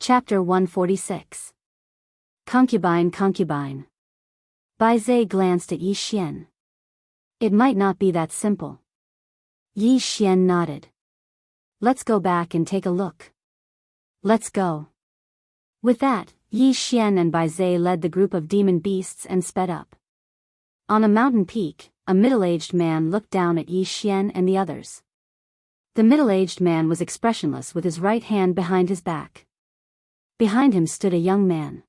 Chapter 146. Concubine, concubine. Bai Zai glanced at Yi Xian. It might not be that simple. Yi Xian nodded. Let's go back and take a look. Let's go. With that, Yi Xian and Bai Zai led the group of demon beasts and sped up. On a mountain peak, a middle-aged man looked down at Yi Xian and the others. The middle-aged man was expressionless with his right hand behind his back. Behind him stood a young man.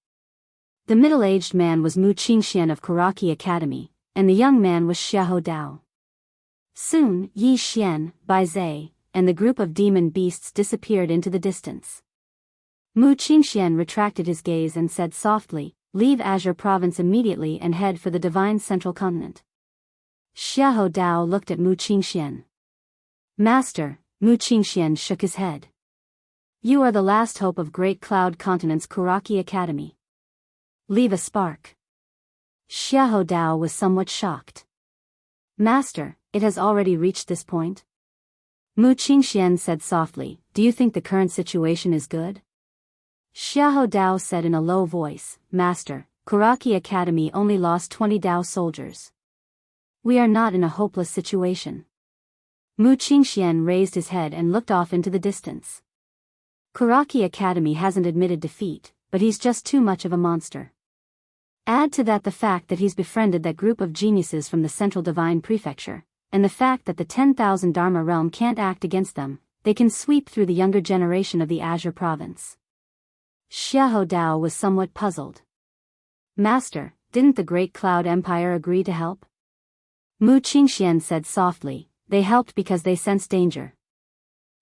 The middle-aged man was Mu Qingxian of Karaki Academy, and the young man was Xiahou Dao. Soon, Yi Xian, Bai Zai, and the group of demon beasts disappeared into the distance. Mu Qingxian retracted his gaze and said softly, "Leave Azure Province immediately and head for the Divine Central Continent." Xiahou Dao looked at Mu Qingxian. "Master," Mu Qingxian shook his head. "You are the last hope of Great Cloud Continent's Karaki Academy. Leave a spark." Xiahou Dao was somewhat shocked. "Master, it has already reached this point?" Mu Qingxian said softly, "Do you think the current situation is good?" Xiahou Dao said in a low voice, "Master, Karaki Academy only lost 20 Dao soldiers. We are not in a hopeless situation." Mu Qingxian raised his head and looked off into the distance. Karaki Academy hasn't admitted defeat, but he's just too much of a monster. Add to that the fact that he's befriended that group of geniuses from the Central Divine Prefecture, and the fact that the 10,000 Dharma realm can't act against them, they can sweep through the younger generation of the Azure Province. Xiahou Dao was somewhat puzzled. "Master, didn't the Great Cloud Empire agree to help?" Mu Qingxian said softly, "They helped because they sensed danger.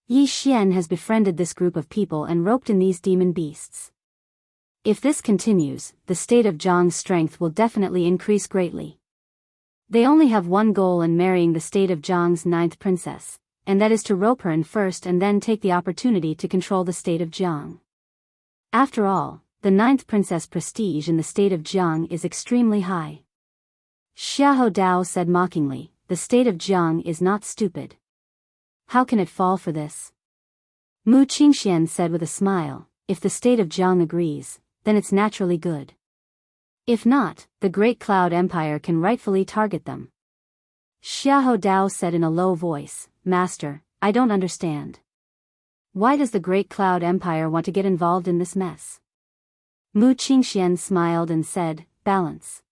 Yi Xian has befriended this group of people and roped in these demon beasts. If this continues, the state of Jianghu's strength will definitely increase greatly. They only have one goal in marrying the state of Jianghu's 9th princess, and that is to rope her in first and then take the opportunity to control the state of Jianghu. After all, the 9th princess prestige in the state of Jianghu is extremely high." Xiahou Dao said mockingly, "The state of Jianghu is not stupid. How can it fall for this?" Mu Qingxian said with a smile, "If the state of Jianghu agrees, then it's naturally good. If not, the Great Cloud Empire can rightfully target them." Xiahou Dao said in a low voice, "Master, I don't understand. Why does the Great Cloud Empire want to get involved in this mess?" Mu Qingxian smiled and said, "Balance.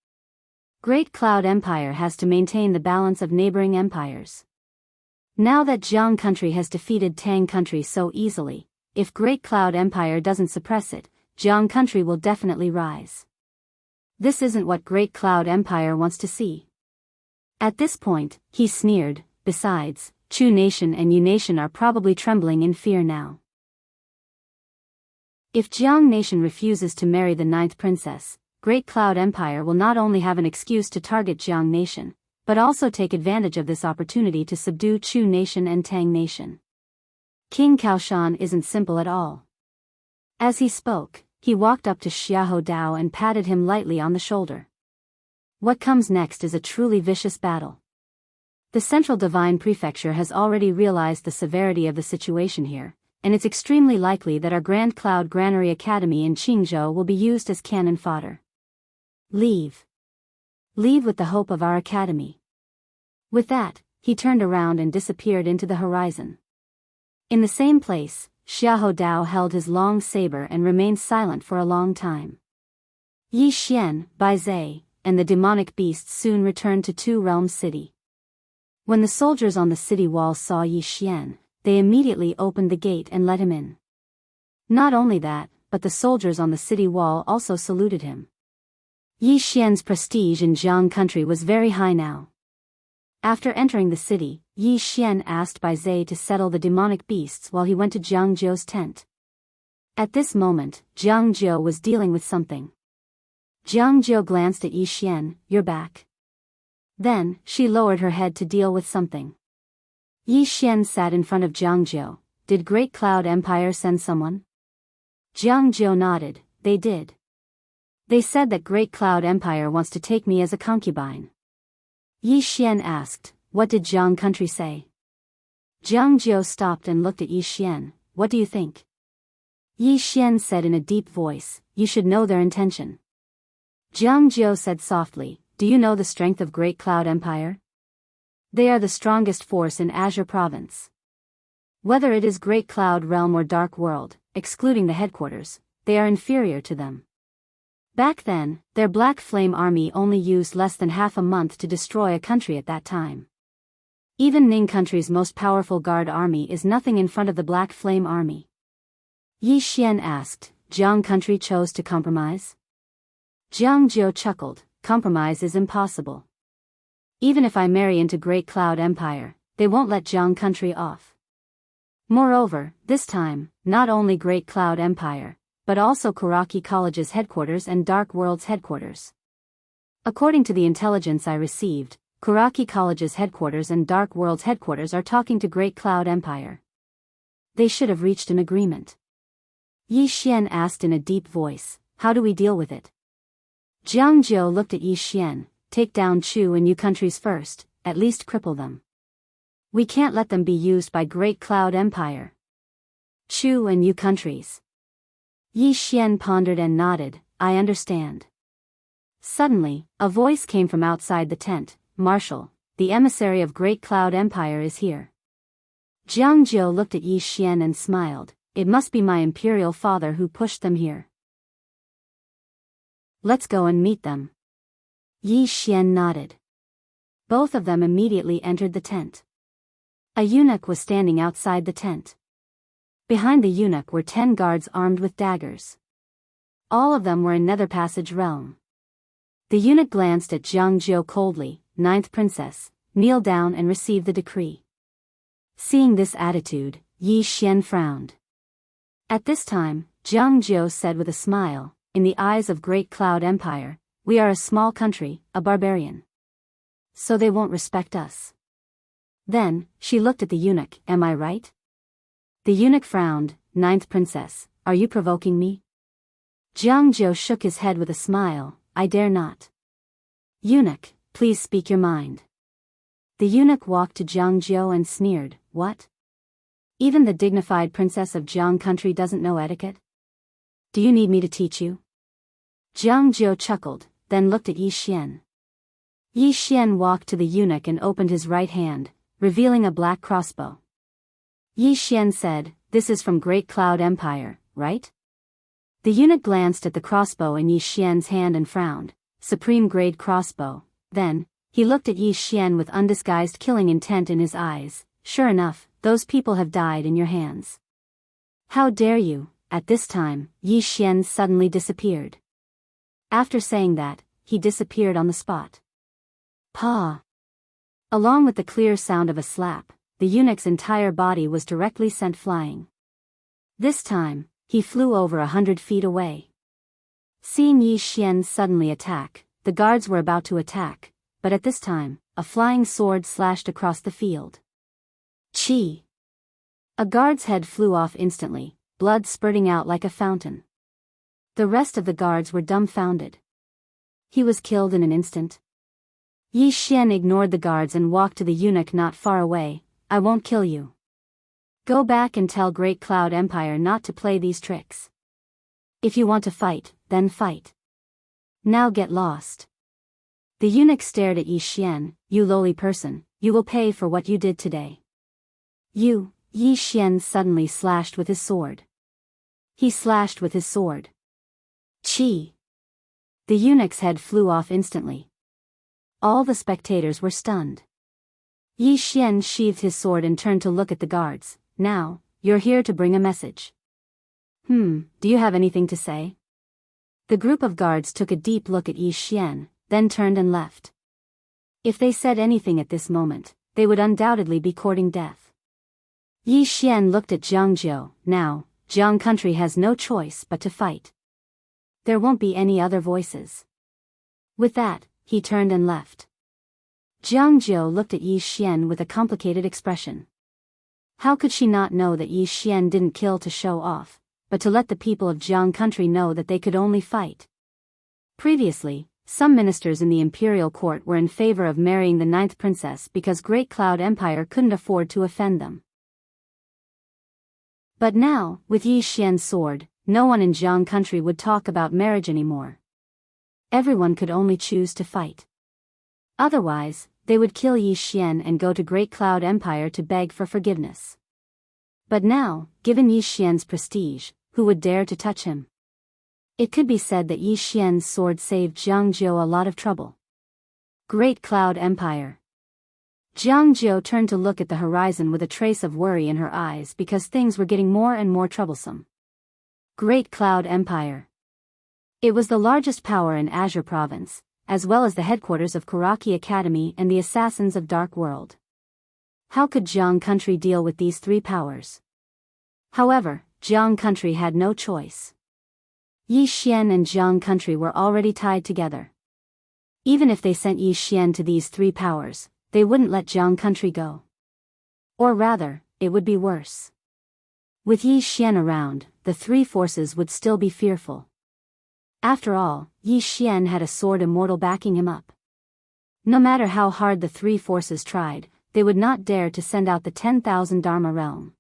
Great Cloud Empire has to maintain the balance of neighboring empires. Now that Jianghu country has defeated Tang country so easily, if Great Cloud Empire doesn't suppress it, Jianghu country will definitely rise. This isn't what Great Cloud Empire wants to see." At this point, he sneered, "Besides, Chu Nation and Yu Nation are probably trembling in fear now. If Jianghu Nation refuses to marry the 9th princess, Great Cloud Empire will not only have an excuse to target Jianghu Nation, but also take advantage of this opportunity to subdue Chu Nation and Tang Nation. King Kaoshan isn't simple at all." As he spoke, he walked up to Xiahou Dao and patted him lightly on the shoulder. "What comes next is a truly vicious battle. The Central Divine Prefecture has already realized the severity of the situation here, and it's extremely likely that our Grand Cloud Granary Academy in Qingzhou will be used as cannon fodder. Leave. Leave with the hope of our academy." With that, he turned around and disappeared into the horizon. In the same place, Xiahou Dao held his long saber and remained silent for a long time. Yi Xian, Bai Zai, and the demonic beasts soon returned to Two Realms City. When the soldiers on the city wall saw Yi Xian, they immediately opened the gate and let him in. Not only that, but the soldiers on the city wall also saluted him. Yi Xian's prestige in Jianghu country was very high now. After entering the city, Yi Xian asked Bai Zai to settle the demonic beasts while he went to Jiang Zhou's tent. At this moment, Jiang Zhou was dealing with something. Jiang Zhou glanced at Yi Xian, "You're back." Then, she lowered her head to deal with something. Yi Xian sat in front of Jiang Zhou. "Did Great Cloud Empire send someone?" Jiang Zhou nodded, "They did. They said that Great Cloud Empire wants to take me as a concubine." Yi Xian asked, "What did Jiang country say?" Jiang Zhou stopped and looked at Yi Xian. "What do you think?" Yi Xian said in a deep voice, you should know their intention. Jianghu said softly, do you know the strength of Great Cloud Empire? They are the strongest force in Azure Province. Whether it is Great Cloud Realm or Dark World, excluding the headquarters, they are inferior to them. Back then, their Black Flame army only used less than half a month to destroy a country at that time. Even Ning country's most powerful guard army is nothing in front of the Black Flame army. Yi Xian asked, Jiang country chose to compromise? Jianghu chuckled, compromise is impossible. Even if I marry into Great Cloud Empire, they won't let Jiang country off. Moreover, this time, not only Great Cloud Empire, but also Kuraki College's headquarters and Dark World's headquarters. According to the intelligence I received, Kuraki College's headquarters and Dark World's headquarters are talking to Great Cloud Empire. They should have reached an agreement. Yi Xian asked in a deep voice, how do we deal with it? Jianghu looked at Yi Xian, take down Chu and Yu countries first, at least cripple them. We can't let them be used by Great Cloud Empire. Chu and Yu countries. Yi Xian pondered and nodded, I understand. Suddenly, a voice came from outside the tent, Marshal, the emissary of Great Cloud Empire is here. Jianghu looked at Yi Xian and smiled, it must be my imperial father who pushed them here. Let's go and meet them. Yi Xian nodded. Both of them immediately entered the tent. A eunuch was standing outside the tent. Behind the eunuch were 10 guards armed with daggers. All of them were in Nether Passage realm. The eunuch glanced at Jianghu coldly, Ninth Princess, kneel down and receive the decree. Seeing this attitude, Yi Xian frowned. At this time, Jianghu said with a smile, in the eyes of Great Cloud Empire, we are a small country, a barbarian. So they won't respect us. Then, she looked at the eunuch, am I right? The eunuch frowned, Ninth Princess, are you provoking me? Jianghu shook his head with a smile, I dare not. Eunuch, please speak your mind. The eunuch walked to Jianghu and sneered, what? Even the dignified princess of Jiang country doesn't know etiquette? Do you need me to teach you? Jianghu chuckled, then looked at Yi Xian. Yi Xian walked to the eunuch and opened his right hand, revealing a black crossbow. Yi Xian said, this is from Great Cloud Empire, right? The eunuch glanced at the crossbow in Yi Xian's hand and frowned, supreme grade crossbow. Then, he looked at Yi Xian with undisguised killing intent in his eyes, sure enough, those people have died in your hands. How dare you? At this time, Yi Xian suddenly disappeared. After saying that, he disappeared on the spot. Pa! Along with the clear sound of a slap, the eunuch's entire body was directly sent flying. This time, he flew over 100 feet away. Seeing Yi Xian suddenly attack, the guards were about to attack, but at this time, a flying sword slashed across the field. Chi! A guard's head flew off instantly, blood spurting out like a fountain. The rest of the guards were dumbfounded. He was killed in an instant. Yi Xian ignored the guards and walked to the eunuch not far away, I won't kill you. Go back and tell Great Cloud Empire not to play these tricks. If you want to fight, then fight. Now get lost. The eunuch stared at Yi Xian, you lowly person, you will pay for what you did today. You, Yi Xian suddenly slashed with his sword. He slashed with his sword. Chi! The eunuch's head flew off instantly. All the spectators were stunned. Yi Xian sheathed his sword and turned to look at the guards. Now, you're here to bring a message. Do you have anything to say? The group of guards took a deep look at Yi Xian, then turned and left. If they said anything at this moment, they would undoubtedly be courting death. Yi Xian looked at Jianghu, now, Jiang country has no choice but to fight. There won't be any other voices. With that, he turned and left. Jianghu looked at Yi Xian with a complicated expression. How could she not know that Yi Xian didn't kill to show off, but to let the people of Jiang country know that they could only fight? Previously, some ministers in the imperial court were in favor of marrying the 9th princess because Great Cloud Empire couldn't afford to offend them. But now, with Yi Xian's sword, no one in Jiang country would talk about marriage anymore. Everyone could only choose to fight. Otherwise, they would kill Yi Xian and go to Great Cloud Empire to beg for forgiveness. But now, given Yi Xian's prestige, who would dare to touch him? It could be said that Yi Xian's sword saved Jianghu a lot of trouble. Great Cloud Empire. Jianghu turned to look at the horizon with a trace of worry in her eyes because things were getting more and more troublesome. Great Cloud Empire. It was the largest power in Azure Province, as well as the headquarters of Kuraki Academy and the Assassins of Dark World. How could Jiang country deal with these three powers? However, Jiang country had no choice. Yi Xian and Jiang country were already tied together. Even if they sent Yi Xian to these three powers, they wouldn't let Jiang country go. Or rather, it would be worse. With Yi Xian around, the three forces would still be fearful. After all, Yi Xian had a sword Immortal backing him up. No matter how hard the three forces tried, they would not dare to send out the 10,000 Dharma realm.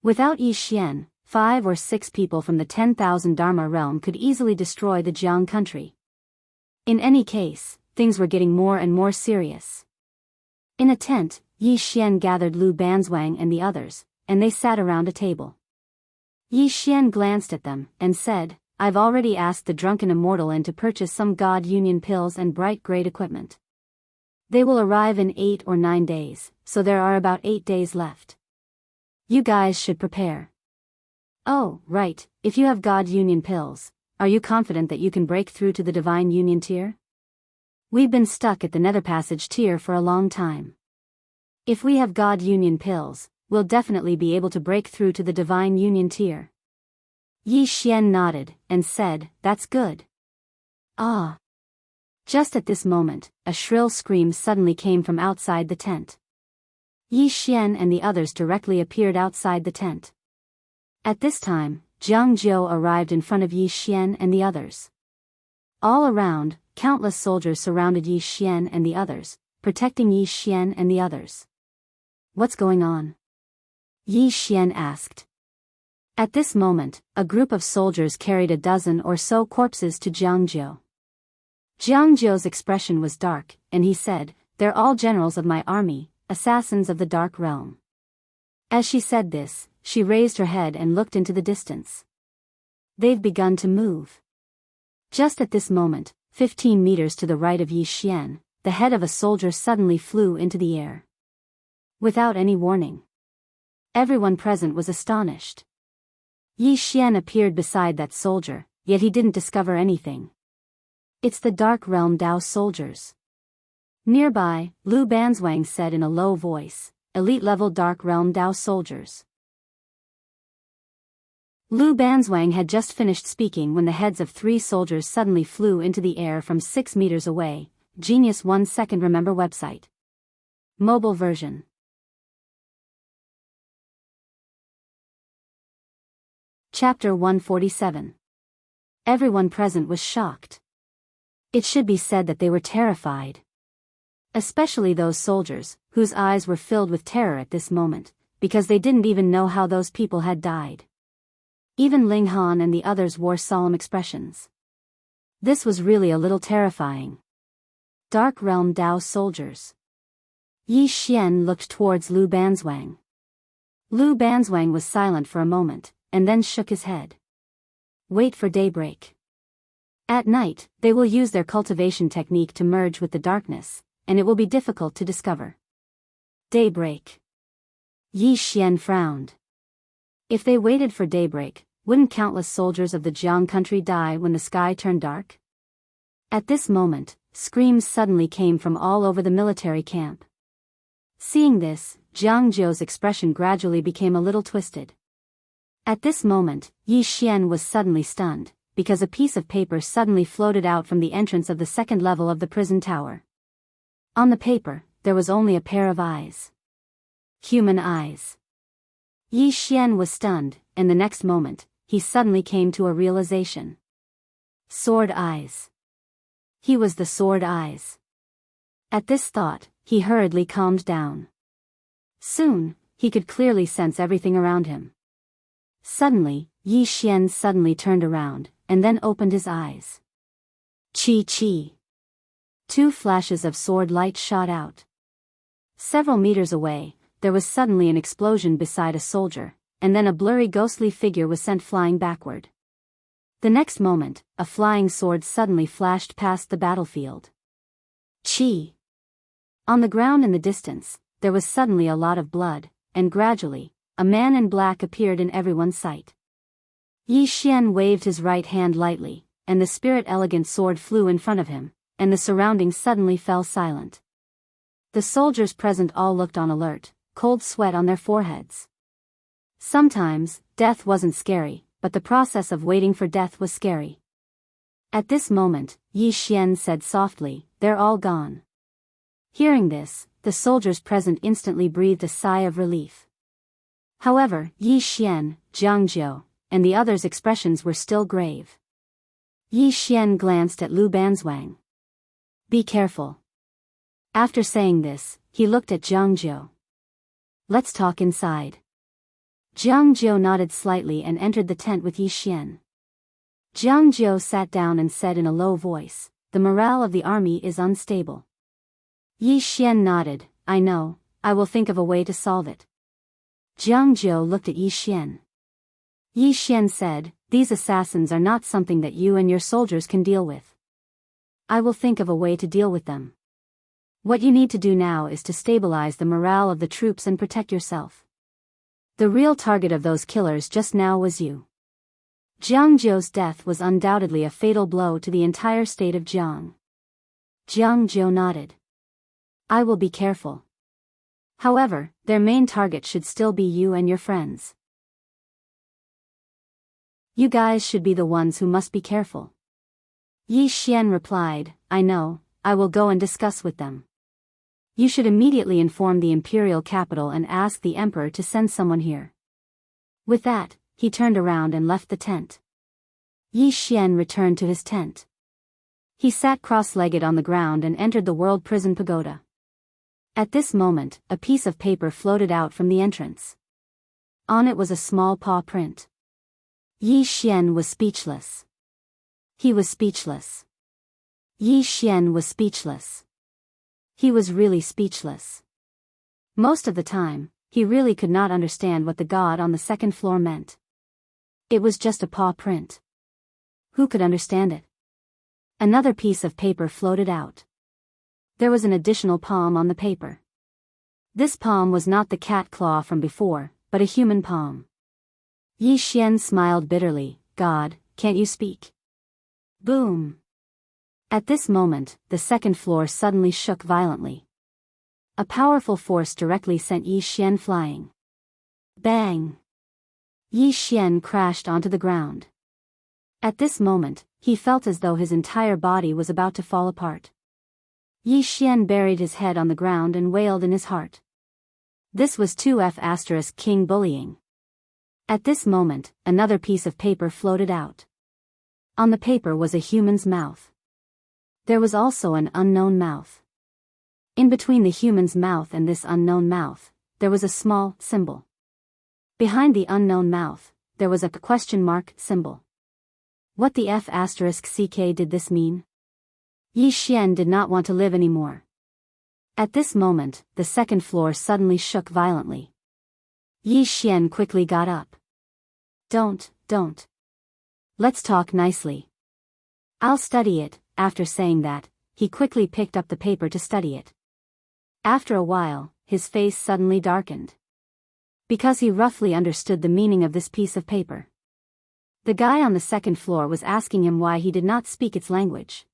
Without Yi Xian, 5 or 6 people from the 10,000 Dharma realm could easily destroy the Jiang country. In any case, things were getting more and more serious. In a tent, Yi Xian gathered Lu Banzwang and the others, and they sat around a table. Yi Xian glanced at them and said, "I've already asked the drunken Immortal in to purchase some God Union pills and bright grade equipment. They will arrive in 8 or 9 days, so there are about 8 days left. You guys should prepare." "Oh, right, if you have God Union pills, are you confident that you can break through to the Divine Union tier? We've been stuck at the Nether Passage tier for a long time. If we have God Union pills, we'll definitely be able to break through to the Divine Union tier." Yi Xian nodded, and said, "That's good." Ah! Just at this moment, a shrill scream suddenly came from outside the tent. Yi Xian and the others directly appeared outside the tent. At this time, Jianghu arrived in front of Yi Xian and the others. All around, countless soldiers surrounded Yi Xian and the others, protecting Yi Xian and the others. "What's going on?" Yi Xian asked. At this moment, a group of soldiers carried a dozen or so corpses to Jianghu. Jianghu's expression was dark, and he said, "They're all generals of my army, assassins of the Dark Realm." As she said this, she raised her head and looked into the distance. They've begun to move. Just at this moment, 15 meters to the right of Yi Xian, the head of a soldier suddenly flew into the air. Without any warning. Everyone present was astonished. Yi Xian appeared beside that soldier, yet he didn't discover anything. "It's the Dark Realm Dao soldiers." Nearby, Lu Banzwang said in a low voice, "Elite-level Dark Realm Dao soldiers." Lu Banzwang had just finished speaking when the heads of 3 soldiers suddenly flew into the air from 6 meters away. Genius 1 second remember website. Mobile version. Chapter 147. Everyone present was shocked. It should be said that they were terrified. Especially those soldiers, whose eyes were filled with terror at this moment, because they didn't even know how those people had died. Even Ling Han and the others wore solemn expressions. This was really a little terrifying. Dark Realm Dao soldiers. Yi Xian looked towards Lu Banzwang. Lu Banzwang was silent for a moment, and then shook his head. "Wait for daybreak. At night, they will use their cultivation technique to merge with the darkness, and it will be difficult to discover." Daybreak. Yi Xian frowned. If they waited for daybreak, wouldn't countless soldiers of the Jiang country die when the sky turned dark? At this moment, screams suddenly came from all over the military camp. Seeing this, Jianghu's expression gradually became a little twisted. At this moment, Yi Xian was suddenly stunned, because a piece of paper suddenly floated out from the entrance of the second level of the prison tower. On the paper, there was only a pair of eyes. Human eyes. Yi Xian was stunned, and the next moment, he suddenly came to a realization. Sword eyes. He was the Sword Eyes. At this thought, he hurriedly calmed down. Soon, he could clearly sense everything around him. Suddenly, Yi Xian suddenly turned around, and then opened his eyes. Chi chi. Two flashes of sword light shot out. Several meters away, there was suddenly an explosion beside a soldier, and then a blurry ghostly figure was sent flying backward. The next moment, a flying sword suddenly flashed past the battlefield. Chi. On the ground in the distance, there was suddenly a lot of blood, and gradually, a man in black appeared in everyone's sight. Yi Xian waved his right hand lightly, and the spirit-elegant sword flew in front of him, and the surroundings suddenly fell silent. The soldiers present all looked on alert, cold sweat on their foreheads. Sometimes, death wasn't scary, but the process of waiting for death was scary. At this moment, Yi Xian said softly, "They're all gone." Hearing this, the soldiers present instantly breathed a sigh of relief. However, Yi Xian, Jianghu, and the others' expressions were still grave. Yi Xian glanced at Lu Banzwang. "Be careful." After saying this, he looked at Jianghu. "Let's talk inside." Jianghu nodded slightly and entered the tent with Yi Xian. Jianghu sat down and said in a low voice, "The morale of the army is unstable." Yi Xian nodded, "I know, I will think of a way to solve it." Jianghu looked at Yi Xian. Yi Xian said, "These assassins are not something that you and your soldiers can deal with. I will think of a way to deal with them. What you need to do now is to stabilize the morale of the troops and protect yourself. The real target of those killers just now was you." Jianghu's death was undoubtedly a fatal blow to the entire state of Jiang. Jianghu nodded. "I will be careful. However, their main target should still be you and your friends. You guys should be the ones who must be careful." Yi Xian replied, "I know, I will go and discuss with them. You should immediately inform the imperial capital and ask the emperor to send someone here." With that, he turned around and left the tent. Yi Xian returned to his tent. He sat cross-legged on the ground and entered the World Prison Pagoda. At this moment, a piece of paper floated out from the entrance. On it was a small paw print. Yi Xian was speechless. He was speechless. Yi Xian was speechless. He was really speechless. Most of the time, he really could not understand what the god on the second floor meant. It was just a paw print. Who could understand it? Another piece of paper floated out. There was an additional palm on the paper. This palm was not the cat claw from before, but a human palm. Yi Xian smiled bitterly, "God, can't you speak?" Boom! At this moment, the second floor suddenly shook violently. A powerful force directly sent Yi Xian flying. Bang! Yi Xian crashed onto the ground. At this moment, he felt as though his entire body was about to fall apart. Yi Xian buried his head on the ground and wailed in his heart. This was 2F** king bullying. At this moment, another piece of paper floated out. On the paper was a human's mouth. There was also an unknown mouth. In between the human's mouth and this unknown mouth, there was a small symbol. Behind the unknown mouth, there was a question mark symbol. What the F*** did this mean? Yi Xian did not want to live anymore. At this moment, the second floor suddenly shook violently. Yi Xian quickly got up. Don't. Let's talk nicely. I'll study it." After saying that, he quickly picked up the paper to study it. After a while, his face suddenly darkened. Because he roughly understood the meaning of this piece of paper. The guy on the second floor was asking him why he did not speak its language.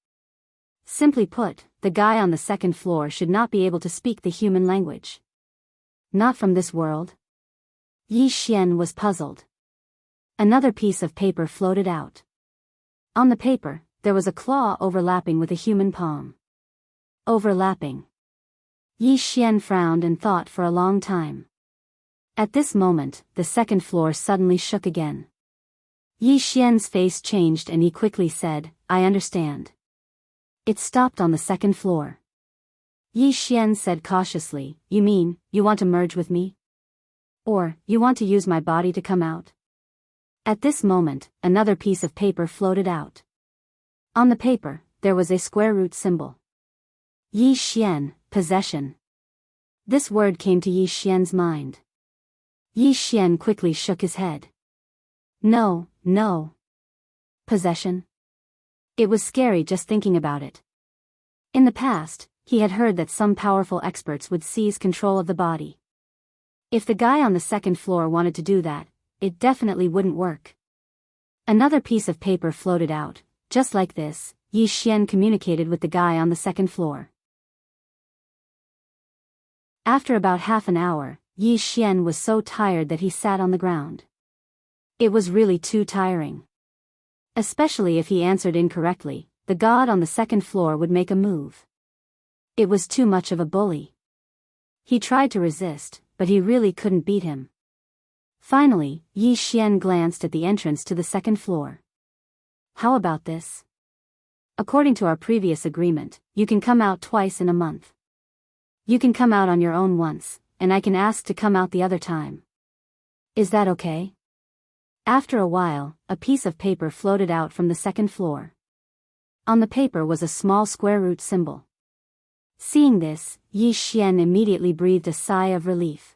Simply put, the guy on the second floor should not be able to speak the human language. Not from this world. Yi Xian was puzzled. Another piece of paper floated out. On the paper, there was a claw overlapping with a human palm. Overlapping. Yi Xian frowned and thought for a long time. At this moment, the second floor suddenly shook again. Yi Xian's face changed and he quickly said, "I understand." It stopped on the second floor. Yi Xian said cautiously, "You mean, you want to merge with me? Or, you want to use my body to come out?" At this moment, another piece of paper floated out. On the paper, there was a square root symbol. Yi Xian, possession. This word came to Yi Xian's mind. Yi Xian quickly shook his head. No, no. Possession? It was scary just thinking about it. In the past, he had heard that some powerful experts would seize control of the body. If the guy on the second floor wanted to do that, it definitely wouldn't work. Another piece of paper floated out. Just like this, Yi Xian communicated with the guy on the second floor. After about half an hour, Yi Xian was so tired that he sat on the ground. It was really too tiring. Especially if he answered incorrectly, the god on the second floor would make a move. It was too much of a bully. He tried to resist, but he really couldn't beat him. Finally, Yi Xian glanced at the entrance to the second floor. How about this? According to our previous agreement, you can come out twice in a month. You can come out on your own once, and I can ask to come out the other time. Is that okay? After a while, a piece of paper floated out from the second floor. On the paper was a small square root symbol. Seeing this, Yi Xian immediately breathed a sigh of relief.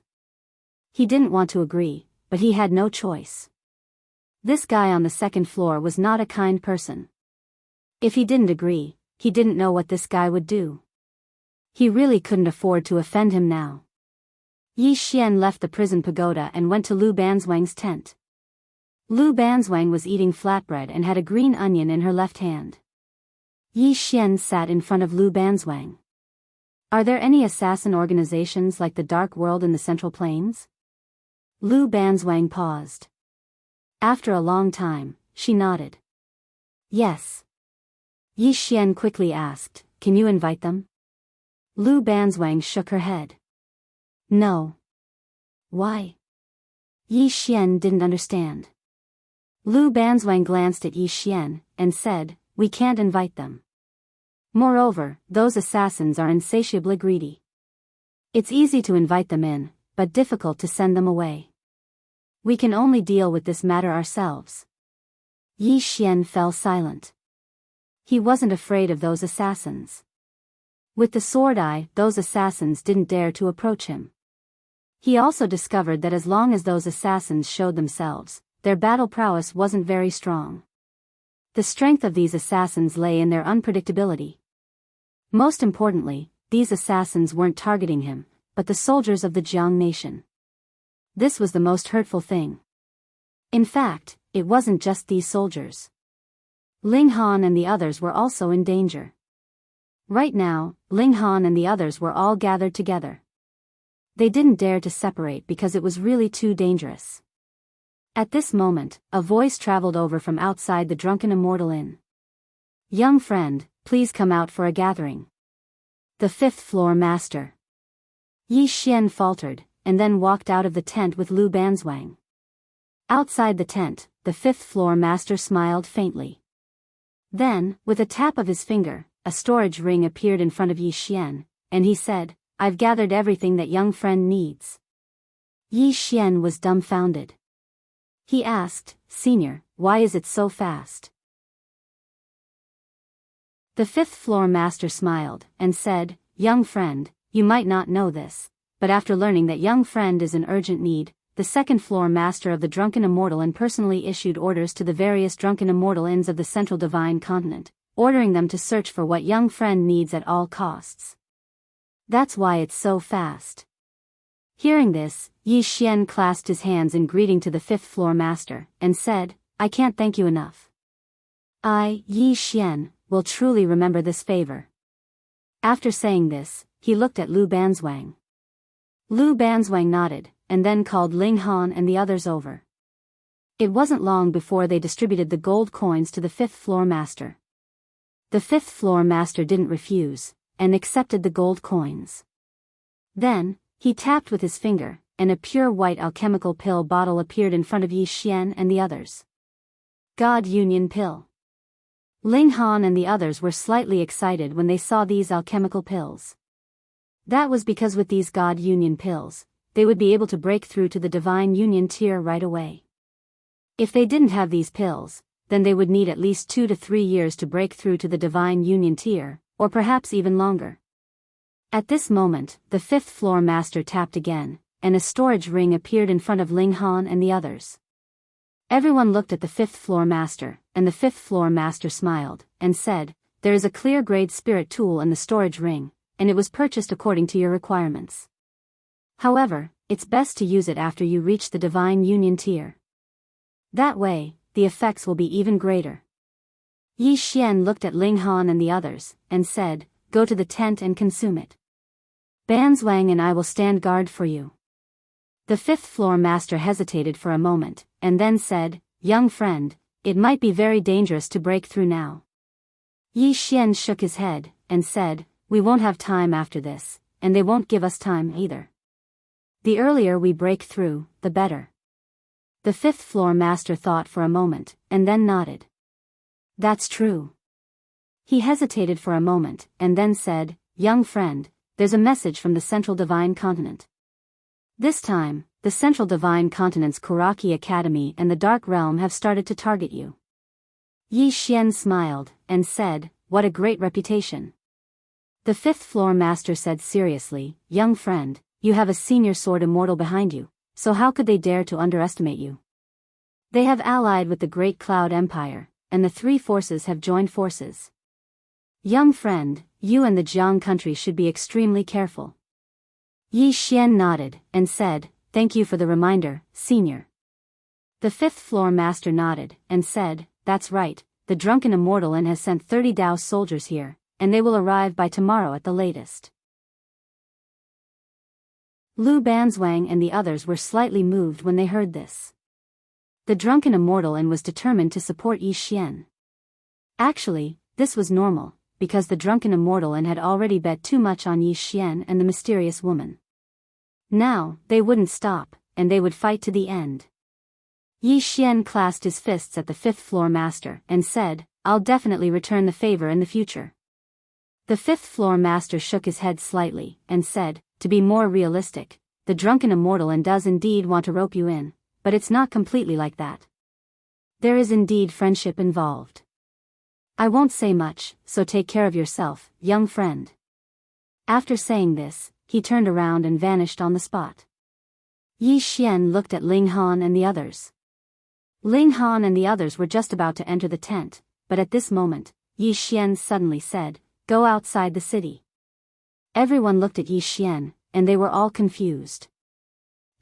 He didn't want to agree, but he had no choice. This guy on the second floor was not a kind person. If he didn't agree, he didn't know what this guy would do. He really couldn't afford to offend him now. Yi Xian left the prison pagoda and went to Lu Banzwang's tent. Lu Banzwang was eating flatbread and had a green onion in her left hand. Yi Xian sat in front of Lu Banzwang. Are there any assassin organizations like the Dark World in the Central Plains? Lu Banzwang paused. After a long time, she nodded. Yes. Yi Xian quickly asked, can you invite them? Lu Banzwang shook her head. No. Why? Yi Xian didn't understand. Lu Banzwang glanced at Yi Xian, and said, we can't invite them. Moreover, those assassins are insatiably greedy. It's easy to invite them in, but difficult to send them away. We can only deal with this matter ourselves. Yi Xian fell silent. He wasn't afraid of those assassins. With the sword eye, those assassins didn't dare to approach him. He also discovered that as long as those assassins showed themselves, their battle prowess wasn't very strong. The strength of these assassins lay in their unpredictability. Most importantly, these assassins weren't targeting him, but the soldiers of the Jiang nation. This was the most hurtful thing. In fact, it wasn't just these soldiers. Ling Han and the others were also in danger. Right now, Ling Han and the others were all gathered together. They didn't dare to separate because it was really too dangerous. At this moment, a voice traveled over from outside the Drunken Immortal Inn. Young friend, please come out for a gathering. The fifth floor master. Yi Xian faltered, and then walked out of the tent with Lu Banzwang. Outside the tent, the fifth floor master smiled faintly. Then, with a tap of his finger, a storage ring appeared in front of Yi Xian, and he said, I've gathered everything that young friend needs. Yi Xian was dumbfounded. He asked, Senior, why is it so fast? The fifth floor master smiled, and said, Young friend, you might not know this, but after learning that young friend is in urgent need, the second floor master of the Drunken Immortal Inn personally issued orders to the various Drunken Immortal Inns of the Central Divine Continent, ordering them to search for what young friend needs at all costs. That's why it's so fast. Hearing this, Yi Xian clasped his hands in greeting to the fifth floor master, and said, I can't thank you enough. I, Yi Xian, will truly remember this favor. After saying this, he looked at Lu Banzwang. Lu Banzwang nodded, and then called Ling Han and the others over. It wasn't long before they distributed the gold coins to the fifth floor master. The fifth floor master didn't refuse, and accepted the gold coins. Then, he tapped with his finger, and a pure white alchemical pill bottle appeared in front of Yi Xian and the others. God Union Pill. Ling Han and the others were slightly excited when they saw these alchemical pills. That was because with these God Union pills, they would be able to break through to the Divine Union tier right away. If they didn't have these pills, then they would need at least 2 to 3 years to break through to the Divine Union tier, or perhaps even longer. At this moment, the 5th floor master tapped again, and a storage ring appeared in front of Ling Han and the others. Everyone looked at the 5th floor master, and the 5th floor master smiled, and said, "There is a clear grade spirit tool in the storage ring, and it was purchased according to your requirements. However, it's best to use it after you reach the Divine Union tier. That way, the effects will be even greater." Yi Xian looked at Ling Han and the others, and said, "Go to the tent and consume it. Banzwang and I will stand guard for you." The 5th floor master hesitated for a moment, and then said, "Young friend, it might be very dangerous to break through now." Yi Xian shook his head, and said, "We won't have time after this, and they won't give us time either. The earlier we break through, the better." The 5th floor master thought for a moment, and then nodded. "That's true." He hesitated for a moment, and then said, "Young friend, there's a message from the Central Divine Continent. This time, the Central Divine Continent's Kuraki Academy and the Dark Realm have started to target you." Yi Xian smiled, and said, "What a great reputation." The 5th floor master said seriously, "Young friend, you have a senior sword immortal behind you, so how could they dare to underestimate you? They have allied with the Great Cloud Empire, and the 3 forces have joined forces. Young friend, you and the Jiang country should be extremely careful." Yi Xian nodded, and said, "Thank you for the reminder, senior." The 5th floor master nodded, and said, "That's right, the drunken Immortal Inn has sent 30 Dao soldiers here, and they will arrive by tomorrow at the latest." Lu Banzwang and the others were slightly moved when they heard this. The drunken Immortal Inn was determined to support Yi Xian. Actually, this was normal, because the drunken Immortal Inn had already bet too much on Yi Xian and the mysterious woman. Now, they wouldn't stop, and they would fight to the end. Yi Xian clasped his fists at the 5th floor master and said, "I'll definitely return the favor in the future." The 5th floor master shook his head slightly, and said, "To be more realistic, the drunken Immortal Inn does indeed want to rope you in, but it's not completely like that. There is indeed friendship involved. I won't say much, so take care of yourself, young friend." After saying this, he turned around and vanished on the spot. Yi Xian looked at Ling Han and the others. Ling Han and the others were just about to enter the tent, but at this moment, Yi Xian suddenly said, "Go outside the city." Everyone looked at Yi Xian, and they were all confused.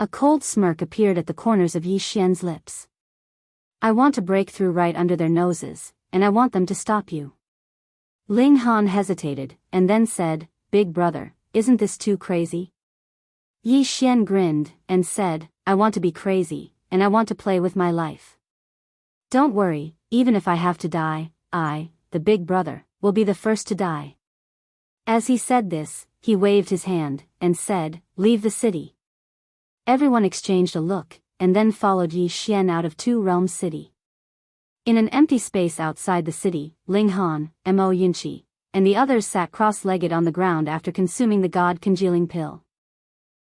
A cold smirk appeared at the corners of Yi Xian's lips. "I want to break through right under their noses, and I want them to stop you." Ling Han hesitated, and then said, "Big brother, isn't this too crazy?" Yi Xian grinned, and said, "I want to be crazy, and I want to play with my life. Don't worry, even if I have to die, I, the big brother, will be the first to die." As he said this, he waved his hand, and said, "Leave the city." Everyone exchanged a look, and then followed Yi Xian out of Two Realms City. In an empty space outside the city, Ling Han, Mo Yinchi, and the others sat cross-legged on the ground after consuming the god-congealing pill.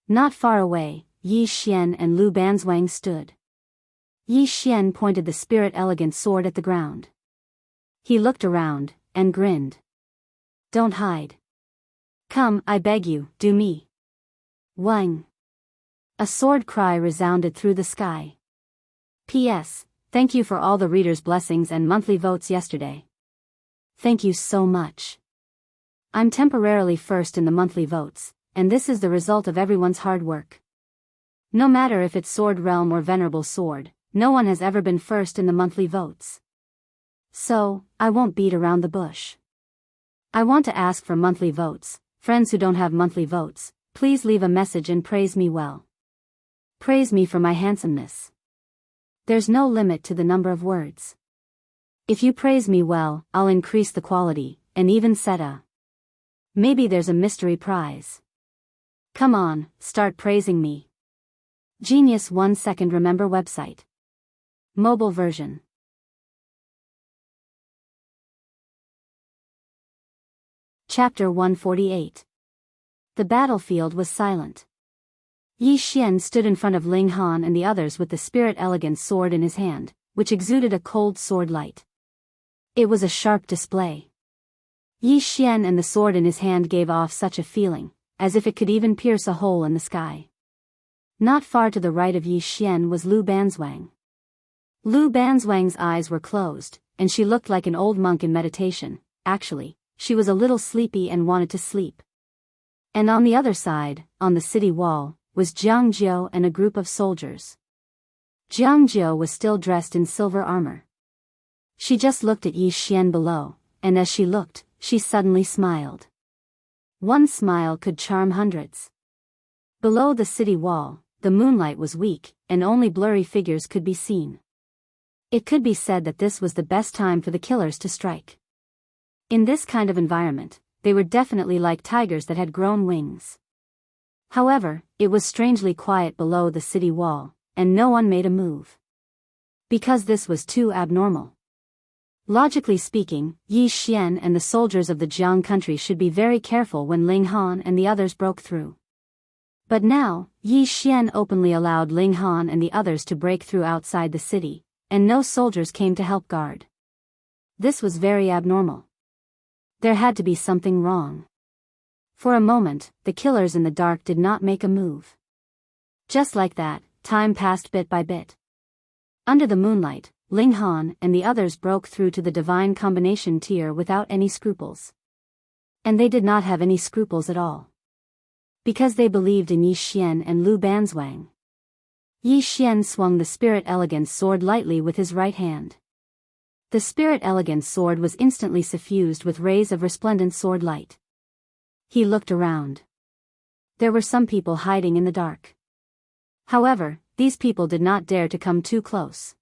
Not far away, Yi Xian and Lu Banzwang stood. Yi Xian pointed the spirit-elegant sword at the ground. He looked around, and grinned. "Don't hide. Come, I beg you, do me." Wang. A sword cry resounded through the sky. P.S. Thank you for all the readers' blessings and monthly votes yesterday. Thank you so much. I'm temporarily first in the monthly votes, and this is the result of everyone's hard work. No matter if it's Sword Realm or Venerable Sword, no one has ever been first in the monthly votes. So, I won't beat around the bush. I want to ask for monthly votes. Friends who don't have monthly votes, please leave a message and praise me well. Praise me for my handsomeness. There's no limit to the number of words. If you praise me well, I'll increase the quality, and even set a. Maybe there's a mystery prize. Come on, start praising me. Genius 1 second remember website. Mobile version. Chapter 148. The battlefield was silent. Yi Xian stood in front of Ling Han and the others with the spirit-elegant sword in his hand, which exuded a cold sword light. It was a sharp display. Yi Xian and the sword in his hand gave off such a feeling, as if it could even pierce a hole in the sky. Not far to the right of Yi Xian was Lu Banzwang. Lu Banzwang's eyes were closed, and she looked like an old monk in meditation. Actually, she was a little sleepy and wanted to sleep. And on the other side, on the city wall, was Jianghu and a group of soldiers. Jianghu was still dressed in silver armor. She just looked at Yi Xian below, and as she looked, she suddenly smiled. One smile could charm hundreds. Below the city wall, the moonlight was weak, and only blurry figures could be seen. It could be said that this was the best time for the killers to strike. In this kind of environment, they were definitely like tigers that had grown wings. However, it was strangely quiet below the city wall, and no one made a move. Because this was too abnormal. Logically speaking, Yi Xian and the soldiers of the Jiang country should be very careful when Ling Han and the others broke through. But now, Yi Xian openly allowed Ling Han and the others to break through outside the city, and no soldiers came to help guard. This was very abnormal. There had to be something wrong. For a moment, the killers in the dark did not make a move. Just like that, time passed bit by bit. Under the moonlight, Ling Han and the others broke through to the divine combination tier without any scruples. And they did not have any scruples at all. Because they believed in Yi Xian and Lu Banzwang. Yi Xian swung the Spirit Elegance sword lightly with his right hand. The Spirit Elegance sword was instantly suffused with rays of resplendent sword light. He looked around. There were some people hiding in the dark. However, these people did not dare to come too close.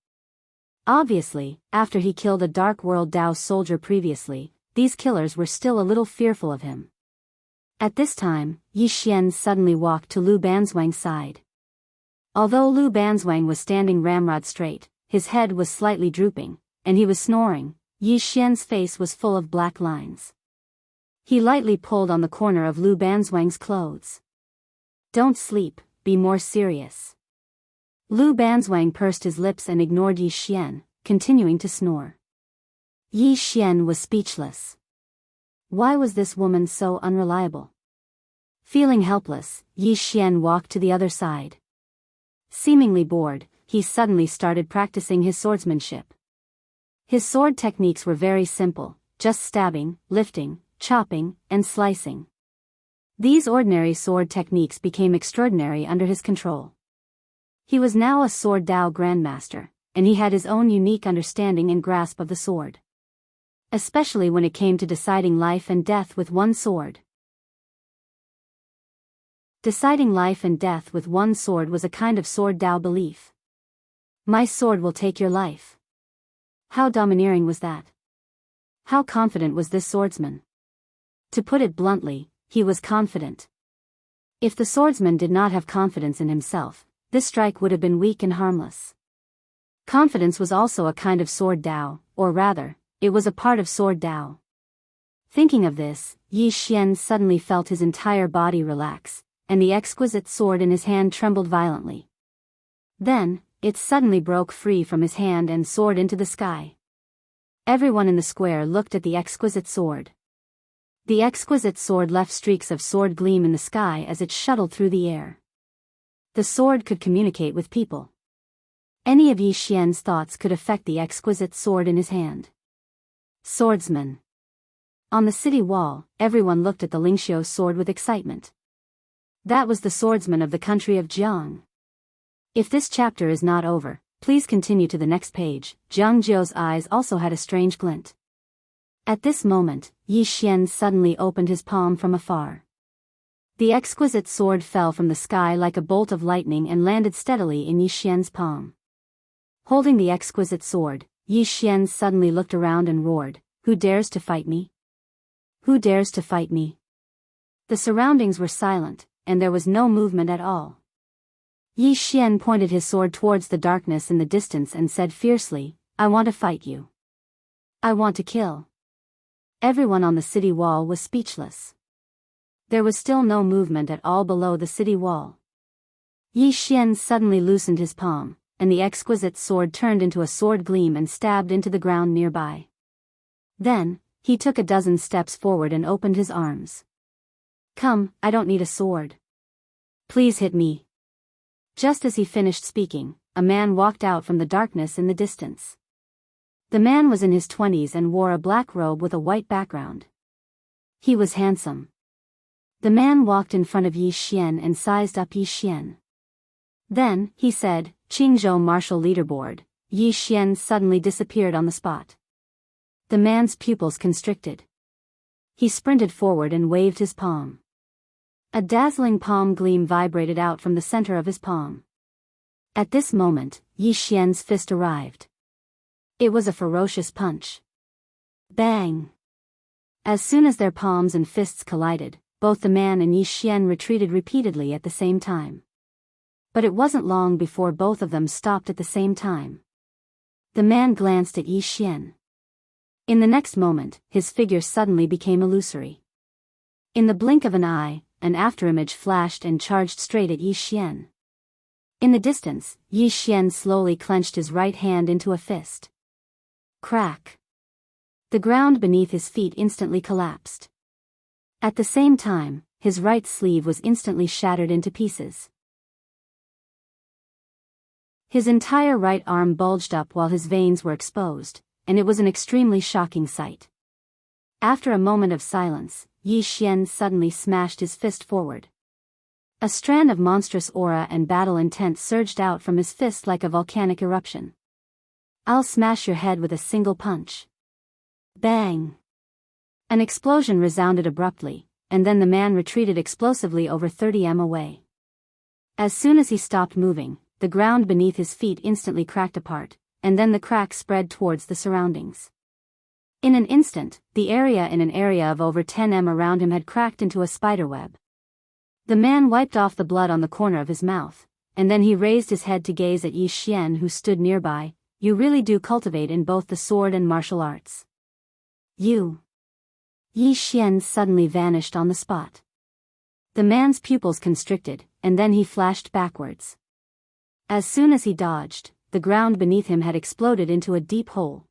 Obviously, after he killed a Dark World Dao soldier previously, these killers were still a little fearful of him. At this time, Yi Xian suddenly walked to Lu Banzwang's side. Although Lu Banzwang was standing ramrod straight, his head was slightly drooping, and he was snoring. Yi Xian's face was full of black lines. He lightly pulled on the corner of Lu Banzwang's clothes. "Don't sleep, be more serious." Lu Banzwang pursed his lips and ignored Yi Xian, continuing to snore. Yi Xian was speechless. Why was this woman so unreliable? Feeling helpless, Yi Xian walked to the other side. Seemingly bored, he suddenly started practicing his swordsmanship. His sword techniques were very simple, just stabbing, lifting, chopping, and slicing. These ordinary sword techniques became extraordinary under his control. He was now a sword Dao grandmaster, and he had his own unique understanding and grasp of the sword. Especially when it came to deciding life and death with one sword. Deciding life and death with one sword was a kind of sword Dao belief. My sword will take your life. How domineering was that? How confident was this swordsman? To put it bluntly, he was confident. If the swordsman did not have confidence in himself, this strike would have been weak and harmless. Confidence was also a kind of sword Dao, or rather, it was a part of sword Dao. Thinking of this, Yi Xian suddenly felt his entire body relax, and the exquisite sword in his hand trembled violently. Then, it suddenly broke free from his hand and soared into the sky. Everyone in the square looked at the exquisite sword. The exquisite sword left streaks of sword gleam in the sky as it shuttled through the air. The sword could communicate with people. Any of Yi Xian's thoughts could affect the exquisite sword in his hand. Swordsman. On the city wall, everyone looked at the Lingxiu sword with excitement. That was the swordsman of the country of Jiang. If this chapter is not over, please continue to the next page. Jiang Zhou's eyes also had a strange glint. At this moment, Yi Xian suddenly opened his palm from afar. The exquisite sword fell from the sky like a bolt of lightning and landed steadily in Yi Xian's palm. Holding the exquisite sword, Yi Xian suddenly looked around and roared, "Who dares to fight me? Who dares to fight me?" The surroundings were silent, and there was no movement at all. Yi Xian pointed his sword towards the darkness in the distance and said fiercely, "I want to fight you. I want to kill." Everyone on the city wall was speechless. There was still no movement at all below the city wall. Yi Xian suddenly loosened his palm, and the exquisite sword turned into a sword gleam and stabbed into the ground nearby. Then, he took a dozen steps forward and opened his arms. "Come, I don't need a sword. Please hit me." Just as he finished speaking, a man walked out from the darkness in the distance. The man was in his 20s and wore a black robe with a white background. He was handsome. The man walked in front of Yi Xian and sized up Yi Xian. Then, he said, "Qingzhou martial leaderboard." Yi Xian suddenly disappeared on the spot. The man's pupils constricted. He sprinted forward and waved his palm. A dazzling palm gleam vibrated out from the center of his palm. At this moment, Yi Xian's fist arrived. It was a ferocious punch. Bang! As soon as their palms and fists collided, both the man and Yi Xian retreated repeatedly at the same time. But it wasn't long before both of them stopped at the same time. The man glanced at Yi Xian. In the next moment, his figure suddenly became illusory. In the blink of an eye, an afterimage flashed and charged straight at Yi Xian. In the distance, Yi Xian slowly clenched his right hand into a fist. Crack! The ground beneath his feet instantly collapsed. At the same time, his right sleeve was instantly shattered into pieces. His entire right arm bulged up while his veins were exposed, and it was an extremely shocking sight. After a moment of silence, Yi Xian suddenly smashed his fist forward. A strand of monstrous aura and battle intent surged out from his fist like a volcanic eruption. "I'll smash your head with a single punch." Bang! An explosion resounded abruptly, and then the man retreated explosively over 30 m away. As soon as he stopped moving, the ground beneath his feet instantly cracked apart, and then the crack spread towards the surroundings. In an instant, the area in an area of over 10 m around him had cracked into a spiderweb. The man wiped off the blood on the corner of his mouth, and then he raised his head to gaze at Yi Xian, who stood nearby. "You really do cultivate in both the sword and martial arts." "You." Yi Xian suddenly vanished on the spot. The man's pupils constricted, and then he flashed backwards. As soon as he dodged, the ground beneath him had exploded into a deep hole.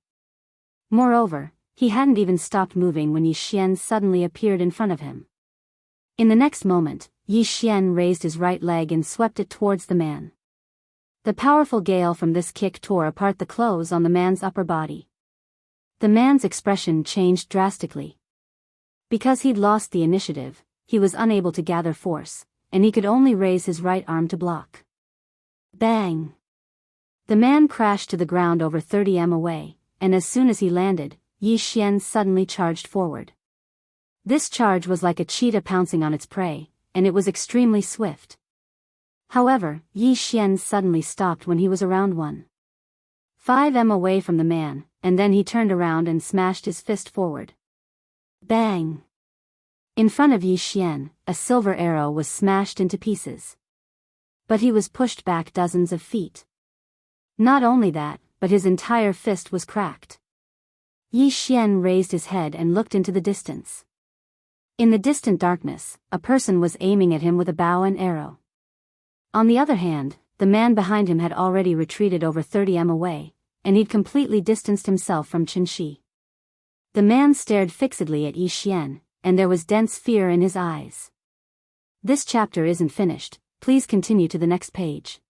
Moreover, he hadn't even stopped moving when Yi Xian suddenly appeared in front of him. In the next moment, Yi Xian raised his right leg and swept it towards the man. The powerful gale from this kick tore apart the clothes on the man's upper body. The man's expression changed drastically. Because he'd lost the initiative, he was unable to gather force, and he could only raise his right arm to block. Bang! The man crashed to the ground over 30 m away, and as soon as he landed, Yi Xian suddenly charged forward. This charge was like a cheetah pouncing on its prey, and it was extremely swift. However, Yi Xian suddenly stopped when he was around 1.5 m away from the man, and then he turned around and smashed his fist forward. Bang! In front of Yi Xian, a silver arrow was smashed into pieces. But he was pushed back dozens of feet. Not only that, but his entire fist was cracked. Yi Xian raised his head and looked into the distance. In the distant darkness, a person was aiming at him with a bow and arrow. On the other hand, the man behind him had already retreated over 30 m away, and he'd completely distanced himself from Qinshi. The man stared fixedly at Yi Xian, and there was dense fear in his eyes. This chapter isn't finished, please continue to the next page.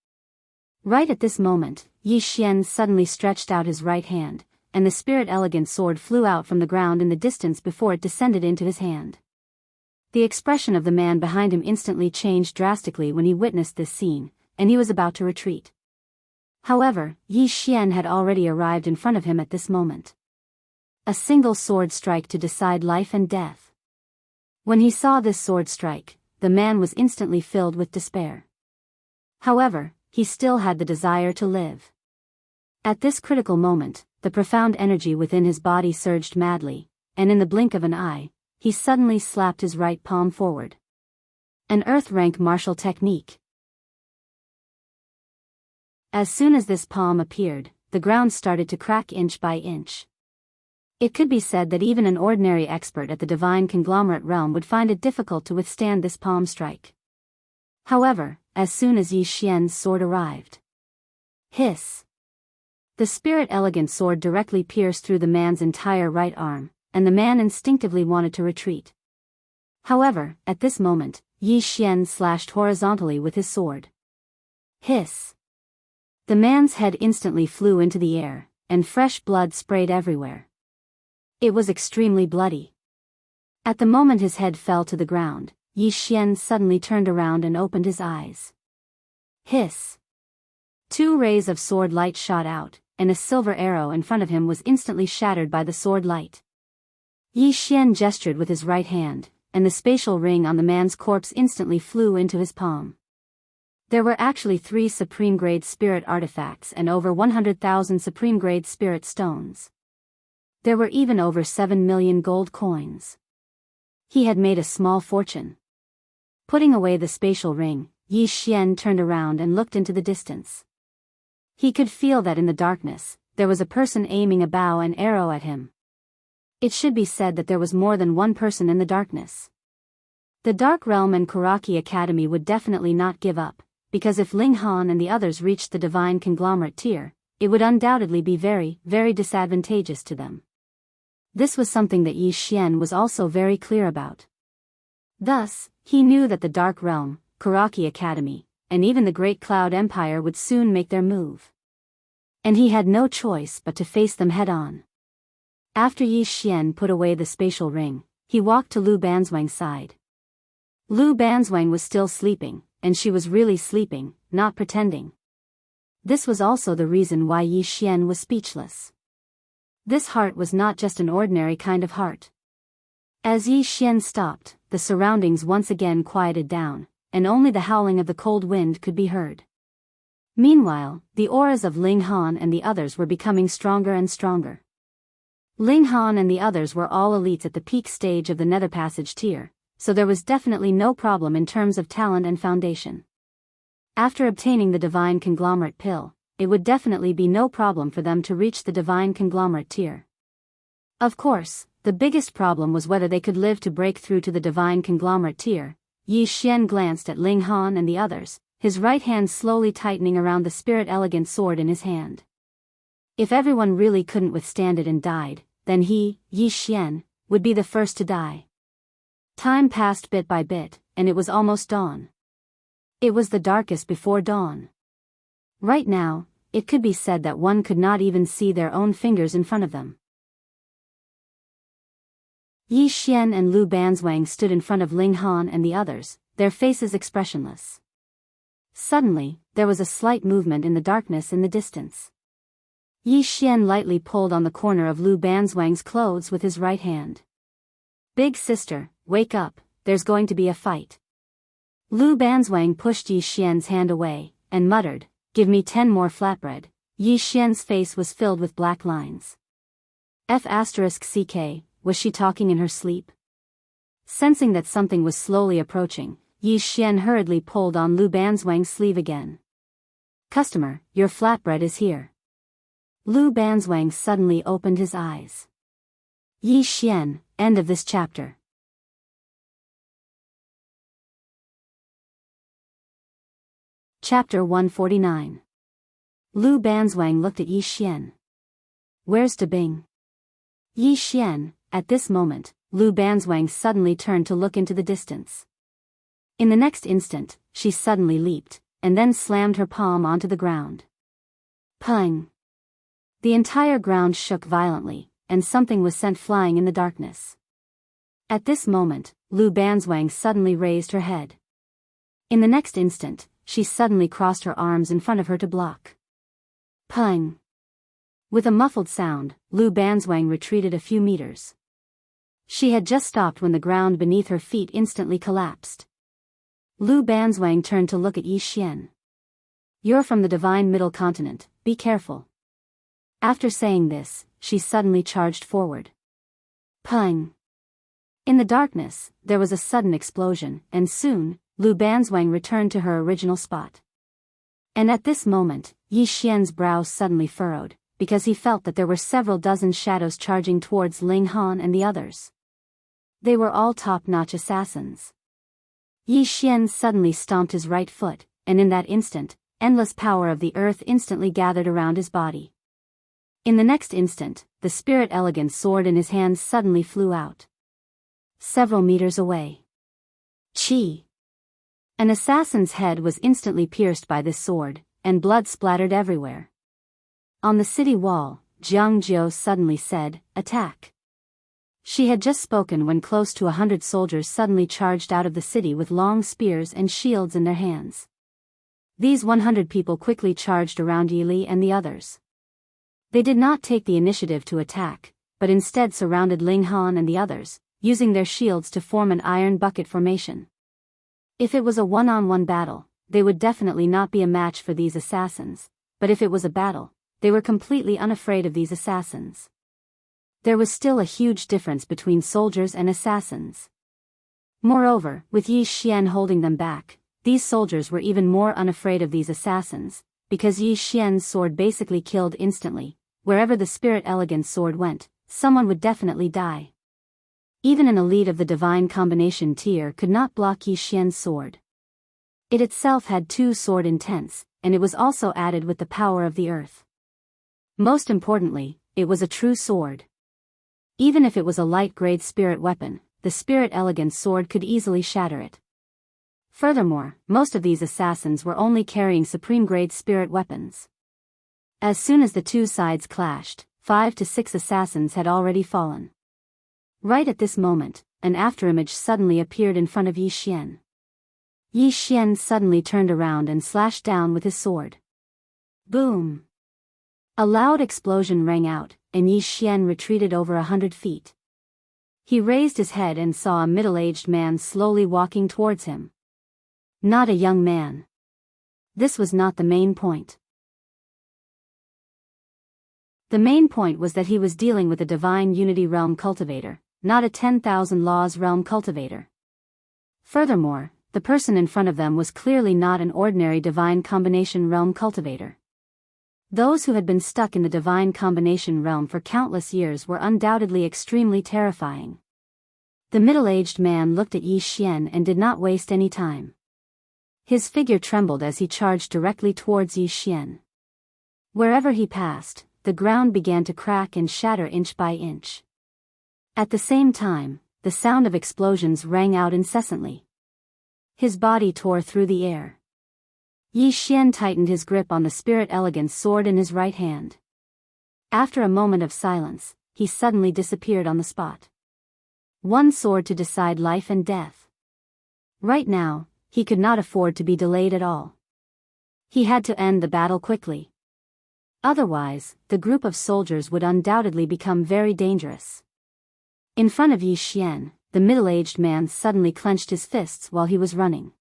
Right at this moment, Yi Xian suddenly stretched out his right hand, and the spirit elegant sword flew out from the ground in the distance before it descended into his hand. The expression of the man behind him instantly changed drastically when he witnessed this scene, and he was about to retreat. However, Yi Xian had already arrived in front of him at this moment. A single sword strike to decide life and death. When he saw this sword strike, the man was instantly filled with despair. However, he still had the desire to live. At this critical moment, the profound energy within his body surged madly, and in the blink of an eye, he suddenly slapped his right palm forward. An earth-rank martial technique. As soon as this palm appeared, the ground started to crack inch by inch. It could be said that even an ordinary expert at the divine conglomerate realm would find it difficult to withstand this palm strike. However, as soon as Yi Xian's sword arrived, Hiss. The spirit elegant sword directly pierced through the man's entire right arm, and the man instinctively wanted to retreat. However, at this moment, Yi Xian slashed horizontally with his sword. Hiss. The man's head instantly flew into the air, and fresh blood sprayed everywhere. It was extremely bloody. At the moment his head fell to the ground, Yi Xian suddenly turned around and opened his eyes. Hiss. 2 rays of sword light shot out, and a silver arrow in front of him was instantly shattered by the sword light. Yi Xian gestured with his right hand, and the spatial ring on the man's corpse instantly flew into his palm. There were actually 3 supreme-grade spirit artifacts and over 100,000 supreme-grade spirit stones. There were even over 7 million gold coins. He had made a small fortune. Putting away the spatial ring, Yi Xian turned around and looked into the distance. He could feel that in the darkness, there was a person aiming a bow and arrow at him. It should be said that there was more than one person in the darkness. The Dark Realm and Kuraki Academy would definitely not give up, because if Ling Han and the others reached the divine conglomerate tier, it would undoubtedly be very, very disadvantageous to them. This was something that Yi Xian was also very clear about. Thus, he knew that the Dark Realm, Kuraki Academy, and even the Great Cloud Empire would soon make their move. And he had no choice but to face them head-on. After Yi Xian put away the spatial ring, he walked to Lu Banzwang's side. Lu Banzwang was still sleeping, and she was really sleeping, not pretending. This was also the reason why Yi Xian was speechless. This heart was not just an ordinary kind of heart. As Yi Xian stopped, the surroundings once again quieted down, and only the howling of the cold wind could be heard. Meanwhile, the auras of Ling Han and the others were becoming stronger and stronger. Ling Han and the others were all elites at the peak stage of the Nether Passage tier, so there was definitely no problem in terms of talent and foundation. After obtaining the Divine Conglomerate Pill, it would definitely be no problem for them to reach the Divine Conglomerate tier. Of course, the biggest problem was whether they could live to break through to the Divine Conglomerate tier. Yi Xian glanced at Ling Han and the others, his right hand slowly tightening around the spirit elegant sword in his hand. If everyone really couldn't withstand it and died, then he, Yi Xian, would be the first to die. Time passed bit by bit, and it was almost dawn. It was the darkest before dawn. Right now, it could be said that one could not even see their own fingers in front of them. Yi Xian and Lu Banzwang stood in front of Ling Han and the others, their faces expressionless. Suddenly, there was a slight movement in the darkness in the distance. Yi Xian lightly pulled on the corner of Lu Banzwang's clothes with his right hand. "Big sister, wake up, there's going to be a fight." Lu Banzwang pushed Yi Xian's hand away, and muttered, "Give me 10 more flatbread." Yi Xian's face was filled with black lines. F***CK, was she talking in her sleep? Sensing that something was slowly approaching, Yi Xian hurriedly pulled on Lu Banzwang's sleeve again. "Customer, your flatbread is here." Lu Banzwang suddenly opened his eyes. Yi Xian, end of this chapter. Chapter 149. Lu Banzwang looked at Yi Xian. "Where's Dabing?" Yi Xian, at this moment, Lu Banzwang suddenly turned to look into the distance. In the next instant, she suddenly leaped, and then slammed her palm onto the ground. Pung! The entire ground shook violently, and something was sent flying in the darkness. At this moment, Lu Banzwang suddenly raised her head. In the next instant, she suddenly crossed her arms in front of her to block. Pung! With a muffled sound, Lu Banzwang retreated a few meters. She had just stopped when the ground beneath her feet instantly collapsed. Lu Banzwang turned to look at Yi Xian. "You're from the Divine Middle Continent, be careful." After saying this, she suddenly charged forward. Pung! In the darkness, there was a sudden explosion, and soon, Lu Banzwang returned to her original spot. And at this moment, Yi Xian's brows suddenly furrowed, because he felt that there were several dozen shadows charging towards Ling Han and the others. They were all top-notch assassins. Yi Xian suddenly stomped his right foot, and in that instant, endless power of the earth instantly gathered around his body. In the next instant, the spirit elegant sword in his hands suddenly flew out. Several meters away. Chi! An assassin's head was instantly pierced by this sword, and blood splattered everywhere. On the city wall, Jianghu suddenly said, "Attack." She had just spoken when close to 100 soldiers suddenly charged out of the city with long spears and shields in their hands. These 100 people quickly charged around Yi Li and the others. They did not take the initiative to attack, but instead surrounded Ling Han and the others, using their shields to form an iron bucket formation. If it was a one-on-one battle, they would definitely not be a match for these assassins, but if it was a battle, they were completely unafraid of these assassins. There was still a huge difference between soldiers and assassins. Moreover, with Yi Xian holding them back, these soldiers were even more unafraid of these assassins, because Yi Xian's sword basically killed instantly. Wherever the spirit elegant sword went, someone would definitely die. Even an elite of the divine combination tier could not block Yi Xian's sword. It itself had 2 sword intents, and it was also added with the power of the earth. Most importantly, it was a true sword. Even if it was a light-grade spirit weapon, the spirit elegant sword could easily shatter it. Furthermore, most of these assassins were only carrying supreme-grade spirit weapons. As soon as the two sides clashed, 5 to 6 assassins had already fallen. Right at this moment, an afterimage suddenly appeared in front of Yi Xian. Yi Xian suddenly turned around and slashed down with his sword. Boom! A loud explosion rang out, and Yi Xian retreated over 100 feet. He raised his head and saw a middle-aged man slowly walking towards him. Not a young man. This was not the main point. The main point was that he was dealing with a divine unity realm cultivator, not a 10,000 laws realm cultivator. Furthermore, the person in front of them was clearly not an ordinary divine combination realm cultivator. Those who had been stuck in the divine combination realm for countless years were undoubtedly extremely terrifying. The middle-aged man looked at Yi Xian and did not waste any time. His figure trembled as he charged directly towards Yi Xian. Wherever he passed, the ground began to crack and shatter inch by inch. At the same time, the sound of explosions rang out incessantly. His body tore through the air. Yi Xian tightened his grip on the spirit elegant sword in his right hand. After a moment of silence, he suddenly disappeared on the spot. One sword to decide life and death. Right now, he could not afford to be delayed at all. He had to end the battle quickly. Otherwise, the group of soldiers would undoubtedly become very dangerous. In front of Yi Xian, the middle-aged man suddenly clenched his fists while he was running.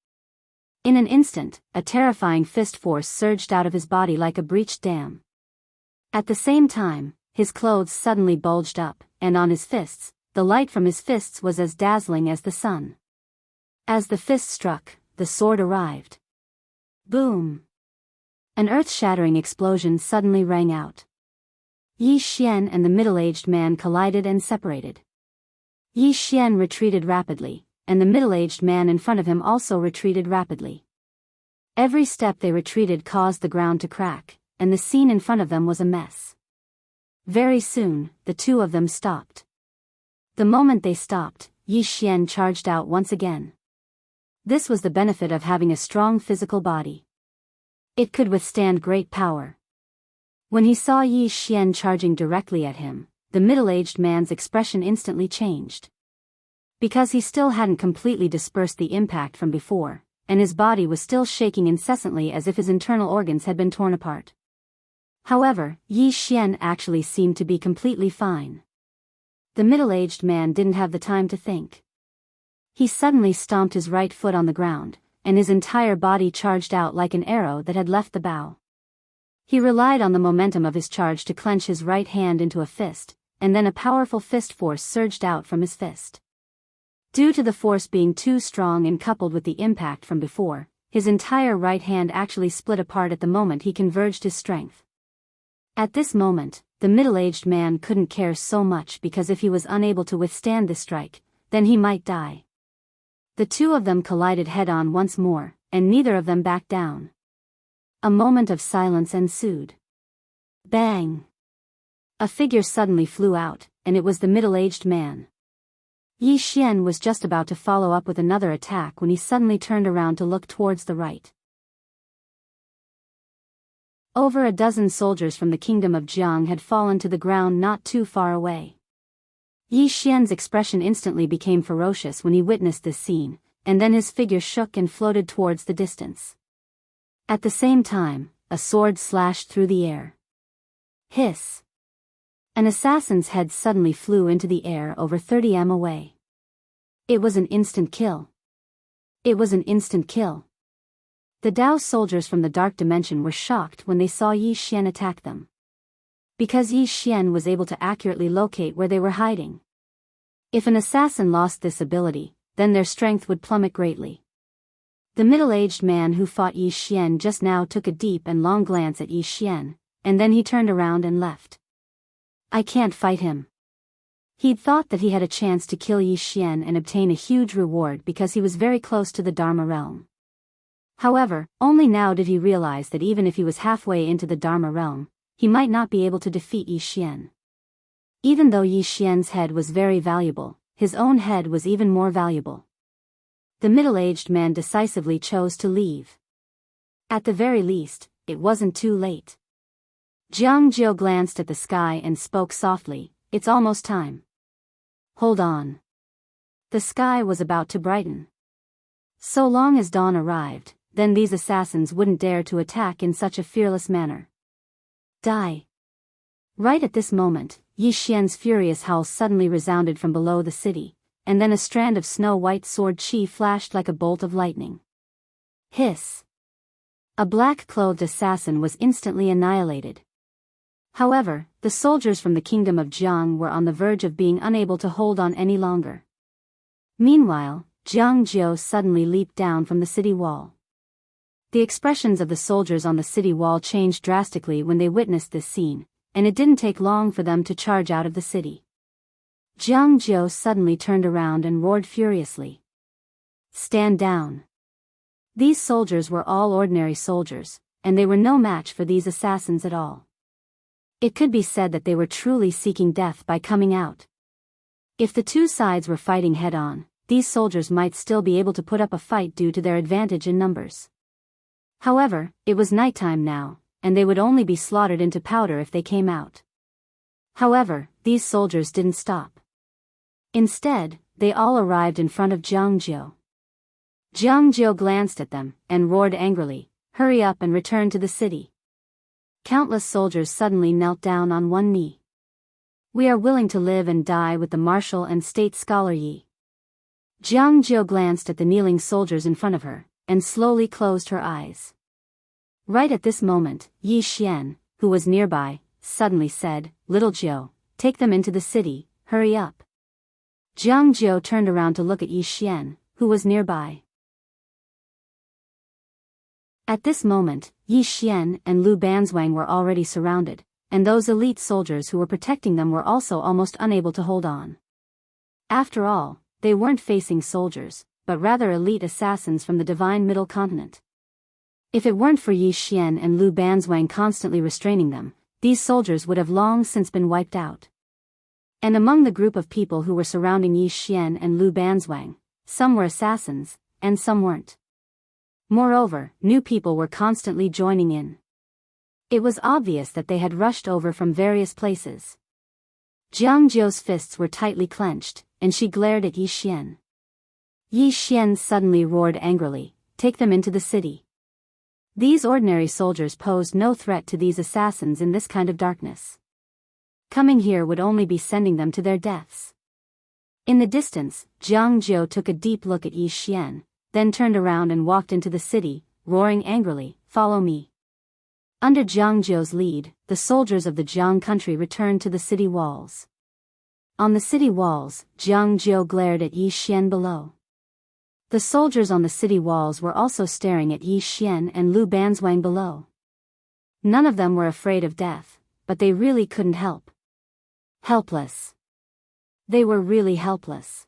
In an instant, a terrifying fist force surged out of his body like a breached dam. At the same time, his clothes suddenly bulged up, and on his fists, the light from his fists was as dazzling as the sun. As the fist struck, the sword arrived. Boom! An earth-shattering explosion suddenly rang out. Yi Xian and the middle-aged man collided and separated. Yi Xian retreated rapidly, and the middle-aged man in front of him also retreated rapidly. Every step they retreated caused the ground to crack, and the scene in front of them was a mess. Very soon, the two of them stopped. The moment they stopped, Yi Xian charged out once again. This was the benefit of having a strong physical body. It could withstand great power. When he saw Yi Xian charging directly at him, the middle-aged man's expression instantly changed. Because he still hadn't completely dispersed the impact from before, and his body was still shaking incessantly as if his internal organs had been torn apart. However, Yi Xian actually seemed to be completely fine. The middle-aged man didn't have the time to think. He suddenly stomped his right foot on the ground, and his entire body charged out like an arrow that had left the bow. He relied on the momentum of his charge to clench his right hand into a fist, and then a powerful fist force surged out from his fist. Due to the force being too strong and coupled with the impact from before, his entire right hand actually split apart at the moment he converged his strength. At this moment, the middle-aged man couldn't care so much because if he was unable to withstand this strike, then he might die. The two of them collided head-on once more, and neither of them backed down. A moment of silence ensued. Bang! A figure suddenly flew out, and it was the middle-aged man. Yi Xian was just about to follow up with another attack when he suddenly turned around to look towards the right. Over a dozen soldiers from the kingdom of Jianghu had fallen to the ground not too far away. Yi Xian's expression instantly became ferocious when he witnessed this scene, and then his figure shook and floated towards the distance. At the same time, a sword slashed through the air. Hiss! An assassin's head suddenly flew into the air over 30 m away. It was an instant kill. It was an instant kill. The Dao soldiers from the dark dimension were shocked when they saw Yi Xian attack them. Because Yi Xian was able to accurately locate where they were hiding. If an assassin lost this ability, then their strength would plummet greatly. The middle-aged man who fought Yi Xian just now took a deep and long glance at Yi Xian, and then he turned around and left. I can't fight him. He'd thought that he had a chance to kill Yi Xian and obtain a huge reward because he was very close to the Dharma realm. However, only now did he realize that even if he was halfway into the Dharma realm, he might not be able to defeat Yi Xian. Even though Yi Xian's head was very valuable, his own head was even more valuable. The middle-aged man decisively chose to leave. At the very least, it wasn't too late. Jianghu glanced at the sky and spoke softly, "It's almost time." Hold on. The sky was about to brighten. So long as dawn arrived, then these assassins wouldn't dare to attack in such a fearless manner. Die. Right at this moment, Yi Xian's furious howl suddenly resounded from below the city, and then a strand of snow-white sword chi flashed like a bolt of lightning. Hiss! A black-clothed assassin was instantly annihilated. However, the soldiers from the kingdom of Jianghu were on the verge of being unable to hold on any longer. Meanwhile, Jianghu suddenly leaped down from the city wall. The expressions of the soldiers on the city wall changed drastically when they witnessed this scene, and it didn't take long for them to charge out of the city. Jianghu suddenly turned around and roared furiously. Stand down. These soldiers were all ordinary soldiers, and they were no match for these assassins at all. It could be said that they were truly seeking death by coming out. If the two sides were fighting head-on, these soldiers might still be able to put up a fight due to their advantage in numbers. However, it was nighttime now, and they would only be slaughtered into powder if they came out. However, these soldiers didn't stop. Instead, they all arrived in front of Jianghu. Jianghu glanced at them, and roared angrily, "Hurry up and return to the city." Countless soldiers suddenly knelt down on one knee. "We are willing to live and die with the martial and state scholar Yi." Jianghu glanced at the kneeling soldiers in front of her, and slowly closed her eyes. Right at this moment, Yi Xian, who was nearby, suddenly said, "Little Jiu, take them into the city, hurry up." Jianghu turned around to look at Yi Xian, who was nearby. At this moment, Yi Xian and Lu Banzwang were already surrounded, and those elite soldiers who were protecting them were also almost unable to hold on. After all, they weren't facing soldiers, but rather elite assassins from the divine middle continent. If it weren't for Yi Xian and Lu Banzwang constantly restraining them, these soldiers would have long since been wiped out. And among the group of people who were surrounding Yi Xian and Lu Banzwang, some were assassins, and some weren't. Moreover, new people were constantly joining in. It was obvious that they had rushed over from various places. Jiangju's fists were tightly clenched, and she glared at Yi Xian. Yi Xian suddenly roared angrily, "Take them into the city." These ordinary soldiers posed no threat to these assassins in this kind of darkness. Coming here would only be sending them to their deaths. In the distance, Jiangju took a deep look at Yi Xian, then turned around and walked into the city, roaring angrily, "Follow me." Under Jiangju's lead, the soldiers of the Jiang country returned to the city walls. On the city walls, Jiangju glared at Yi Xian below. The soldiers on the city walls were also staring at Yi Xian and Lu Banzwang below. None of them were afraid of death, but they really couldn't help. Helpless. They were really helpless.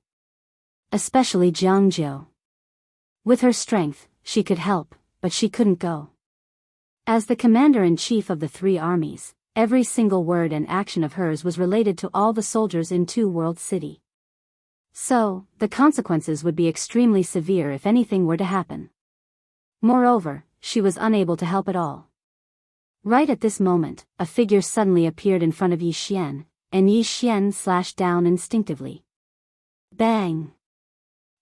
Especially Jiangju. With her strength, she could help, but she couldn't go. As the commander-in-chief of the three armies, every single word and action of hers was related to all the soldiers in Two World City. So, the consequences would be extremely severe if anything were to happen. Moreover, she was unable to help at all. Right at this moment, a figure suddenly appeared in front of Yi Xian, and Yi Xian slashed down instinctively. Bang!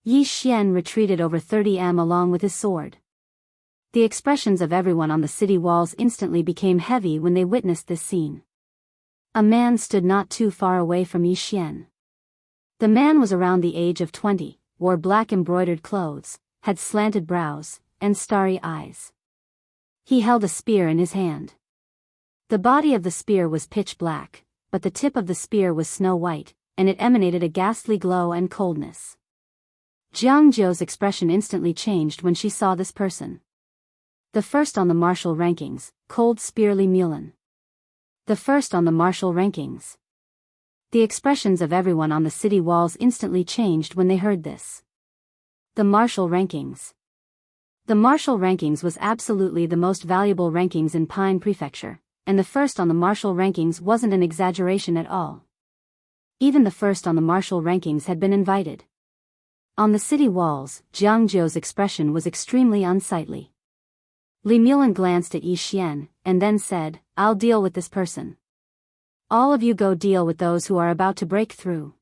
Yi Xian retreated over 30 m along with his sword. The expressions of everyone on the city walls instantly became heavy when they witnessed this scene. A man stood not too far away from Yi Xian. The man was around the age of 20, wore black embroidered clothes, had slanted brows, and starry eyes. He held a spear in his hand. The body of the spear was pitch black, but the tip of the spear was snow white, and it emanated a ghastly glow and coldness. Jianghu's expression instantly changed when she saw this person. The first on the martial rankings, Cold Spear Li Mulan. The first on the martial rankings. The expressions of everyone on the city walls instantly changed when they heard this. The martial rankings. The martial rankings was absolutely the most valuable rankings in Pine Prefecture, and the first on the martial rankings wasn't an exaggeration at all. Even the first on the martial rankings had been invited. On the city walls, Jianghu's expression was extremely unsightly. Li Mulan glanced at Yi Xian, and then said, "I'll deal with this person. All of you go deal with those who are about to break through."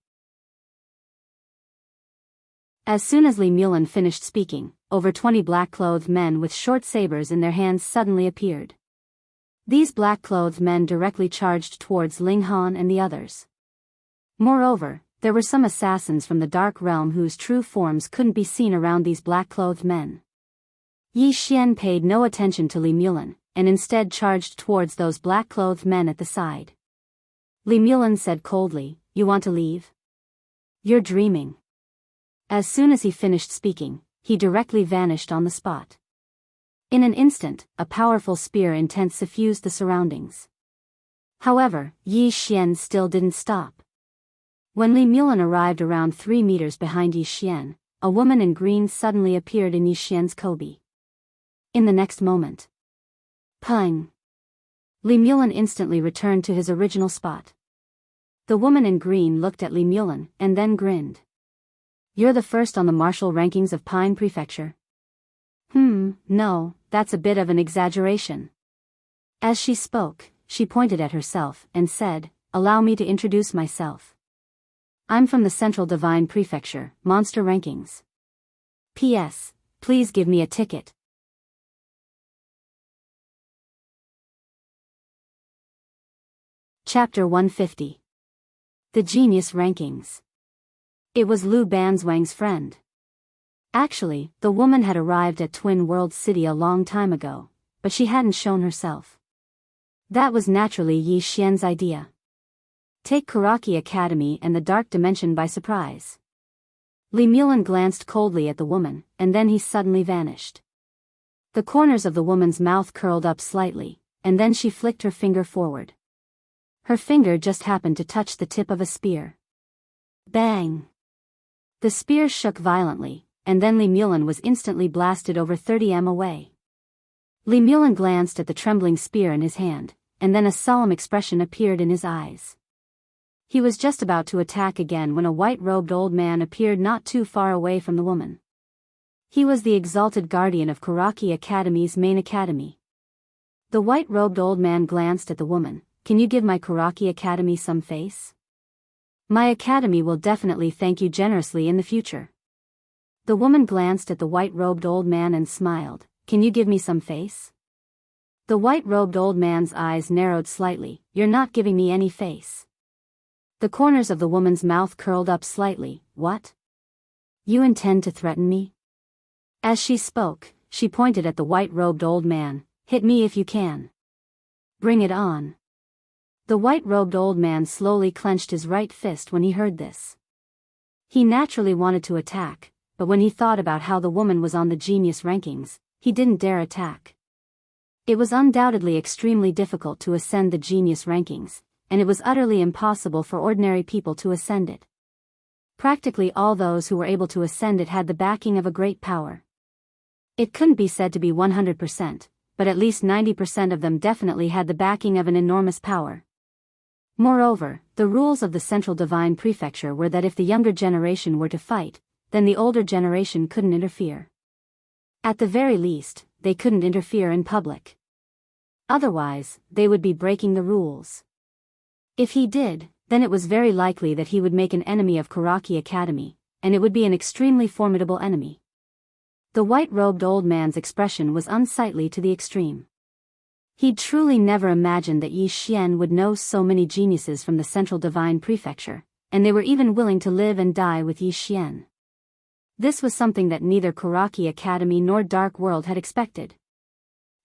As soon as Li Mulan finished speaking, over 20 black-clothed men with short sabers in their hands suddenly appeared. These black-clothed men directly charged towards Ling Han and the others. Moreover, there were some assassins from the Dark Realm whose true forms couldn't be seen around these black-clothed men. Yi Xian paid no attention to Li Mulan, and instead charged towards those black-clothed men at the side. Li Mulan said coldly, "You want to leave? You're dreaming." As soon as he finished speaking, he directly vanished on the spot. In an instant, a powerful spear intent suffused the surroundings. However, Yi Xian still didn't stop. When Li Mulan arrived around 3 meters behind Yi Xian, a woman in green suddenly appeared in Yi Xian's Kobe. In the next moment, pang! Li Mulan instantly returned to his original spot. The woman in green looked at Li Mulan and then grinned. "You're the first on the martial rankings of Pine Prefecture?" No, that's a bit of an exaggeration." As she spoke, she pointed at herself and said, "Allow me to introduce myself. I'm from the Central Divine Prefecture, Monster Rankings. P.S. Please give me a ticket." Chapter 150. The Genius Rankings. It was Lu Banzwang's friend. Actually, the woman had arrived at Twin World City a long time ago, but she hadn't shown herself. That was naturally Yi Xian's idea. Take Karaki Academy and the Dark Dimension by surprise. Li Mulan glanced coldly at the woman, and then he suddenly vanished. The corners of the woman's mouth curled up slightly, and then she flicked her finger forward. Her finger just happened to touch the tip of a spear. Bang! The spear shook violently, and then Li Mulan was instantly blasted over 30 m away. Li Mulan glanced at the trembling spear in his hand, and then a solemn expression appeared in his eyes. He was just about to attack again when a white-robed old man appeared not too far away from the woman. He was the exalted guardian of Karaki Academy's main academy. The white-robed old man glanced at the woman. "Can you give my Karaki Academy some face? My academy will definitely thank you generously in the future." The woman glanced at the white-robed old man and smiled. "Can you give me some face?" The white-robed old man's eyes narrowed slightly. "You're not giving me any face." The corners of the woman's mouth curled up slightly. "What? You intend to threaten me?" As she spoke, she pointed at the white-robed old man. "Hit me if you can. Bring it on." The white-robed old man slowly clenched his right fist when he heard this. He naturally wanted to attack, but when he thought about how the woman was on the genius rankings, he didn't dare attack. It was undoubtedly extremely difficult to ascend the genius rankings, and it was utterly impossible for ordinary people to ascend it. Practically all those who were able to ascend it had the backing of a great power. It couldn't be said to be 100%, but at least 90% of them definitely had the backing of an enormous power. Moreover, the rules of the Central Divine Prefecture were that if the younger generation were to fight, then the older generation couldn't interfere. At the very least, they couldn't interfere in public. Otherwise, they would be breaking the rules. If he did, then it was very likely that he would make an enemy of Kuraki Academy, and it would be an extremely formidable enemy. The white-robed old man's expression was unsightly to the extreme. He'd truly never imagined that Yi Xian would know so many geniuses from the Central Divine Prefecture, and they were even willing to live and die with Yi Xian. This was something that neither Kuraki Academy nor Dark World had expected.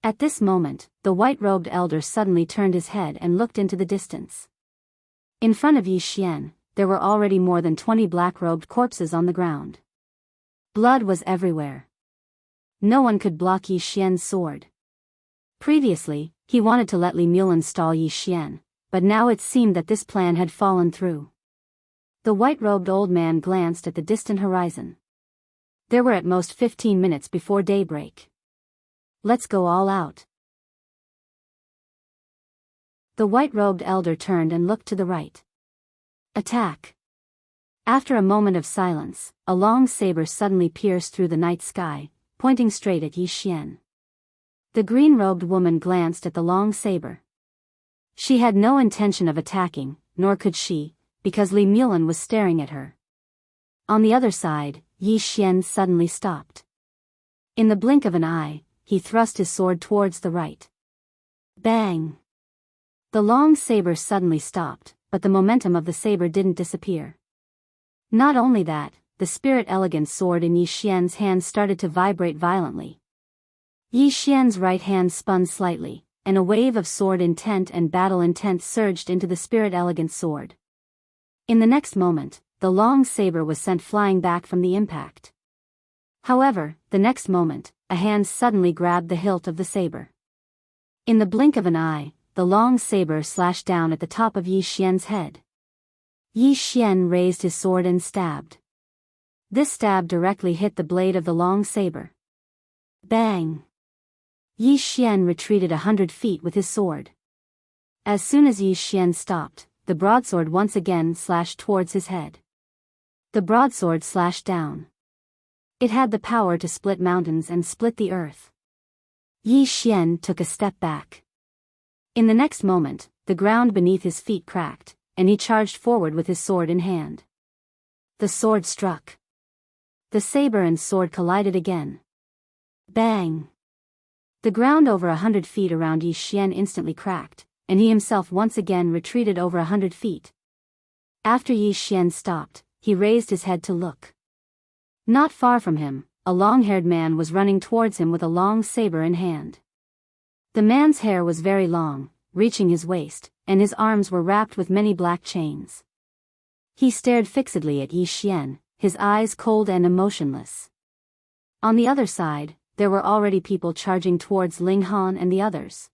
At this moment, the white-robed elder suddenly turned his head and looked into the distance. In front of Yi Xian, there were already more than 20 black-robed corpses on the ground. Blood was everywhere. No one could block Yi Xian's sword. Previously, he wanted to let Li Mulan stall Yi Xian, but now it seemed that this plan had fallen through. The white-robed old man glanced at the distant horizon. There were at most 15 minutes before daybreak. Let's go all out. The white-robed elder turned and looked to the right. Attack! After a moment of silence, a long saber suddenly pierced through the night sky, pointing straight at Yi Xian. The green-robed woman glanced at the long saber. She had no intention of attacking, nor could she, because Li Mulan was staring at her. On the other side, Yi Xian suddenly stopped. In the blink of an eye, he thrust his sword towards the right. Bang! The long saber suddenly stopped, but the momentum of the saber didn't disappear. Not only that, the spirit elegant sword in Yi Xian's hand started to vibrate violently. Yi Xian's right hand spun slightly, and a wave of sword intent and battle intent surged into the spirit elegant sword. In the next moment, the long saber was sent flying back from the impact. However, the next moment, a hand suddenly grabbed the hilt of the saber. In the blink of an eye, the long saber slashed down at the top of Yi Xian's head. Yi Xian raised his sword and stabbed. This stab directly hit the blade of the long saber. Bang! Yi Xian retreated 100 feet with his sword. As soon as Yi Xian stopped, the broadsword once again slashed towards his head. The broadsword slashed down. It had the power to split mountains and split the earth. Yi Xian took a step back. In the next moment, the ground beneath his feet cracked, and he charged forward with his sword in hand. The sword struck. The saber and sword collided again. Bang! The ground over 100 feet around Yi Xian instantly cracked, and he himself once again retreated over 100 feet. After Yi Xian stopped, he raised his head to look. Not far from him, a long-haired man was running towards him with a long saber in hand. The man's hair was very long, reaching his waist, and his arms were wrapped with many black chains. He stared fixedly at Yi Xian, his eyes cold and emotionless. On the other side, there were already people charging towards Ling Han and the others.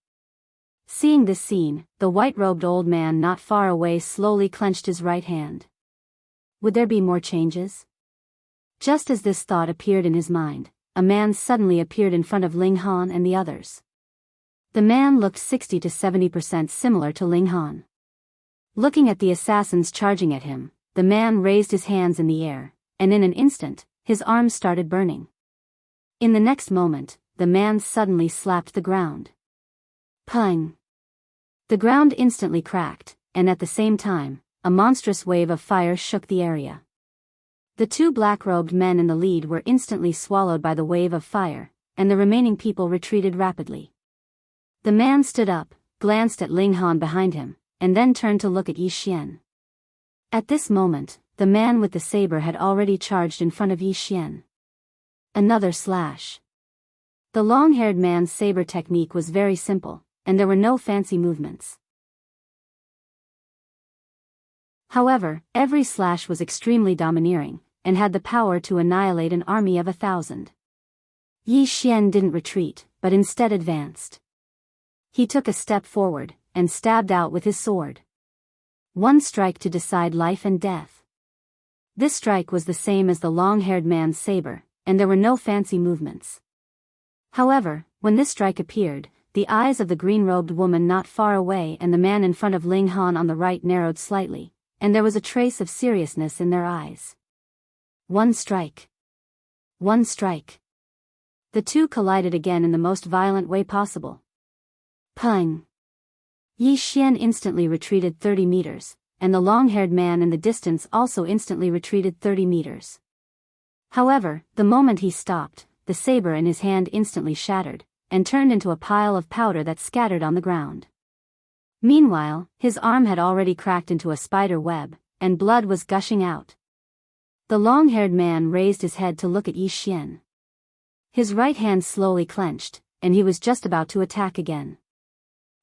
Seeing this scene, the white-robed old man not far away slowly clenched his right hand. Would there be more changes? Just as this thought appeared in his mind, a man suddenly appeared in front of Ling Han and the others. The man looked 60 to 70% similar to Ling Han. Looking at the assassins charging at him, the man raised his hands in the air, and in an instant, his arms started burning. In the next moment, the man suddenly slapped the ground. Pung! The ground instantly cracked, and at the same time, a monstrous wave of fire shook the area. The two black-robed men in the lead were instantly swallowed by the wave of fire, and the remaining people retreated rapidly. The man stood up, glanced at Ling Han behind him, and then turned to look at Yi Xian. At this moment, the man with the saber had already charged in front of Yi Xian. Another slash. The long-haired man's saber technique was very simple, and there were no fancy movements. However, every slash was extremely domineering, and had the power to annihilate an army of 1,000. Yi Xian didn't retreat, but instead advanced. He took a step forward, and stabbed out with his sword. One strike to decide life and death. This strike was the same as the long-haired man's saber, and there were no fancy movements. However, when this strike appeared, the eyes of the green-robed woman not far away and the man in front of Ling Han on the right narrowed slightly, and there was a trace of seriousness in their eyes. One strike. One strike. The two collided again in the most violent way possible. Pung! Yi Xian instantly retreated 30 meters, and the long-haired man in the distance also instantly retreated 30 meters. However, the moment he stopped, the saber in his hand instantly shattered, and turned into a pile of powder that scattered on the ground. Meanwhile, his arm had already cracked into a spider web, and blood was gushing out. The long-haired man raised his head to look at Yi Xian. His right hand slowly clenched, and he was just about to attack again.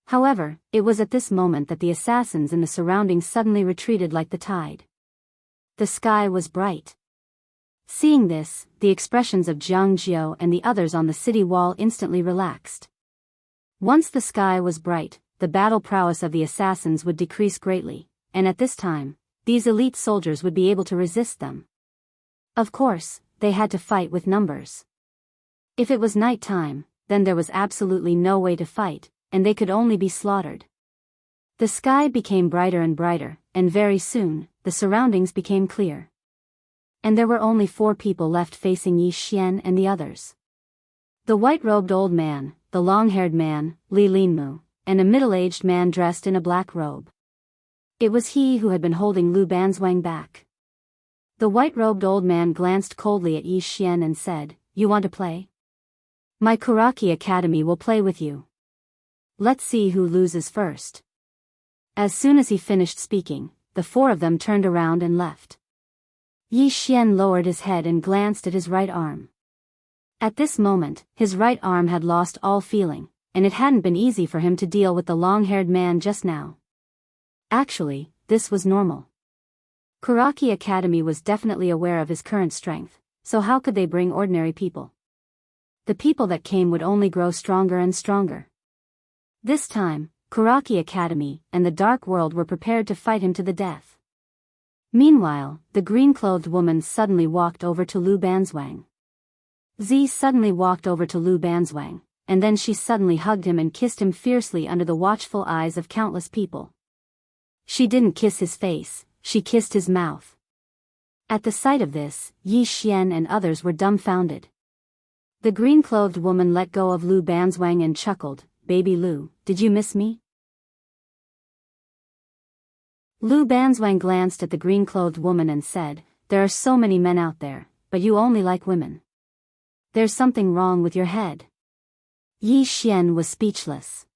However, it was at this moment that the assassins in the surroundings suddenly retreated like the tide. The sky was bright. Seeing this, the expressions of Jianghu and the others on the city wall instantly relaxed. Once the sky was bright, the battle prowess of the assassins would decrease greatly, and at this time, these elite soldiers would be able to resist them. Of course, they had to fight with numbers. If it was night time, then there was absolutely no way to fight, and they could only be slaughtered. The sky became brighter and brighter, and very soon, the surroundings became clear. And there were only 4 people left facing Yi Xian and the others. The white-robed old man, the long-haired man, Li Linmu, and a middle-aged man dressed in a black robe. It was he who had been holding Lu Banzwang back. The white-robed old man glanced coldly at Yi Xian and said, "You want to play? My Kuraki Academy will play with you. Let's see who loses first." As soon as he finished speaking, the 4 of them turned around and left. Yi Xian lowered his head and glanced at his right arm. At this moment, his right arm had lost all feeling, and it hadn't been easy for him to deal with the long-haired man just now. Actually, this was normal. Kuraki Academy was definitely aware of his current strength, so how could they bring ordinary people? The people that came would only grow stronger and stronger. This time, Kuraki Academy and the Dark World were prepared to fight him to the death. Meanwhile, the green-clothed woman suddenly walked over to Lu Banzwang. Z suddenly walked over to Lu Banzwang, and then she suddenly hugged him and kissed him fiercely under the watchful eyes of countless people. She didn't kiss his face, she kissed his mouth. At the sight of this, Yi Xian and others were dumbfounded. The green-clothed woman let go of Lu Banzwang and chuckled, "Baby Lu, did you miss me?" Lu Banzwang glanced at the green-clothed woman and said, "There are so many men out there, but you only like women. There's something wrong with your head." Yi Xian was speechless.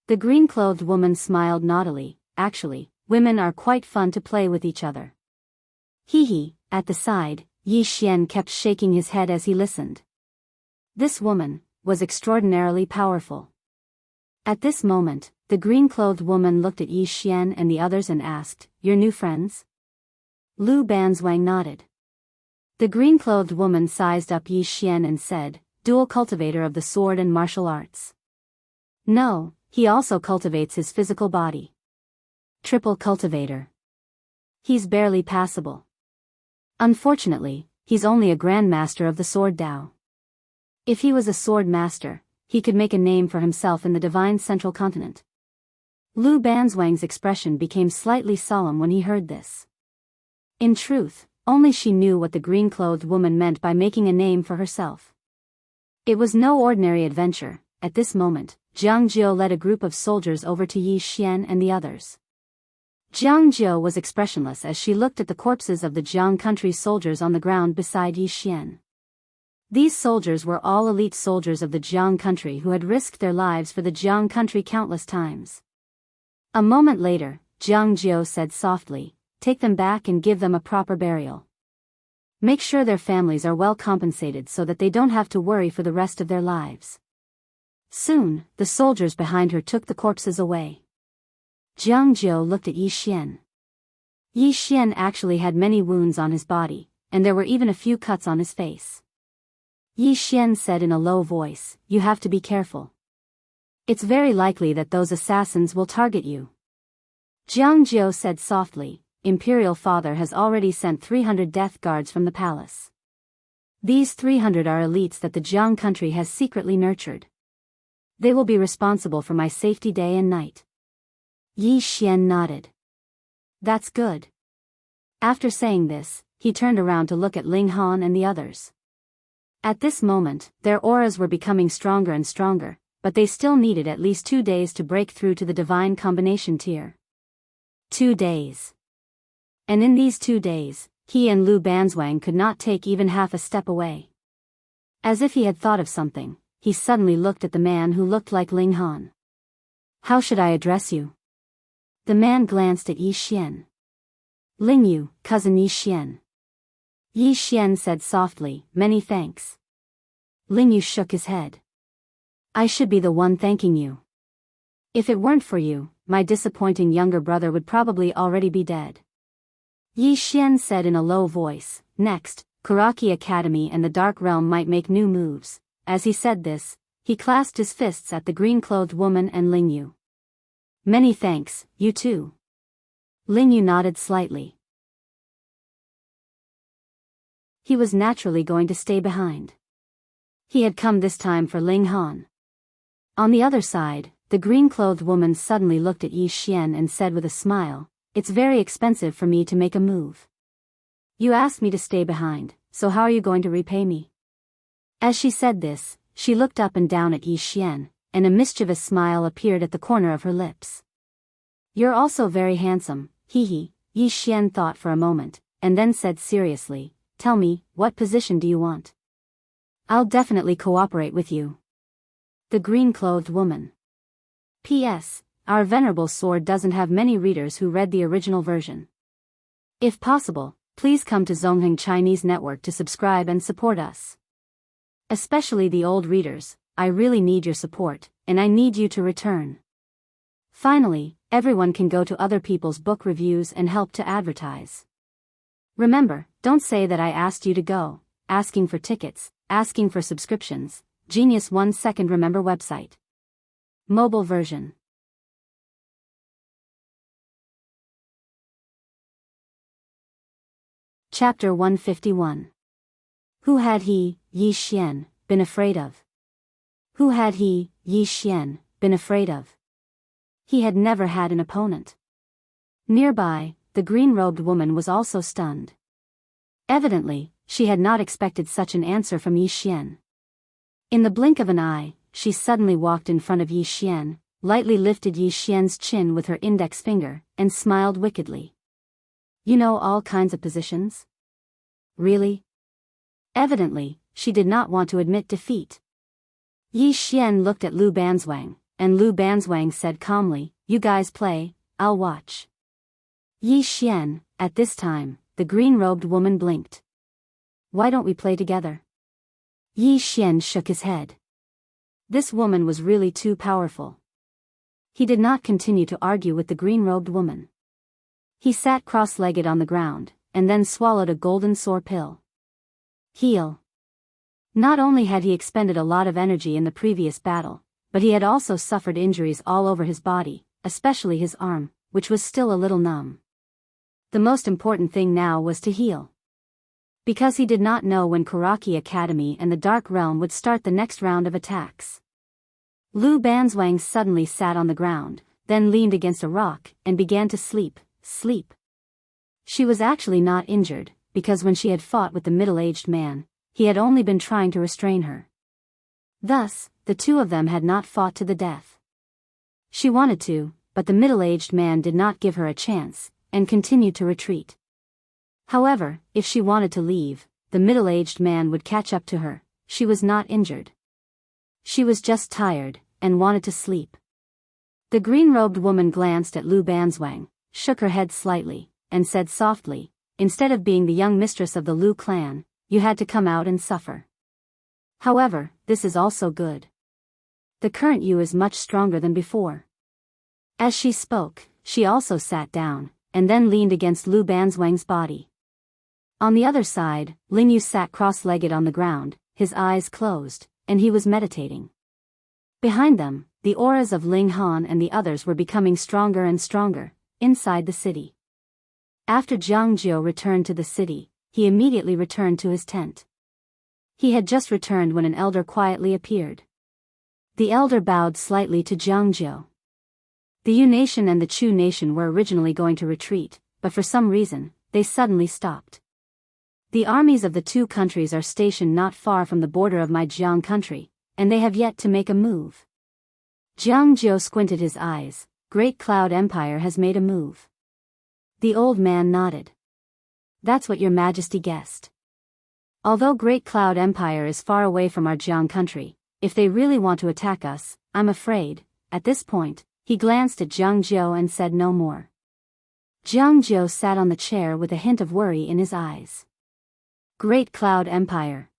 The green-clothed woman smiled naughtily. "Actually, women are quite fun to play with each other." Hee hee. At the side, Yi Xian kept shaking his head as he listened. This woman was extraordinarily powerful. At this moment, the green-clothed woman looked at Yi Xian and the others and asked, "Your new friends?" Lu Banzwang nodded. The green-clothed woman sized up Yi Xian and said, "Dual cultivator of the sword and martial arts." "No, he also cultivates his physical body." "Triple cultivator. He's barely passable. Unfortunately, he's only a grandmaster of the sword Dao. If he was a sword master, he could make a name for himself in the divine central continent." Lu Banzwang's expression became slightly solemn when he heard this. In truth, only she knew what the green-clothed woman meant by making a name for herself. It was no ordinary adventure. At this moment, Jianghu led a group of soldiers over to Yi Xian and the others. Jianghu was expressionless as she looked at the corpses of the Jiang country soldiers on the ground beside Yi Xian. These soldiers were all elite soldiers of the Jiang country who had risked their lives for the Jiang country countless times. A moment later, Jianghu said softly, "Take them back and give them a proper burial. Make sure their families are well compensated so that they don't have to worry for the rest of their lives." Soon, the soldiers behind her took the corpses away. Jianghu looked at Yi Xian. Yi Xian actually had many wounds on his body, and there were even a few cuts on his face. Yi Xian said in a low voice, "You have to be careful. It's very likely that those assassins will target you." Jianghu said softly, "Imperial Father has already sent 300 death guards from the palace. These 300 are elites that the Jiang country has secretly nurtured. They will be responsible for my safety day and night. Yi Xian nodded. That's good. After saying this, he turned around to look at Ling Han and the others. At this moment, their auras were becoming stronger and stronger, but they still needed at least 2 days to break through to the divine combination tier. 2 days. And in these 2 days, he and Lu Banzwang could not take even half a step away. As if he had thought of something, he suddenly looked at the man who looked like Ling Han. How should I address you? The man glanced at Yi Xian. Ling Yu, cousin Yi Xian. Yi Xian said softly, many thanks. Ling Yu shook his head. I should be the one thanking you. If it weren't for you, my disappointing younger brother would probably already be dead. Yi Xian said in a low voice, next, Kuraki Academy and the Dark Realm might make new moves. As he said this, he clasped his fists at the green-clothed woman and Ling Yu. Many thanks, you too. Ling Yu nodded slightly. He was naturally going to stay behind. He had come this time for Ling Han. On the other side, the green-clothed woman suddenly looked at Yi Xian and said with a smile, It's very expensive for me to make a move. You asked me to stay behind, so how are you going to repay me? As she said this, she looked up and down at Yi Xian, and a mischievous smile appeared at the corner of her lips. You're also very handsome, hee. Yi Xian thought for a moment, and then said seriously, Tell me, what position do you want? I'll definitely cooperate with you. The green-clothed woman. P.S. Our venerable sword doesn't have many readers who read the original version. If possible, please come to Zongheng Chinese Network to subscribe and support us. Especially the old readers, I really need your support, and I need you to return. Finally, everyone can go to other people's book reviews and help to advertise. Remember, don't say that I asked you to go, asking for tickets, asking for subscriptions. Genius 1 second remember website. Mobile version. Chapter 151. Who had he, Yi Xian, been afraid of? Who had he, Yi Xian, been afraid of? He had never had an opponent. Nearby, the green-robed woman was also stunned. Evidently, she had not expected such an answer from Yi Xian. In the blink of an eye, she suddenly walked in front of Yi Xian, lightly lifted Yi Xian's chin with her index finger, and smiled wickedly. You know all kinds of positions? Really? Evidently, she did not want to admit defeat. Yi Xian looked at Lu Banzwang, and Lu Banzwang said calmly, You guys play, I'll watch. Yi Xian, at this time, the green-robed woman blinked. Why don't we play together? Yi Xian shook his head. This woman was really too powerful. He did not continue to argue with the green-robed woman. He sat cross-legged on the ground, and then swallowed a golden sore pill. Heal. Not only had he expended a lot of energy in the previous battle, but he had also suffered injuries all over his body, especially his arm, which was still a little numb. The most important thing now was to heal. Because he did not know when Kuraki Academy and the Dark Realm would start the next round of attacks. Lu Banzwang suddenly sat on the ground, then leaned against a rock, and began to sleep. She was actually not injured, because when she had fought with the middle-aged man, he had only been trying to restrain her. Thus, the two of them had not fought to the death. She wanted to, but the middle-aged man did not give her a chance, and continued to retreat. However, if she wanted to leave, the middle-aged man would catch up to her. She was not injured. She was just tired, and wanted to sleep. The green-robed woman glanced at Lu Banzwang, shook her head slightly, and said softly, Instead of being the young mistress of the Lu clan, you had to come out and suffer. However, this is also good. The current you is much stronger than before. As she spoke, she also sat down, and then leaned against Lu Banzwang's body. On the other side, Ling Yu sat cross-legged on the ground, his eyes closed, and he was meditating. Behind them, the auras of Ling Han and the others were becoming stronger and stronger, inside the city. After Jianghu returned to the city, he immediately returned to his tent. He had just returned when an elder quietly appeared. The elder bowed slightly to Jianghu. The Yu nation and the Chu nation were originally going to retreat, but for some reason, they suddenly stopped. The armies of the two countries are stationed not far from the border of my Jiang country, and they have yet to make a move. Jianghu squinted his eyes. Great Cloud Empire has made a move. The old man nodded. That's what your majesty guessed. Although Great Cloud Empire is far away from our Jiang country, if they really want to attack us, I'm afraid, at this point, he glanced at Jianghu and said no more. Jianghu sat on the chair with a hint of worry in his eyes. Great Cloud Empire.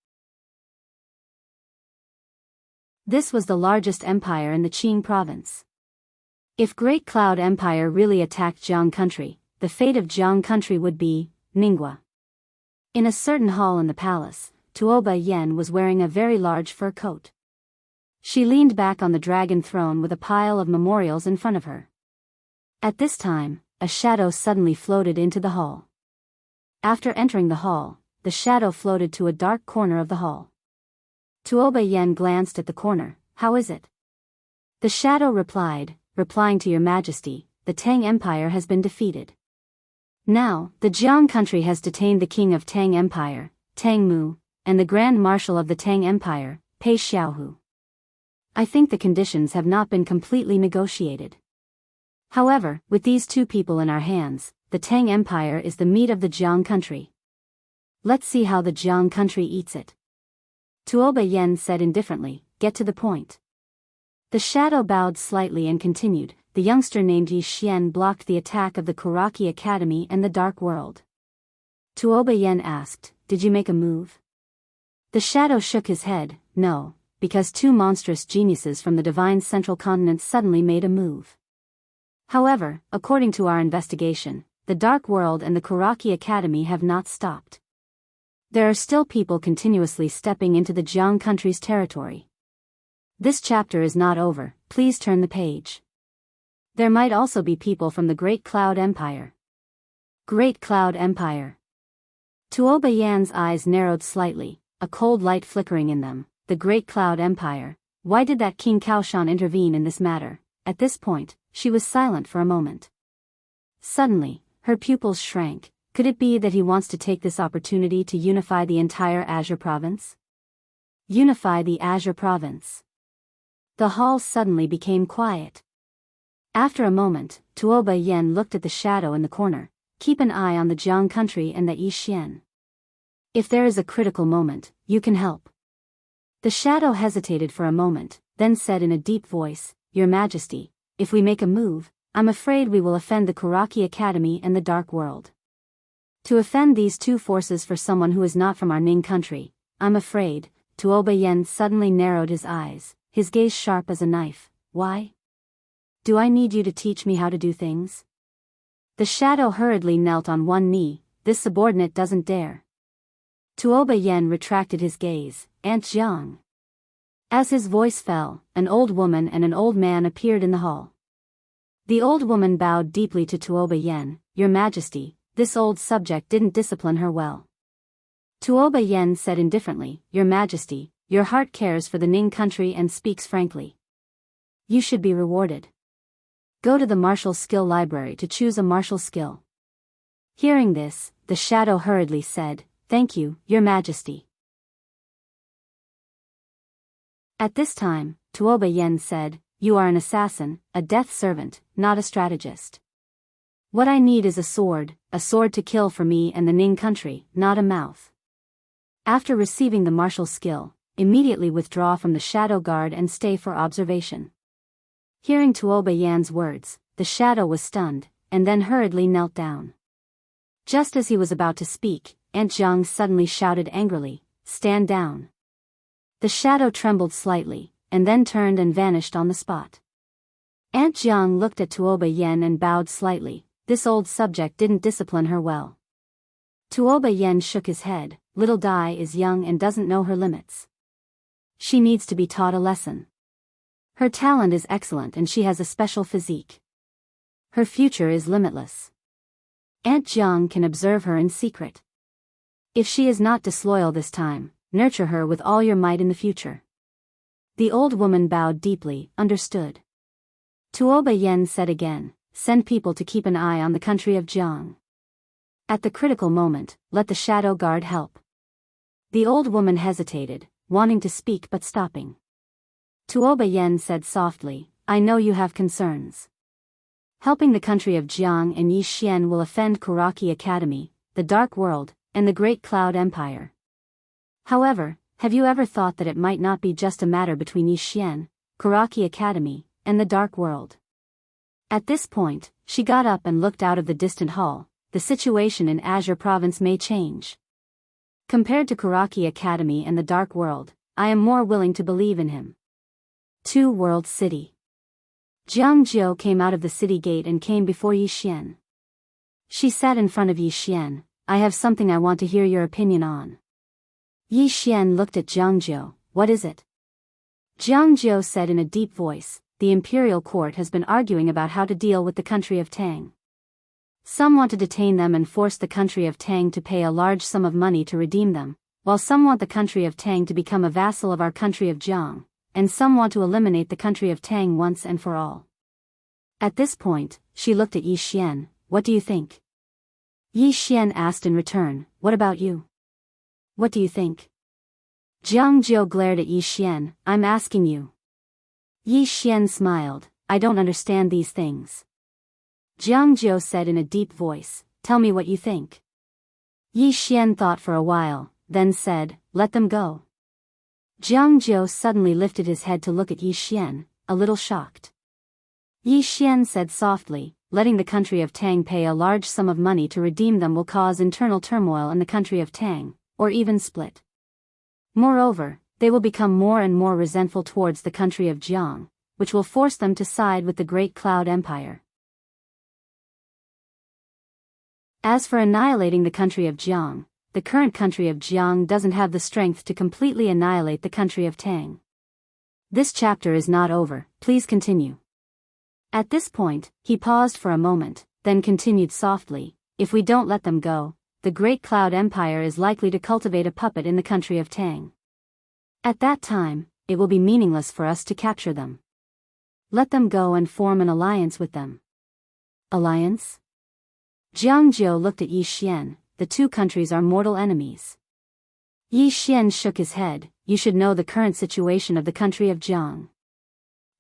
This was the largest empire in the Qing province. If Great Cloud Empire really attacked Jiang country, the fate of Jiang country would be Ningguo. In a certain hall in the palace, Tuoba Yen was wearing a very large fur coat. She leaned back on the dragon throne with a pile of memorials in front of her. At this time, a shadow suddenly floated into the hall. After entering the hall, the shadow floated to a dark corner of the hall. Tuoba Yen glanced at the corner. How is it? The shadow replied, replying to your majesty, the Tang Empire has been defeated. Now, the Jiang country has detained the king of Tang Empire, Tang Mu, and the Grand Marshal of the Tang Empire, Pei Xiaohu. I think the conditions have not been completely negotiated. However, with these two people in our hands, the Tang Empire is the meat of the Jiang country. Let's see how the Jiang country eats it. Tuoba Yen said indifferently, get to the point. The shadow bowed slightly and continued, the youngster named Yi Xian blocked the attack of the Kuraki Academy and the Dark World. Tuoba Yen asked, did you make a move? The shadow shook his head, no, because two monstrous geniuses from the divine central continent suddenly made a move. However, according to our investigation, the Dark World and the Kuraki Academy have not stopped. There are still people continuously stepping into the Jiang country's territory. This chapter is not over, please turn the page. There might also be people from the Great Cloud Empire. Great Cloud Empire. Tuoba Yan's eyes narrowed slightly, a cold light flickering in them. The Great Cloud Empire. Why did that King Kaoshan intervene in this matter? At this point, she was silent for a moment. Suddenly, her pupils shrank. Could it be that he wants to take this opportunity to unify the entire Azure province? Unify the Azure province. The hall suddenly became quiet. After a moment, Tuoba Yen looked at the shadow in the corner. Keep an eye on the Jiang country and the Yi Xian. If there is a critical moment, you can help. The shadow hesitated for a moment, then said in a deep voice, Your Majesty, if we make a move, I'm afraid we will offend the Kuraki Academy and the Dark World. To offend these two forces for someone who is not from our Ning country, I'm afraid. Tuoba Yen suddenly narrowed his eyes, his gaze sharp as a knife. Why? Do I need you to teach me how to do things? The shadow hurriedly knelt on one knee. This subordinate doesn't dare. Tuoba Yen retracted his gaze. Aunt Jiang. As his voice fell, an old woman and an old man appeared in the hall. The old woman bowed deeply to Tuoba Yen. Your Majesty, this old subject didn't discipline her well. Tuoba Yen said indifferently, Your Majesty, your heart cares for the Ning country and speaks frankly. You should be rewarded. Go to the martial skill library to choose a martial skill. Hearing this, the shadow hurriedly said, Thank you, Your Majesty. At this time, Tuoba Yen said, You are an assassin, a death servant, not a strategist. What I need is a sword to kill for me and the Ning country, not a mouth. After receiving the martial skill, immediately withdraw from the shadow guard and stay for observation. Hearing Tuoba Yan's words, the shadow was stunned, and then hurriedly knelt down. Just as he was about to speak, Aunt Jiang suddenly shouted angrily, Stand down. The shadow trembled slightly, and then turned and vanished on the spot. Aunt Jiang looked at Tuoba Yen and bowed slightly. This old subject didn't discipline her well. Tuoba Yen shook his head. Little Dai is young and doesn't know her limits. She needs to be taught a lesson. Her talent is excellent and she has a special physique. Her future is limitless. Aunt Jiang can observe her in secret. If she is not disloyal this time, nurture her with all your might in the future. The old woman bowed deeply, understood. Tuoba Yen said again, send people to keep an eye on the country of Jiang. At the critical moment, let the shadow guard help. The old woman hesitated, wanting to speak but stopping. Tuoba Yen said softly, I know you have concerns. Helping the country of Jiang and Yixian will offend Kuraki Academy, the Dark World, and the Great Cloud Empire. However, have you ever thought that it might not be just a matter between Yixian, Kuraki Academy, and the Dark World? At this point, she got up and looked out of the distant hall. The situation in Azure Province may change. Compared to Kuraki Academy and the Dark World, I am more willing to believe in him. 2 World City. Jianghu came out of the city gate and came before Yixian. She sat in front of Yixian. I have something I want to hear your opinion on. Yixian looked at Jianghu. What is it? Jianghu said in a deep voice, the imperial court has been arguing about how to deal with the country of Tang. Some want to detain them and force the country of Tang to pay a large sum of money to redeem them, while some want the country of Tang to become a vassal of our country of Jiang, and some want to eliminate the country of Tang once and for all. At this point, she looked at Yixian. What do you think? Yixian asked in return, what about you? What do you think? Jianghu glared at Yixian. I'm asking you. Yixian smiled. I don't understand these things. Jianghu said in a deep voice, tell me what you think. Yixian thought for a while, then said, let them go. Jianghu suddenly lifted his head to look at Yixian, a little shocked. Yixian said softly, letting the country of Tang pay a large sum of money to redeem them will cause internal turmoil in the country of Tang, or even split. Moreover, they will become more and more resentful towards the country of Jiang, which will force them to side with the Great Cloud Empire. As for annihilating the country of Jiang, the current country of Jiang doesn't have the strength to completely annihilate the country of Tang. This chapter is not over, please continue. At this point, he paused for a moment, then continued softly, if we don't let them go, the Great Cloud Empire is likely to cultivate a puppet in the country of Tang. At that time, it will be meaningless for us to capture them. Let them go and form an alliance with them. Alliance? Jianghu looked at Yixian. The 2 countries are mortal enemies. Yixian shook his head. You should know the current situation of the country of Jiang.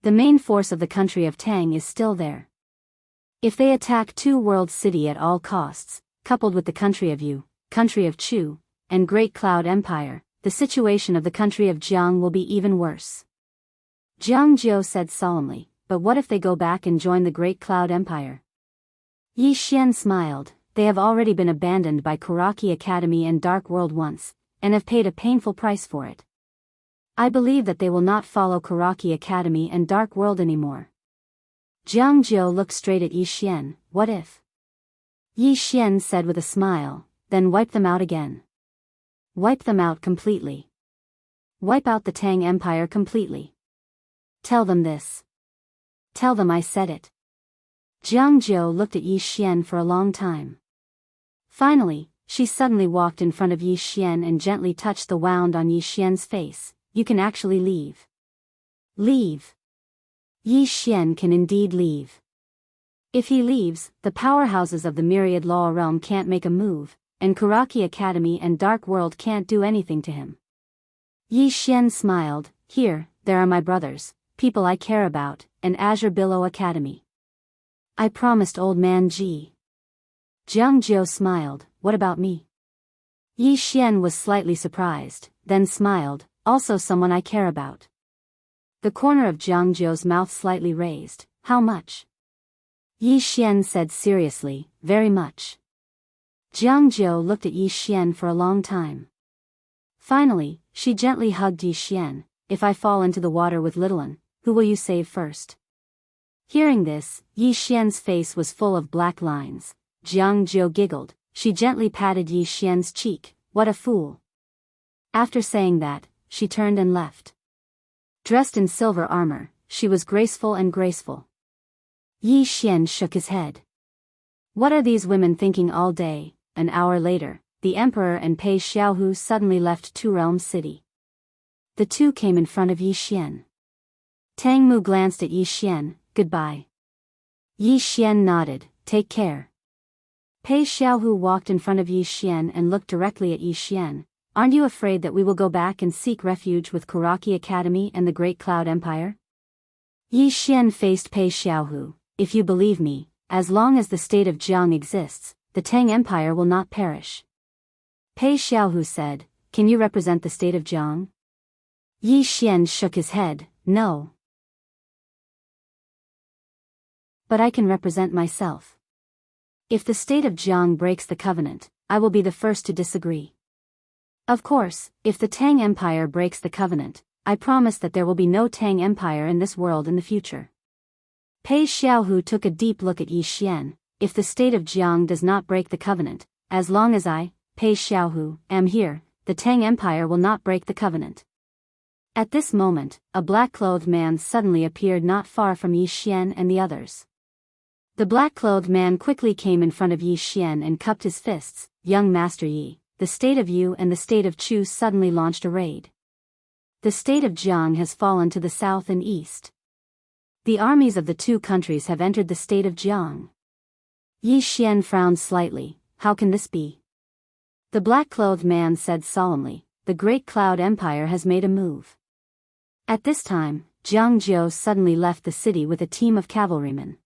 The main force of the country of Tang is still there. If they attack 2 World City at all costs, coupled with the country of Yu, country of Chu, and Great Cloud Empire, the situation of the country of Jiang will be even worse. Jianghu said solemnly, but what if they go back and join the Great Cloud Empire? Yixian smiled. They have already been abandoned by Kuraki Academy and Dark World once, and have paid a painful price for it. I believe that they will not follow Kuraki Academy and Dark World anymore. Jianghu looked straight at Yixian. What if? Yixian said with a smile, then wipe them out again. Wipe them out completely. Wipe out the Tang Empire completely. Tell them this. Tell them I said it. Jianghu looked at Yixian for a long time. Finally, she suddenly walked in front of Yixian and gently touched the wound on Yixian's face. You can actually leave. Leave. Yixian can indeed leave. If he leaves, the powerhouses of the Myriad Law Realm can't make a move, and Kuraki Academy and Dark World can't do anything to him. Yixian smiled. Here, there are my brothers, people I care about, and Azure Billow Academy. I promised old man Ji. Jianghu smiled. What about me? Yixian was slightly surprised, then smiled. Also someone I care about. The corner of Jianghu's mouth slightly raised. How much? Yixian said seriously, very much. Jianghu looked at Yixian for a long time. Finally, she gently hugged Yixian. If I fall into the water with Littlin, who will you save first? Hearing this, Yixian's face was full of black lines. Jianghu giggled. She gently patted Yixian's cheek. What a fool. After saying that, she turned and left. Dressed in silver armor, she was graceful and graceful. Yixian shook his head. What are these women thinking all day? An hour later, the emperor and Pei Xiaohu suddenly left Two Realms City. The two came in front of Yi Xian. Tang Mu glanced at Yi Xian. Goodbye. Yi Xian nodded. Take care. Pei Xiaohu walked in front of Yi Xian and looked directly at Yi Xian. Aren't you afraid that we will go back and seek refuge with Kuraki Academy and the Great Cloud Empire? Yi Xian faced Pei Xiaohu. If you believe me, as long as the state of Jianghu exists, the Tang Empire will not perish. Pei Xiaohu said, can you represent the state of Jianghu? Yi Xian shook his head. No. But I can represent myself. If the state of Jianghu breaks the covenant, I will be the first to disagree. Of course, if the Tang Empire breaks the covenant, I promise that there will be no Tang Empire in this world in the future. Pei Xiaohu took a deep look at Yi Xian. If the state of Jianghu does not break the covenant, as long as I, Pei Xiaohu, am here, the Tang Empire will not break the covenant. At this moment, a black-clothed man suddenly appeared not far from Yi Xian and the others. The black-clothed man quickly came in front of Yi Xian and cupped his fists. Young Master Yi, the state of Yu and the state of Chu suddenly launched a raid. The state of Jianghu has fallen to the south and east. The armies of the two countries have entered the state of Jianghu. Yi Xian frowned slightly. How can this be? The black-clothed man said solemnly, the Great Cloud Empire has made a move. At this time, Jiang Jiao suddenly left the city with a team of cavalrymen.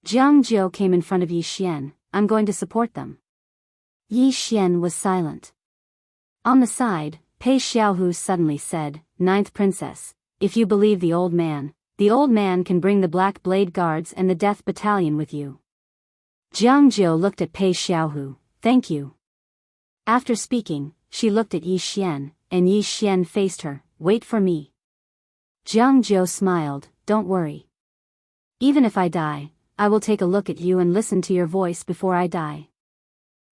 Jiang Jiao came in front of Yi Xian. I'm going to support them. Yi Xian was silent. On the side, Pei Xiaohu suddenly said, Ninth Princess, if you believe the old man can bring the Black Blade Guards and the Death Battalion with you. Jiang Jiao looked at Pei Xiaohu. Thank you. After speaking, she looked at Yi Xian, and Yi Xian faced her. Wait for me. Jiang Jiao smiled. Don't worry. Even if I die, I will take a look at you and listen to your voice before I die.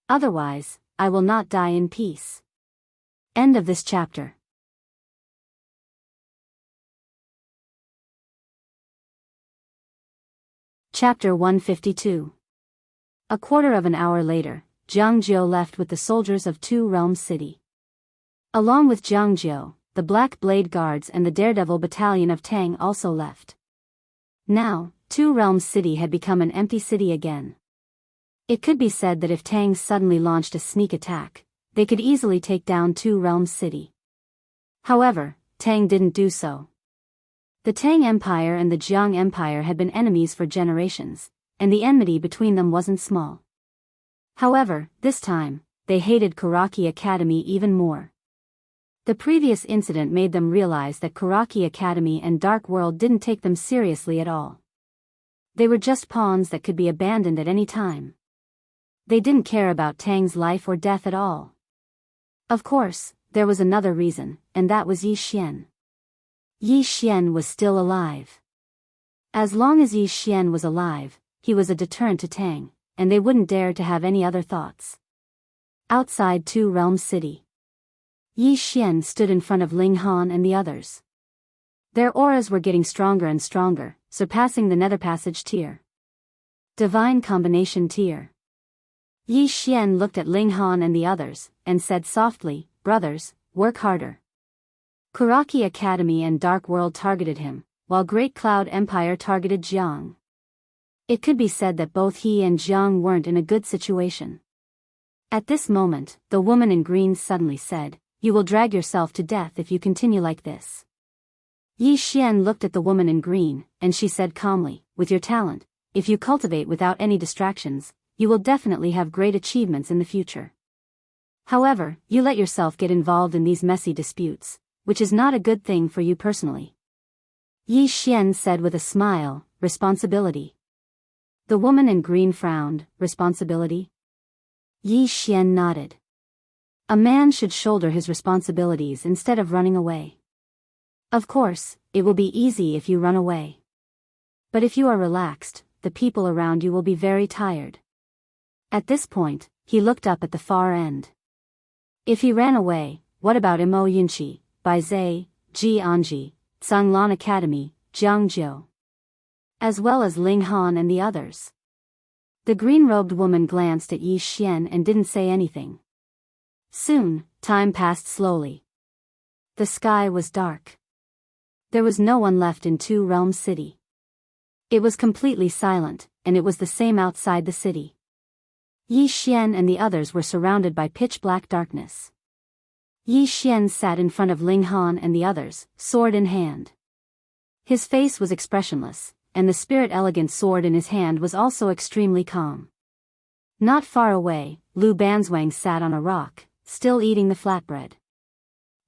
Otherwise, I will not die in peace. End of this chapter. Chapter 152. A quarter of an hour later, Jiang Jiao left with the soldiers of Two Realms City. Along with Jiang Jiao, the Black Blade Guards and the Daredevil Battalion of Tang also left. Now, Two Realms City had become an empty city again. It could be said that if Tang suddenly launched a sneak attack, they could easily take down Two Realms City. However, Tang didn't do so. The Tang Empire and the Jiang Empire had been enemies for generations, and the enmity between them wasn't small. However, this time, they hated Kuraki Academy even more. The previous incident made them realize that Kuraki Academy and Dark World didn't take them seriously at all. They were just pawns that could be abandoned at any time. They didn't care about Tang's life or death at all. Of course, there was another reason, and that was Yi Xian. Yi Xian was still alive. As long as Yi Xian was alive, he was a deterrent to Tang, and they wouldn't dare to have any other thoughts. Outside Two Realms City, Yi Xian stood in front of Ling Han and the others. Their auras were getting stronger and stronger, surpassing the Nether Passage tier. Divine Combination tier. Yi Xian looked at Ling Han and the others, and said softly, brothers, work harder. Kuraki Academy and Dark World targeted him, while Great Cloud Empire targeted Jianghu. It could be said that both he and Jianghu weren't in a good situation. At this moment, the woman in green suddenly said, you will drag yourself to death if you continue like this. Yi Xian looked at the woman in green, and she said calmly, with your talent, if you cultivate without any distractions, you will definitely have great achievements in the future. However, you let yourself get involved in these messy disputes, which is not a good thing for you personally. Yi Xian said with a smile, responsibility. The woman in green frowned, responsibility? Yi Xian nodded. A man should shoulder his responsibilities instead of running away. Of course, it will be easy if you run away. But if you are relaxed, the people around you will be very tired. At this point, he looked up at the far end. If he ran away, what about Imo Yunqi, Baizai, Ji Anji, Tsanglan Academy, Jiang Jiao, as well as Ling Han and the others? The green-robed woman glanced at Yi Xian and didn't say anything. Soon, time passed slowly. The sky was dark. There was no one left in Two Realms City. It was completely silent, and it was the same outside the city. Yi Xian and the others were surrounded by pitch-black darkness. Yi Xian sat in front of Ling Han and the others, sword in hand. His face was expressionless, and the spirit-elegant sword in his hand was also extremely calm. Not far away, Lu Banzwang sat on a rock, still eating the flatbread.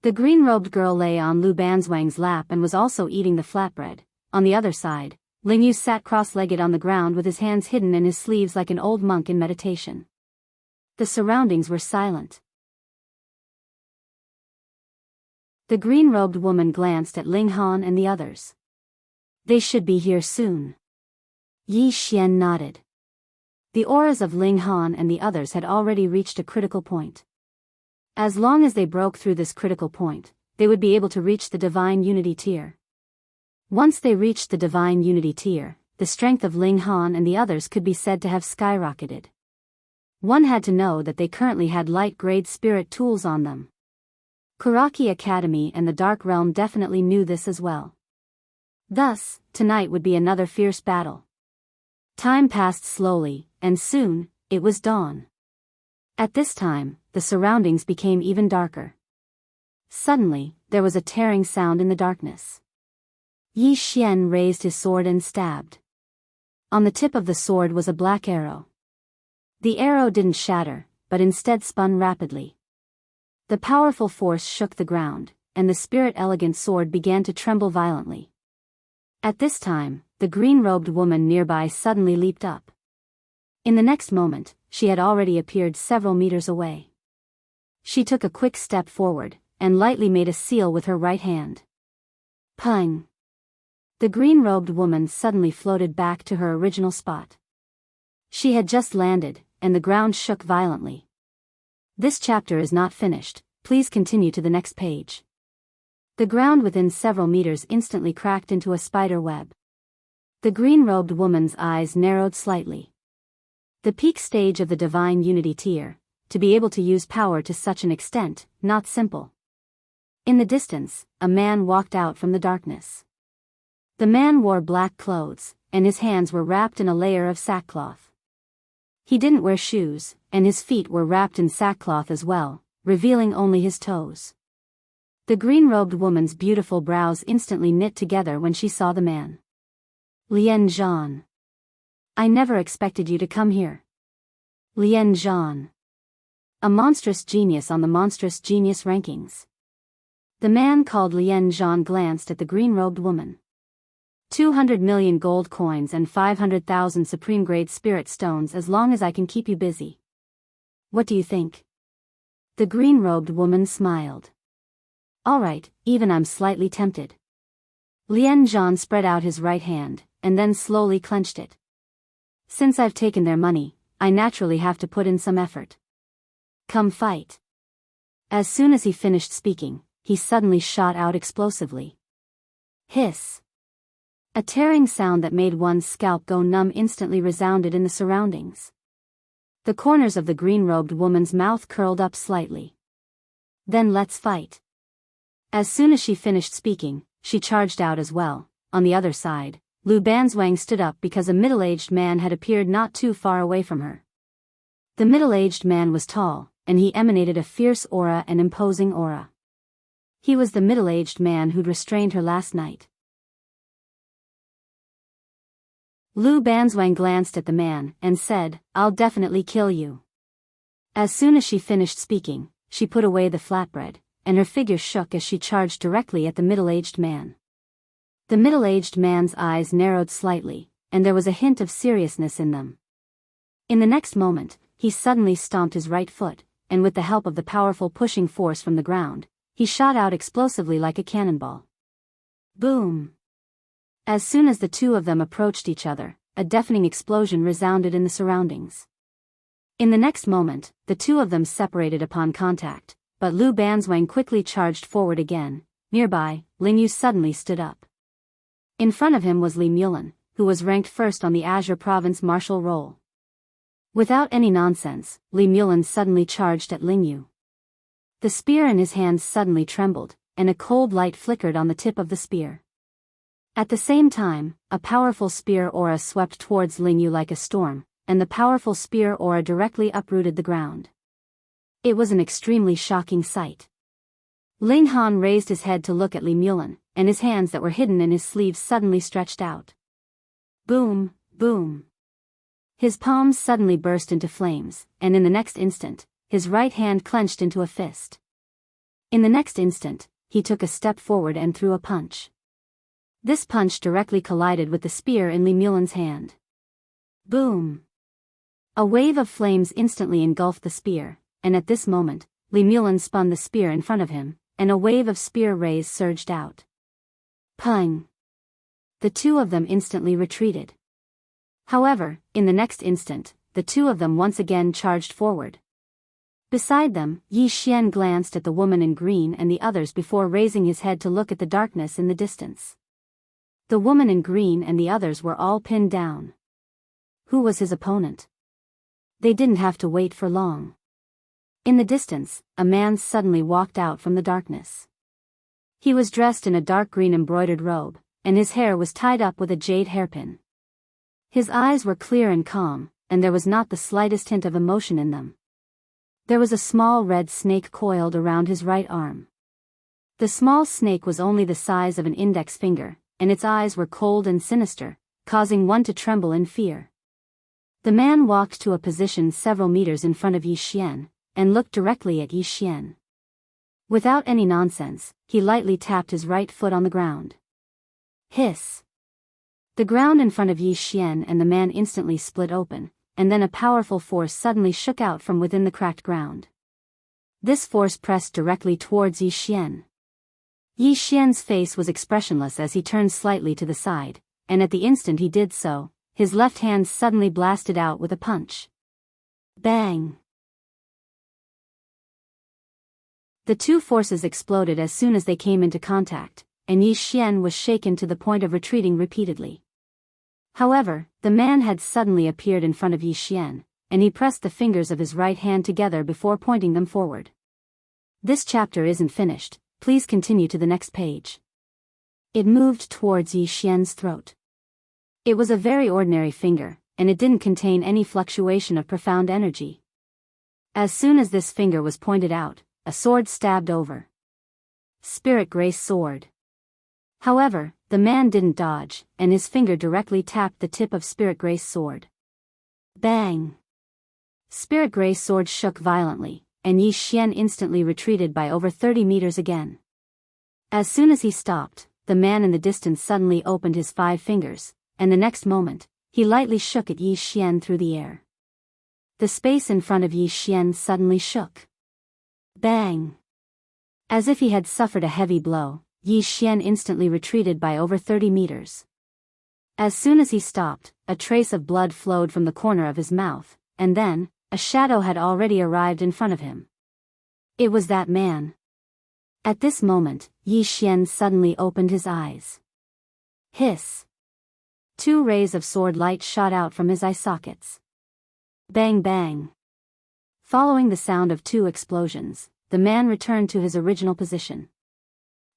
The green-robed girl lay on Lu Banzwang's lap and was also eating the flatbread. On the other side, Ling Yu sat cross-legged on the ground with his hands hidden in his sleeves like an old monk in meditation. The surroundings were silent. The green-robed woman glanced at Ling Han and the others. They should be here soon. Yi Xian nodded. The auras of Ling Han and the others had already reached a critical point. As long as they broke through this critical point, they would be able to reach the Divine Unity tier. Once they reached the Divine Unity tier, the strength of Ling Han and the others could be said to have skyrocketed. One had to know that they currently had light-grade spirit tools on them. Kuraki Academy and the Dark Realm definitely knew this as well. Thus, tonight would be another fierce battle. Time passed slowly, and soon, it was dawn. At this time, the surroundings became even darker. Suddenly, there was a tearing sound in the darkness. Yi Xian raised his sword and stabbed. On the tip of the sword was a black arrow. The arrow didn't shatter, but instead spun rapidly. The powerful force shook the ground, and the spirit-elegant sword began to tremble violently. At this time, the green-robed woman nearby suddenly leaped up. In the next moment, she had already appeared several meters away. She took a quick step forward, and lightly made a seal with her right hand. Pung! The green-robed woman suddenly floated back to her original spot. She had just landed, and the ground shook violently. This chapter is not finished, please continue to the next page. The ground within several meters instantly cracked into a spider web. The green-robed woman's eyes narrowed slightly. The peak stage of the Divine Unity tier, to be able to use power to such an extent, not simple. In the distance, a man walked out from the darkness. The man wore black clothes, and his hands were wrapped in a layer of sackcloth. He didn't wear shoes, and his feet were wrapped in sackcloth as well, revealing only his toes. The green-robed woman's beautiful brows instantly knit together when she saw the man. Lian Zhan. I never expected you to come here. Lian Zhan. A monstrous genius on the monstrous genius rankings. The man called Lian Zhan glanced at the green-robed woman. 200 million gold coins and 500,000 supreme-grade spirit stones as long as I can keep you busy. What do you think? The green-robed woman smiled. Alright, even I'm slightly tempted. Lian Zhan spread out his right hand, and then slowly clenched it. Since I've taken their money, I naturally have to put in some effort. Come fight. As soon as he finished speaking, he suddenly shot out explosively. Hiss. A tearing sound that made one's scalp go numb instantly resounded in the surroundings. The corners of the green-robed woman's mouth curled up slightly. Then let's fight. As soon as she finished speaking, she charged out as well. On the other side, Lu Banzwang stood up because a middle-aged man had appeared not too far away from her. The middle-aged man was tall, and he emanated a fierce aura and imposing aura. He was the middle-aged man who'd restrained her last night. Lu Banzwang glanced at the man and said, I'll definitely kill you. As soon as she finished speaking, she put away the flatbread, and her figure shook as she charged directly at the middle-aged man. The middle-aged man's eyes narrowed slightly, and there was a hint of seriousness in them. In the next moment, he suddenly stomped his right foot, and with the help of the powerful pushing force from the ground, he shot out explosively like a cannonball. Boom! As soon as the two of them approached each other, a deafening explosion resounded in the surroundings. In the next moment, the two of them separated upon contact, but Lu Banzwang quickly charged forward again. Nearby, Ling Yu suddenly stood up. In front of him was Li Mulan, who was ranked first on the Azure Province martial roll. Without any nonsense, Li Mulan suddenly charged at Ling Yu. The spear in his hands suddenly trembled, and a cold light flickered on the tip of the spear. At the same time, a powerful spear aura swept towards Ling Yu like a storm, and the powerful spear aura directly uprooted the ground. It was an extremely shocking sight. Ling Han raised his head to look at Li Mulan, and his hands that were hidden in his sleeves suddenly stretched out. Boom, boom. His palms suddenly burst into flames, and in the next instant, his right hand clenched into a fist. In the next instant, he took a step forward and threw a punch. This punch directly collided with the spear in Li Mulan's hand. Boom! A wave of flames instantly engulfed the spear, and at this moment, Li Mulan spun the spear in front of him, and a wave of spear rays surged out. Pung! The two of them instantly retreated. However, in the next instant, the two of them once again charged forward. Beside them, Yi Xian glanced at the woman in green and the others before raising his head to look at the darkness in the distance. The woman in green and the others were all pinned down. Who was his opponent? They didn't have to wait for long. In the distance, a man suddenly walked out from the darkness. He was dressed in a dark green embroidered robe, and his hair was tied up with a jade hairpin. His eyes were clear and calm, and there was not the slightest hint of emotion in them. There was a small red snake coiled around his right arm. The small snake was only the size of an index finger, and its eyes were cold and sinister, causing one to tremble in fear. The man walked to a position several meters in front of Yi Xian, and looked directly at Yi Xian. Without any nonsense, he lightly tapped his right foot on the ground. Hiss! The ground in front of Yi Xian and the man instantly split open, and then a powerful force suddenly shook out from within the cracked ground. This force pressed directly towards Yi Xian. Yi Xian's face was expressionless as he turned slightly to the side, and at the instant he did so, his left hand suddenly blasted out with a punch. Bang! The two forces exploded as soon as they came into contact, and Yi Xian was shaken to the point of retreating repeatedly. However, the man had suddenly appeared in front of Yi Xian, and he pressed the fingers of his right hand together before pointing them forward. This chapter isn't finished, please continue to the next page. It moved towards Yi Xian's throat. It was a very ordinary finger, and it didn't contain any fluctuation of profound energy. As soon as this finger was pointed out, a sword stabbed over. Spirit Grace Sword. However, the man didn't dodge, and his finger directly tapped the tip of Spirit Grace Sword. Bang! Spirit Grace Sword shook violently, and Yi Xian instantly retreated by over 30 meters again. As soon as he stopped, the man in the distance suddenly opened his 5 fingers, and the next moment, he lightly shook at Yi Xian through the air. The space in front of Yi Xian suddenly shook. Bang! As if he had suffered a heavy blow, Yi Xian instantly retreated by over 30 meters. As soon as he stopped, a trace of blood flowed from the corner of his mouth, and then, a shadow had already arrived in front of him. It was that man. At this moment, Yi Xian suddenly opened his eyes. Hiss! 2 rays of sword light shot out from his eye sockets. Bang bang! Following the sound of 2 explosions, the man returned to his original position.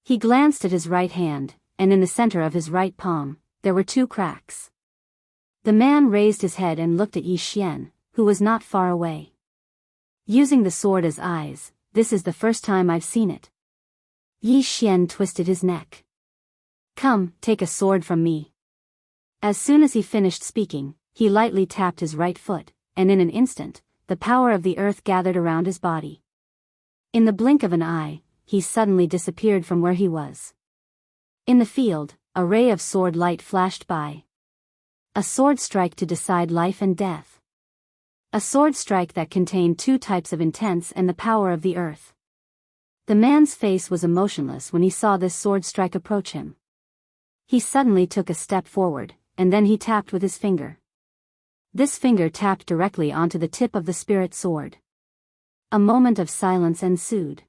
He glanced at his right hand, and in the center of his right palm, there were 2 cracks. The man raised his head and looked at Yi Xian, who was not far away. Using the sword as eyes, this is the first time I've seen it. Yi Xian twisted his neck. Come, take a sword from me. As soon as he finished speaking, he lightly tapped his right foot, and in an instant, the power of the earth gathered around his body. In the blink of an eye, he suddenly disappeared from where he was. In the field, a ray of sword light flashed by. A sword strike to decide life and death. A sword strike that contained 2 types of intense and the power of the earth. The man's face was emotionless when he saw this sword strike approach him. He suddenly took a step forward, and then he tapped with his finger. This finger tapped directly onto the tip of the spirit sword. A moment of silence ensued.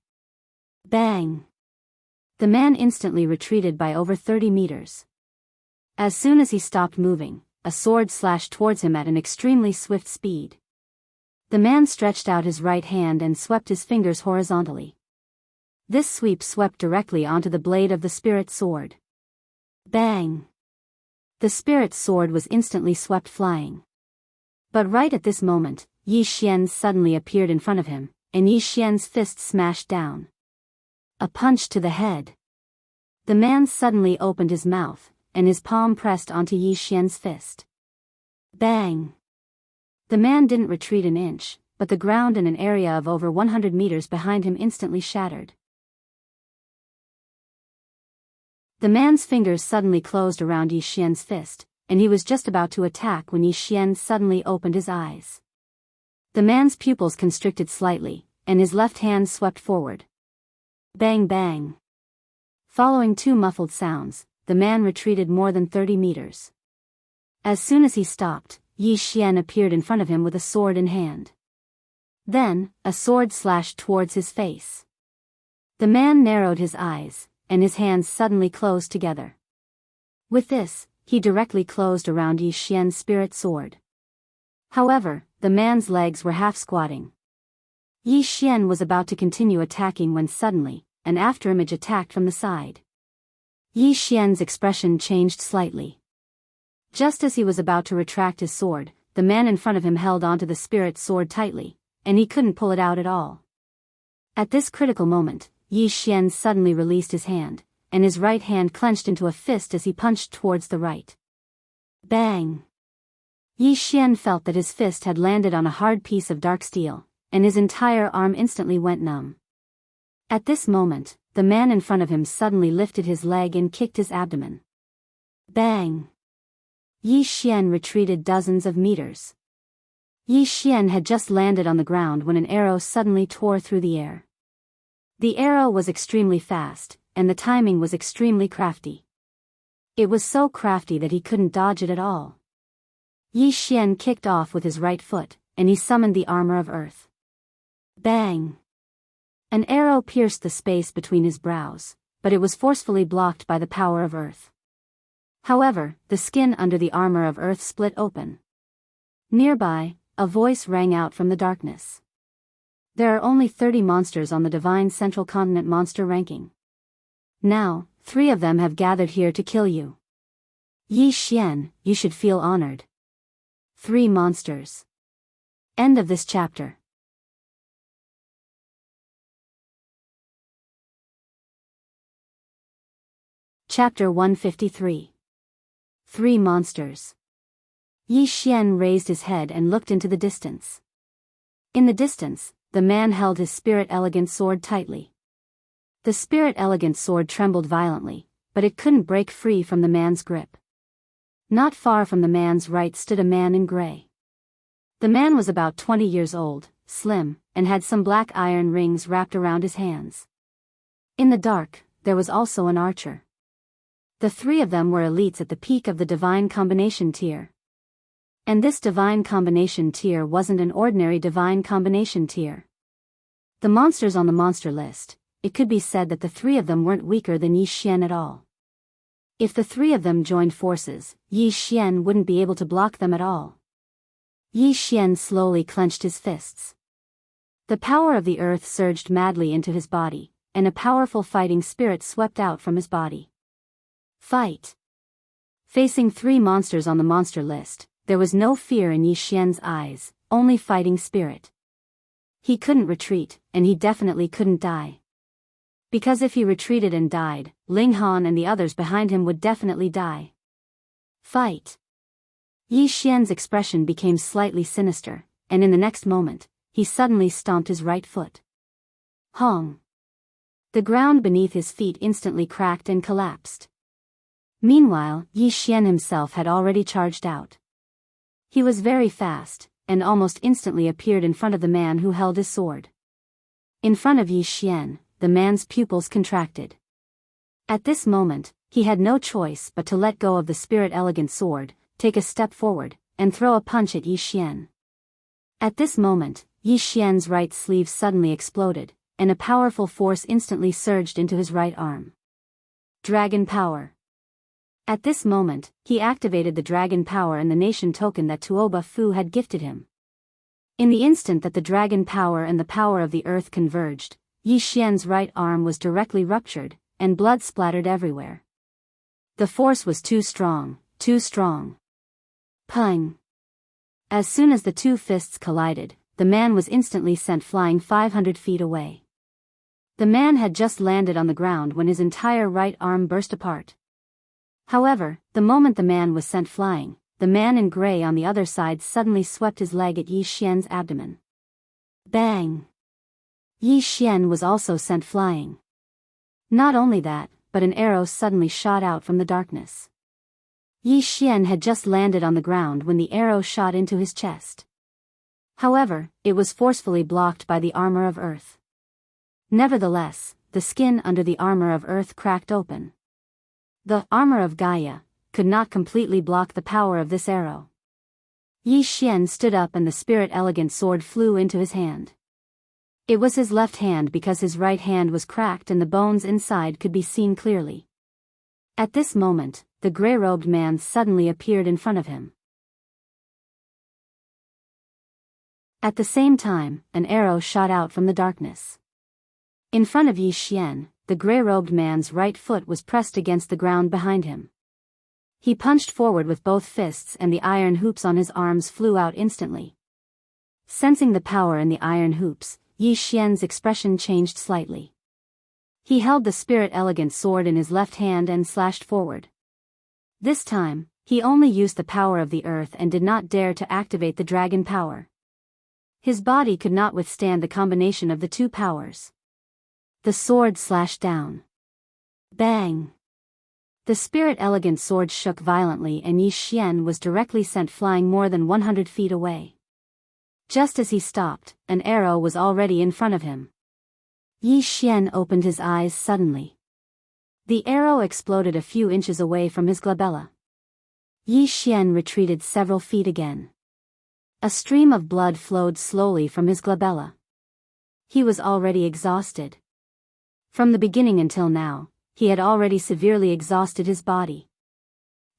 Bang! The man instantly retreated by over 30 meters. As soon as he stopped moving, a sword slashed towards him at an extremely swift speed. The man stretched out his right hand and swept his fingers horizontally. This sweep swept directly onto the blade of the spirit sword. Bang! The spirit sword was instantly swept flying. But right at this moment, Yi Xian suddenly appeared in front of him, and Yi Xian's fist smashed down. A punch to the head. The man suddenly opened his mouth, and his palm pressed onto Yi Xian's fist. Bang! The man didn't retreat an inch, but the ground in an area of over 100 meters behind him instantly shattered. The man's fingers suddenly closed around Yi Xian's fist, and he was just about to attack when Yi Xian suddenly opened his eyes. The man's pupils constricted slightly, and his left hand swept forward. Bang bang! Following two muffled sounds, the man retreated more than 30 meters. As soon as he stopped, Yi Xian appeared in front of him with a sword in hand. Then, a sword slashed towards his face. The man narrowed his eyes, and his hands suddenly closed together. With this, he directly closed around Yi Xian's spirit sword. However, the man's legs were half squatting. Yi Xian was about to continue attacking when suddenly, an afterimage attacked from the side. Yi Xian's expression changed slightly. Just as he was about to retract his sword, the man in front of him held onto the spirit sword tightly, and he couldn't pull it out at all. At this critical moment, Yi Xian suddenly released his hand, and his right hand clenched into a fist as he punched towards the right. Bang! Yi Xian felt that his fist had landed on a hard piece of dark steel, and his entire arm instantly went numb. At this moment, the man in front of him suddenly lifted his leg and kicked his abdomen. Bang! Yi Xian retreated dozens of meters. Yi Xian had just landed on the ground when an arrow suddenly tore through the air. The arrow was extremely fast, and the timing was extremely crafty. It was so crafty that he couldn't dodge it at all. Yi Xian kicked off with his right foot, and he summoned the armor of earth. Bang! An arrow pierced the space between his brows, but it was forcefully blocked by the power of earth. However, the skin under the armor of earth split open. Nearby, a voice rang out from the darkness. There are only 30 monsters on the Divine Central Continent monster ranking. Now, 3 of them have gathered here to kill you. Yi Xian, you should feel honored. 3 monsters. End of this chapter. Chapter 153. 3 monsters. Yi Xian raised his head and looked into the distance. In the distance, the man held his spirit elegant sword tightly. The spirit elegant sword trembled violently, but it couldn't break free from the man's grip. Not far from the man's right stood a man in gray. The man was about 20 years old, slim, and had some black iron rings wrapped around his hands. In the dark, there was also an archer. The 3 of them were elites at the peak of the divine combination tier. And this divine combination tier wasn't an ordinary divine combination tier. The monsters on the monster list, it could be said that the 3 of them weren't weaker than Yi Xian at all. If the 3 of them joined forces, Yi Xian wouldn't be able to block them at all. Yi Xian slowly clenched his fists. The power of the earth surged madly into his body, and a powerful fighting spirit swept out from his body. Fight! Facing 3 monsters on the monster list, there was no fear in Yi Xian's eyes, only fighting spirit. He couldn't retreat, and he definitely couldn't die. Because if he retreated and died, Ling Han and the others behind him would definitely die. Fight! Yi Xian's expression became slightly sinister, and in the next moment, he suddenly stomped his right foot. Hong! The ground beneath his feet instantly cracked and collapsed. Meanwhile, Yi Xian himself had already charged out. He was very fast, and almost instantly appeared in front of the man who held his sword. In front of Yi Xian, the man's pupils contracted. At this moment, he had no choice but to let go of the spirit elegant sword, take a step forward, and throw a punch at Yi Xian. At this moment, Yi Xian's right sleeve suddenly exploded, and a powerful force instantly surged into his right arm. Dragon power. At this moment, he activated the dragon power and the nation token that Tuoba Fu had gifted him. In the instant that the dragon power and the power of the earth converged, Yi Xian's right arm was directly ruptured, and blood splattered everywhere. The force was too strong, too strong. Pung! As soon as the two fists collided, the man was instantly sent flying 500 feet away. The man had just landed on the ground when his entire right arm burst apart. However, the moment the man was sent flying, the man in gray on the other side suddenly swept his leg at Yi Xian's abdomen. Bang! Yi Xian was also sent flying. Not only that, but an arrow suddenly shot out from the darkness. Yi Xian had just landed on the ground when the arrow shot into his chest. However, it was forcefully blocked by the armor of earth. Nevertheless, the skin under the armor of earth cracked open. The armor of Gaia could not completely block the power of this arrow. Yi Xian stood up and the spirit elegant sword flew into his hand. It was his left hand because his right hand was cracked and the bones inside could be seen clearly. At this moment, the gray-robed man suddenly appeared in front of him. At the same time, an arrow shot out from the darkness. In front of Yi Xian, the gray-robed man's right foot was pressed against the ground behind him. He punched forward with both fists and the iron hoops on his arms flew out instantly. Sensing the power in the iron hoops, Yi Xian's expression changed slightly. He held the spirit elegant sword in his left hand and slashed forward. This time, he only used the power of the earth and did not dare to activate the dragon power. His body could not withstand the combination of the two powers. The sword slashed down. Bang! The spirit elegant sword shook violently and Yi Xian was directly sent flying more than 100 feet away. Just as he stopped, an arrow was already in front of him. Yi Xian opened his eyes suddenly. The arrow exploded a few inches away from his glabella. Yi Xian retreated several feet again. A stream of blood flowed slowly from his glabella. He was already exhausted. From the beginning until now, he had already severely exhausted his body.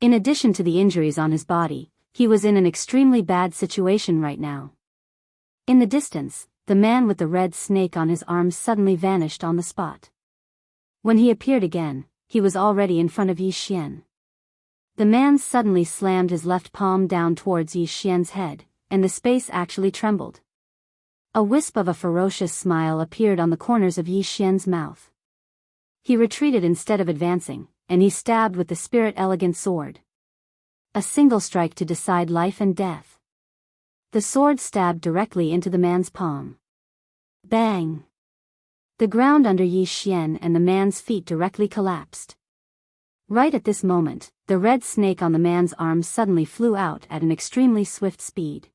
In addition to the injuries on his body, he was in an extremely bad situation right now. In the distance, the man with the red snake on his arm suddenly vanished on the spot. When he appeared again, he was already in front of Yi Xian. The man suddenly slammed his left palm down towards Yi Xian's head, and the space actually trembled. A wisp of a ferocious smile appeared on the corners of Yi Xian's mouth. He retreated instead of advancing, and he stabbed with the spirit elegant sword. A single strike to decide life and death. The sword stabbed directly into the man's palm. Bang! The ground under Yi Xian and the man's feet directly collapsed. Right at this moment, the red snake on the man's arm suddenly flew out at an extremely swift speed.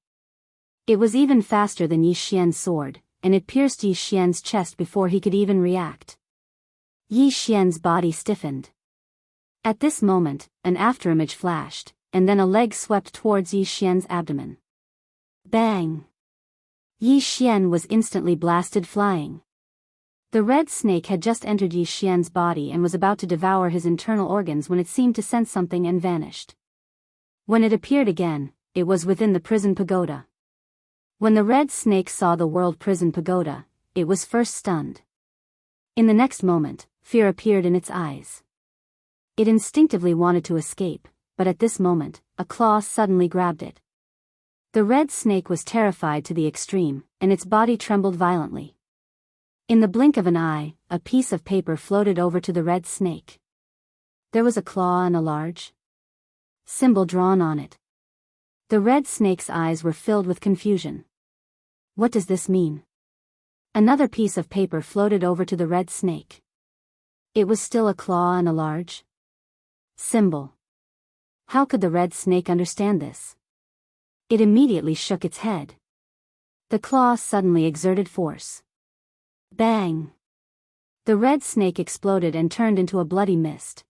It was even faster than Yi Xian's sword, and it pierced Yi Xian's chest before he could even react. Yi Xian's body stiffened. At this moment, an afterimage flashed, and then a leg swept towards Yi Xian's abdomen. Bang! Yi Xian was instantly blasted flying. The red snake had just entered Yi Xian's body and was about to devour his internal organs when it seemed to sense something and vanished. When it appeared again, it was within the prison pagoda. When the red snake saw the world prison pagoda, it was first stunned. In the next moment, fear appeared in its eyes. It instinctively wanted to escape, but at this moment, a claw suddenly grabbed it. The red snake was terrified to the extreme, and its body trembled violently. In the blink of an eye, a piece of paper floated over to the red snake. There was a claw and a large symbol drawn on it. The red snake's eyes were filled with confusion. What does this mean? Another piece of paper floated over to the red snake. It was still a claw and a large symbol. How could the red snake understand this? It immediately shook its head. The claw suddenly exerted force. Bang! The red snake exploded and turned into a bloody mist.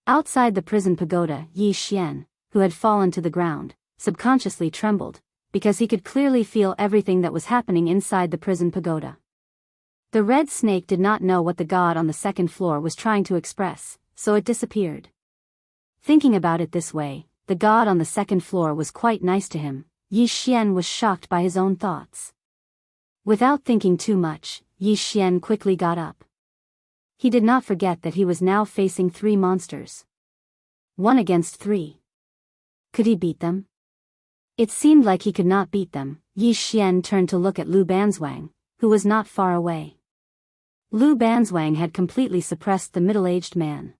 Outside the prison pagoda, Yi Xian, who had fallen to the ground, subconsciously trembled, because he could clearly feel everything that was happening inside the prison pagoda. The red snake did not know what the god on the second floor was trying to express, so it disappeared. Thinking about it this way, the god on the second floor was quite nice to him. Yi Xian was shocked by his own thoughts. Without thinking too much, Yi Xian quickly got up. He did not forget that he was now facing 3 monsters. 1 against 3. Could he beat them? It seemed like he could not beat them. Yi Xian turned to look at Lu Banzwang, who was not far away. Lu Banzwang had completely suppressed the middle-aged man.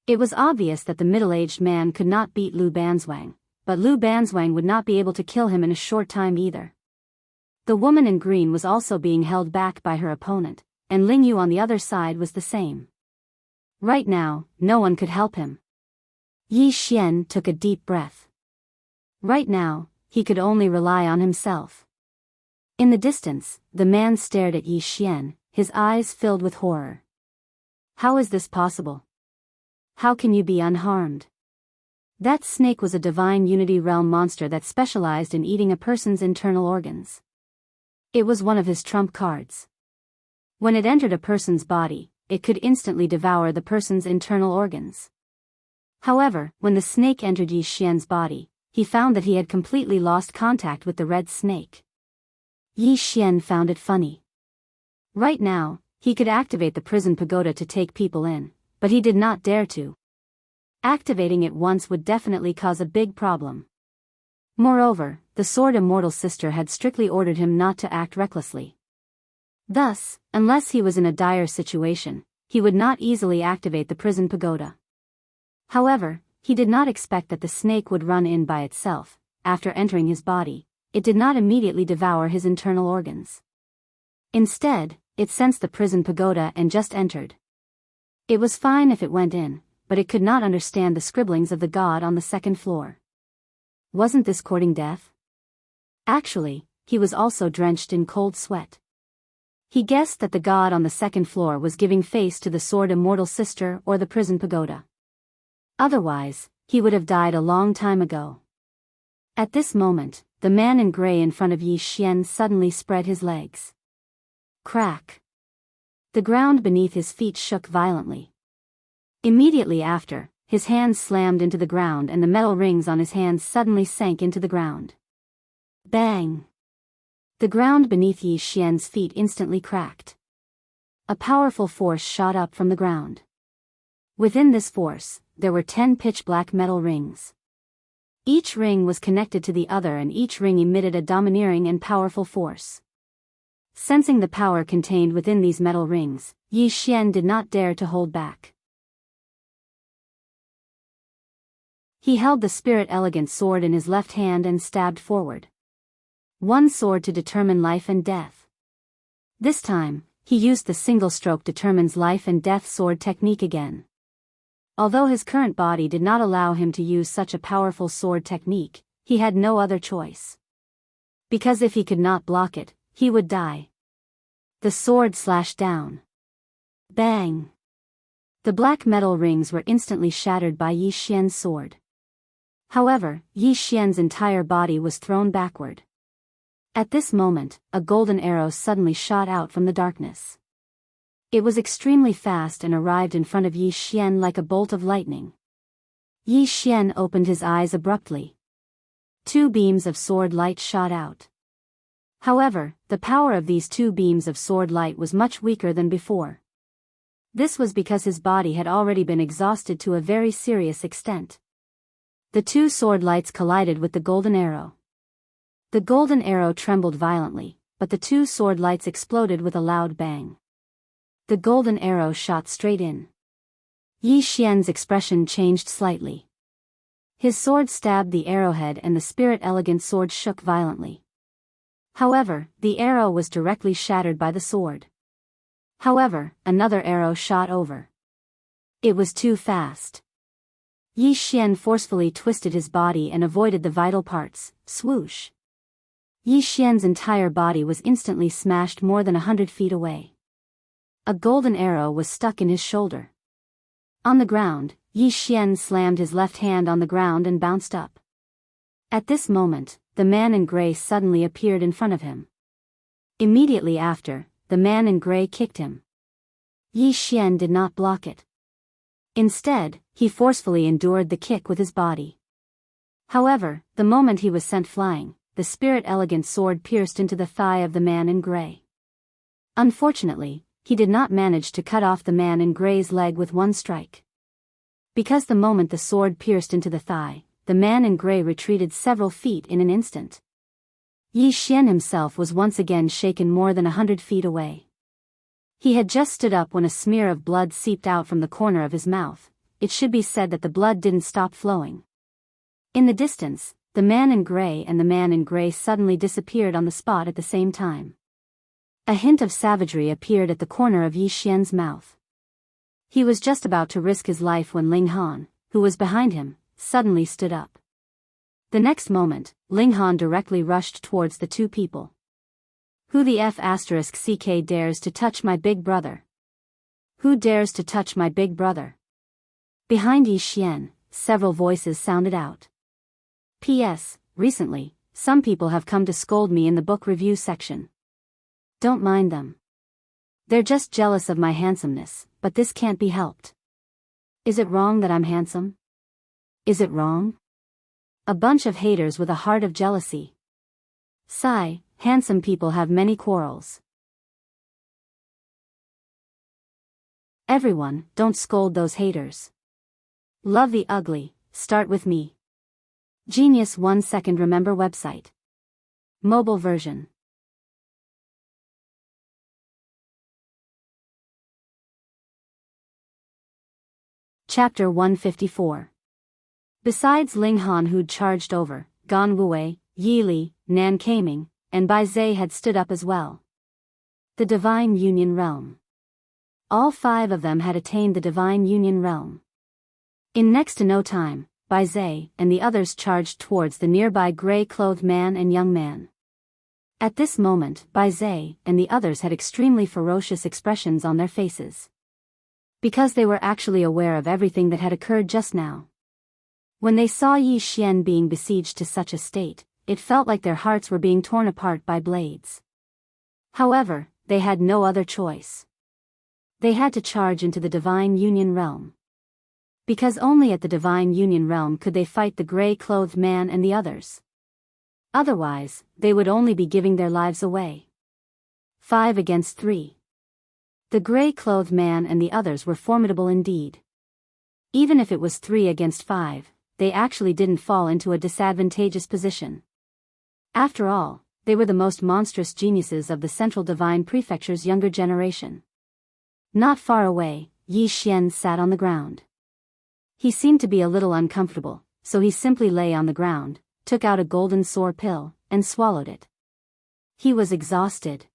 It was obvious that the middle-aged man could not beat Lu Banzwang, but Lu Banzwang would not be able to kill him in a short time either. The woman in green was also being held back by her opponent, and Ling Yu on the other side was the same. Right now, no one could help him. Yi Xian took a deep breath. Right now, he could only rely on himself. In the distance, the man stared at Yi Xian, his eyes filled with horror. How is this possible? How can you be unharmed? That snake was a divine Unity Realm monster that specialized in eating a person's internal organs. It was one of his trump cards. When it entered a person's body, it could instantly devour the person's internal organs. However, when the snake entered Yi Xian's body, he found that he had completely lost contact with the red snake. Yi Xian found it funny. Right now, he could activate the prison pagoda to take people in, but he did not dare to. Activating it once would definitely cause a big problem. Moreover, the sword Immortal sister had strictly ordered him not to act recklessly. Thus, unless he was in a dire situation, he would not easily activate the prison pagoda. However, he did not expect that the snake would run in by itself. After entering his body, it did not immediately devour his internal organs. Instead, it sensed the prison pagoda and just entered. It was fine if it went in, but it could not understand the scribblings of the god on the 2nd floor. Wasn't this courting death? Actually, he was also drenched in cold sweat. He guessed that the god on the 2nd floor was giving face to the sword Immortal sister or the prison pagoda. Otherwise, he would have died a long time ago. At this moment, the man in gray in front of Yi Xian suddenly spread his legs. Crack! The ground beneath his feet shook violently. Immediately after, his hands slammed into the ground and the metal rings on his hands suddenly sank into the ground. Bang! The ground beneath Yi Xian's feet instantly cracked. A powerful force shot up from the ground. Within this force, there were 10 pitch-black metal rings. Each ring was connected to the other and each ring emitted a domineering and powerful force. Sensing the power contained within these metal rings, Yi Xian did not dare to hold back. He held the Spirit Elegant sword in his left hand and stabbed forward. One sword to determine life and death. This time, he used the single stroke determines life and death sword technique again. Although his current body did not allow him to use such a powerful sword technique, he had no other choice. Because if he could not block it, he would die. The sword slashed down. Bang! The black metal rings were instantly shattered by Yi Xian's sword. However, Yi Xian's entire body was thrown backward. At this moment, a golden arrow suddenly shot out from the darkness. It was extremely fast and arrived in front of Yi Xian like a bolt of lightning. Yi Xian opened his eyes abruptly. 2 beams of sword light shot out. However, the power of these 2 beams of sword light was much weaker than before. This was because his body had already been exhausted to a very serious extent. The 2 sword lights collided with the golden arrow. The golden arrow trembled violently, but the 2 sword lights exploded with a loud bang. The golden arrow shot straight in. Yi Xian's expression changed slightly. His sword stabbed the arrowhead and the Spirit Elegant sword shook violently. However, the arrow was directly shattered by the sword. However, another arrow shot over. It was too fast. Yi Xian forcefully twisted his body and avoided the vital parts. Swoosh! Yi Xian's entire body was instantly smashed more than 100 feet away. A golden arrow was stuck in his shoulder. On the ground, Yi Xian slammed his left hand on the ground and bounced up. At this moment, the man in gray suddenly appeared in front of him. Immediately after, the man in gray kicked him. Yi Xian did not block it. Instead, he forcefully endured the kick with his body. However, the moment he was sent flying, the spirit-elegant sword pierced into the thigh of the man in gray. Unfortunately, he did not manage to cut off the man in gray's leg with one strike. Because the moment the sword pierced into the thigh, the man in gray retreated several feet in an instant. Yi Xian himself was once again shaken more than 100 feet away. He had just stood up when a smear of blood seeped out from the corner of his mouth. It should be said that the blood didn't stop flowing. In the distance, the man in gray and the man in gray suddenly disappeared on the spot at the same time. A hint of savagery appeared at the corner of Yi Xian's mouth. He was just about to risk his life when Ling Han, who was behind him, suddenly stood up. The next moment, Ling Han directly rushed towards the two people. Who the F***ck dares to touch my big brother? Who dares to touch my big brother? Behind Yi Xian, several voices sounded out. P.S. Recently, some people have come to scold me in the book review section. Don't mind them. They're just jealous of my handsomeness, but this can't be helped. Is it wrong that I'm handsome? Is it wrong? A bunch of haters with a heart of jealousy. Sigh, handsome people have many quarrels. Everyone, don't scold those haters. Love the ugly, start with me. Genius 1 second remember website. Mobile version. Chapter 154. Besides Ling Han who'd charged over, Gan Wei, Yi Li, Nan Kaming, and Bai Zhe had stood up as well. The Divine Union Realm. All 5 of them had attained the Divine Union Realm. In next to no time, Bai Zhe and the others charged towards the nearby gray-clothed man and young man. At this moment, Bai Zhe and the others had extremely ferocious expressions on their faces. Because they were actually aware of everything that had occurred just now. When they saw Yi Xian being besieged to such a state, it felt like their hearts were being torn apart by blades. However, they had no other choice. They had to charge into the Divine Union Realm. Because only at the Divine Union Realm could they fight the gray-clothed man and the others. Otherwise, they would only be giving their lives away. 5 against 3. The gray-clothed man and the others were formidable indeed. Even if it was 3 against 5, they actually didn't fall into a disadvantageous position. After all, they were the most monstrous geniuses of the Central Divine Prefecture's younger generation. Not far away, Yi Xian sat on the ground. He seemed to be a little uncomfortable, so he simply lay on the ground, took out a golden sore pill, and swallowed it. He was exhausted.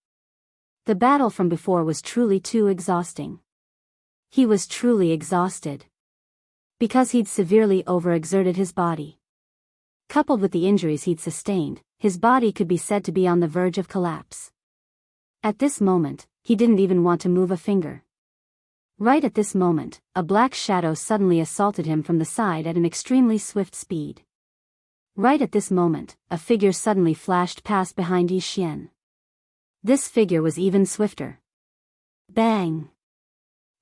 The battle from before was truly too exhausting. He was truly exhausted. Because he'd severely overexerted his body. Coupled with the injuries he'd sustained, his body could be said to be on the verge of collapse. At this moment, he didn't even want to move a finger. Right at this moment, a black shadow suddenly assaulted him from the side at an extremely swift speed. Right at this moment, a figure suddenly flashed past behind Yi Xian. This figure was even swifter. Bang!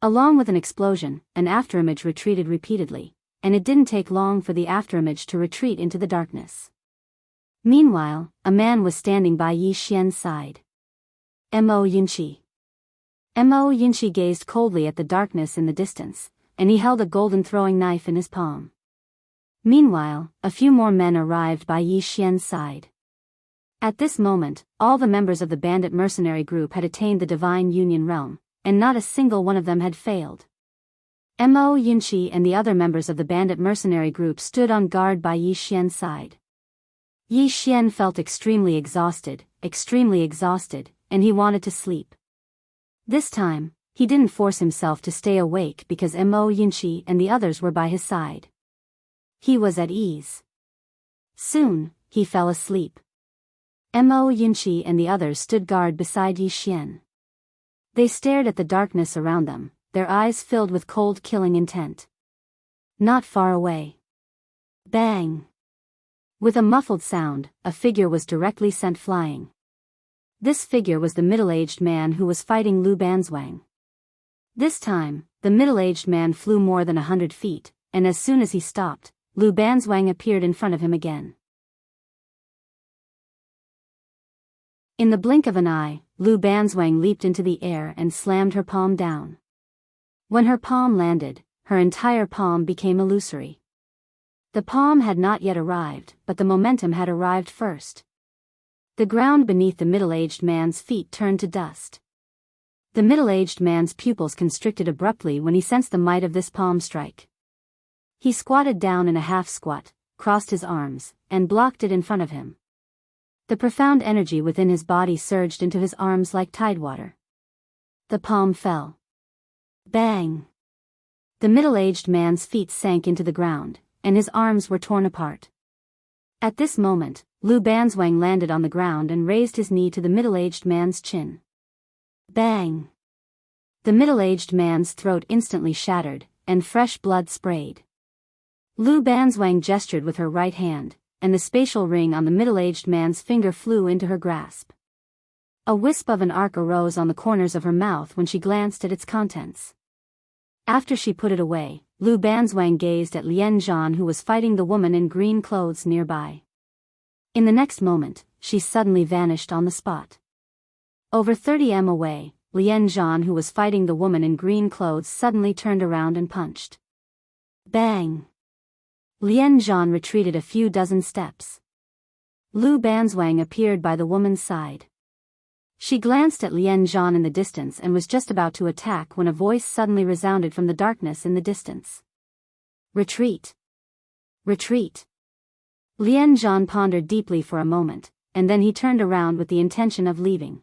Along with an explosion, an afterimage retreated repeatedly, and it didn't take long for the afterimage to retreat into the darkness. Meanwhile, a man was standing by Yi Xian's side. Mo Yinchi. Mo Yinchi gazed coldly at the darkness in the distance, and he held a golden throwing knife in his palm. Meanwhile, a few more men arrived by Yi Xian's side. At this moment, all the members of the bandit mercenary group had attained the Divine Union Realm, and not a single one of them had failed. Mo Yinchi and the other members of the bandit mercenary group stood on guard by Yi Xian's side. Yi Xian felt extremely exhausted, and he wanted to sleep. This time, he didn't force himself to stay awake because Mo Yinchi and the others were by his side. He was at ease. Soon, he fell asleep. Mo Yinchi and the others stood guard beside Yi Xian. They stared at the darkness around them, their eyes filled with cold killing intent. Not far away. Bang! With a muffled sound, a figure was directly sent flying. This figure was the middle-aged man who was fighting Lu Banzwang. This time, the middle-aged man flew more than 100 feet, and as soon as he stopped, Lu Banzwang appeared in front of him again. In the blink of an eye, Lu Banzwang leaped into the air and slammed her palm down. When her palm landed, her entire palm became illusory. The palm had not yet arrived, but the momentum had arrived first. The ground beneath the middle-aged man's feet turned to dust. The middle-aged man's pupils constricted abruptly when he sensed the might of this palm strike. He squatted down in a half-squat, crossed his arms, and blocked it in front of him. The profound energy within his body surged into his arms like tidewater. The palm fell. Bang! The middle-aged man's feet sank into the ground, and his arms were torn apart. At this moment, Lu Banzwang landed on the ground and raised his knee to the middle-aged man's chin. Bang! The middle-aged man's throat instantly shattered, and fresh blood sprayed. Lu Banzwang gestured with her right hand, and the spatial ring on the middle-aged man's finger flew into her grasp. A wisp of an arc arose on the corners of her mouth when she glanced at its contents. After she put it away, Lu Banzwang gazed at Lian Zhan, who was fighting the woman in green clothes nearby. In the next moment, she suddenly vanished on the spot. Over 30 m away, Lian Zhan, who was fighting the woman in green clothes, suddenly turned around and punched. Bang! Lian Zhan retreated a few dozen steps. Lu Banzwang appeared by the woman's side. She glanced at Lian Zhan in the distance and was just about to attack when a voice suddenly resounded from the darkness in the distance. Retreat! Retreat! Lian Zhan pondered deeply for a moment, and then he turned around with the intention of leaving.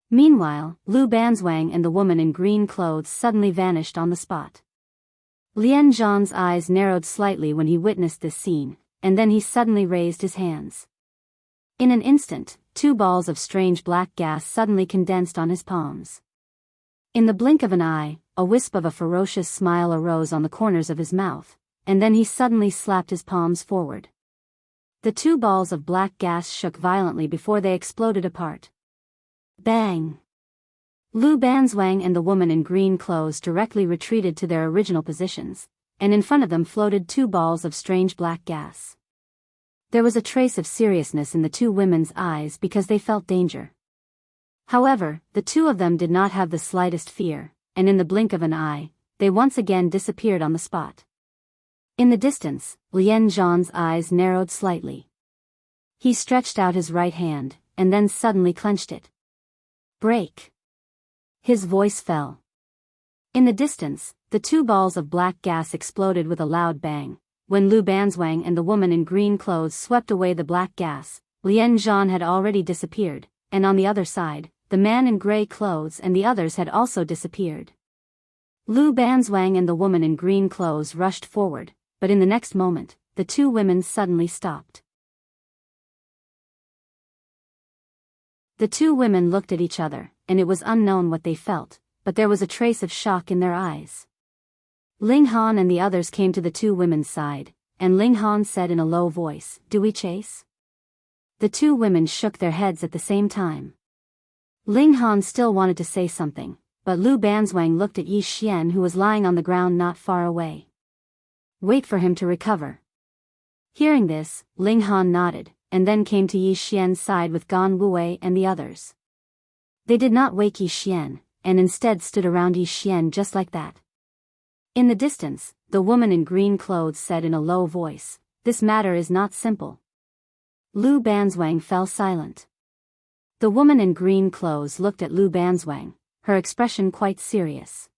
Meanwhile, Lu Banzwang and the woman in green clothes suddenly vanished on the spot. Lian Zhan's eyes narrowed slightly when he witnessed this scene, and then he suddenly raised his hands. In an instant, 2 balls of strange black gas suddenly condensed on his palms. In the blink of an eye, a wisp of a ferocious smile arose on the corners of his mouth, and then he suddenly slapped his palms forward. The 2 balls of black gas shook violently before they exploded apart. Bang! Lu Banzwang and the woman in green clothes directly retreated to their original positions, and in front of them floated 2 balls of strange black gas. There was a trace of seriousness in the 2 women's eyes because they felt danger. However, the 2 of them did not have the slightest fear, and in the blink of an eye, they once again disappeared on the spot. In the distance, Lian Zhan's eyes narrowed slightly. He stretched out his right hand, and then suddenly clenched it. Break! His voice fell. In the distance, the 2 balls of black gas exploded with a loud bang. When Lu Banzwang and the woman in green clothes swept away the black gas, Lian Zhan had already disappeared, and on the other side, the man in gray clothes and the others had also disappeared. Lu Banzwang and the woman in green clothes rushed forward, but in the next moment, the 2 women suddenly stopped. The 2 women looked at each other, and it was unknown what they felt, but there was a trace of shock in their eyes. Ling Han and the others came to the 2 women's side, and Ling Han said in a low voice, "Do we chase?" The 2 women shook their heads at the same time. Ling Han still wanted to say something, but Lu Banzwang looked at Yi Xian, who was lying on the ground not far away. Wait for him to recover. Hearing this, Ling Han nodded, and then came to Yi Xian's side with Gan Wuwei and the others. They did not wake Yi Xian, and instead stood around Yi Xian just like that. In the distance, the woman in green clothes said in a low voice, "This matter is not simple." Lu Banzwang fell silent. The woman in green clothes looked at Lu Banzwang, her expression quite serious.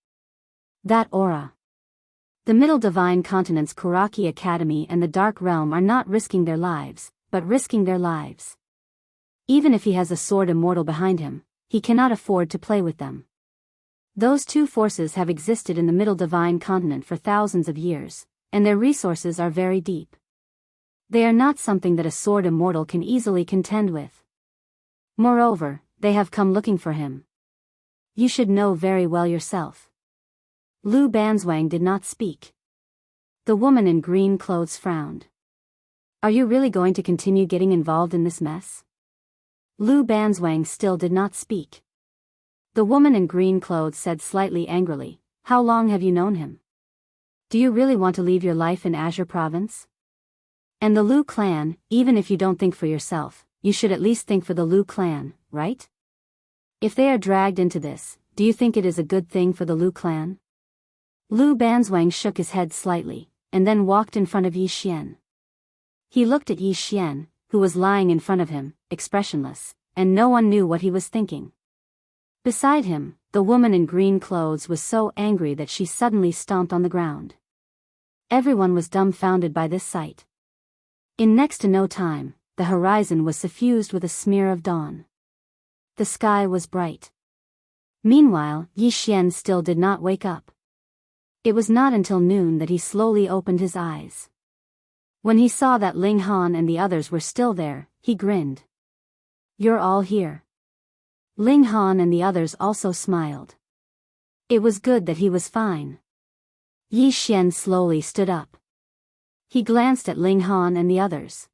That aura. The Middle Divine Continent's Kuraki Academy and the Dark Realm are not risking their lives, but risking their lives. Even if he has a sword immortal behind him, he cannot afford to play with them. Those 2 forces have existed in the Middle Divine Continent for thousands of years, and their resources are very deep. They are not something that a sword immortal can easily contend with. Moreover, they have come looking for him. You should know very well yourself. Lu Banzwang did not speak. The woman in green clothes frowned. Are you really going to continue getting involved in this mess? Lu Banzwang still did not speak. The woman in green clothes said slightly angrily, "How long have you known him? Do you really want to leave your life in Azure Province? And the Lu clan, even if you don't think for yourself, you should at least think for the Lu clan. right? If they are dragged into this, do you think it is a good thing for the Lu clan? Lu Banzwang shook his head slightly, and then walked in front of Yi Xian. He looked at Yi Xian, who was lying in front of him, expressionless, and no one knew what he was thinking. Beside him, the woman in green clothes was so angry that she suddenly stomped on the ground. Everyone was dumbfounded by this sight. In next to no time, the horizon was suffused with a smear of dawn. The sky was bright. Meanwhile, Yi Xian still did not wake up. It was not until noon that he slowly opened his eyes. When he saw that Ling Han and the others were still there, he grinned. "You're all here." Ling Han and the others also smiled. It was good that he was fine. Yi Xian slowly stood up. He glanced at Ling Han and the others.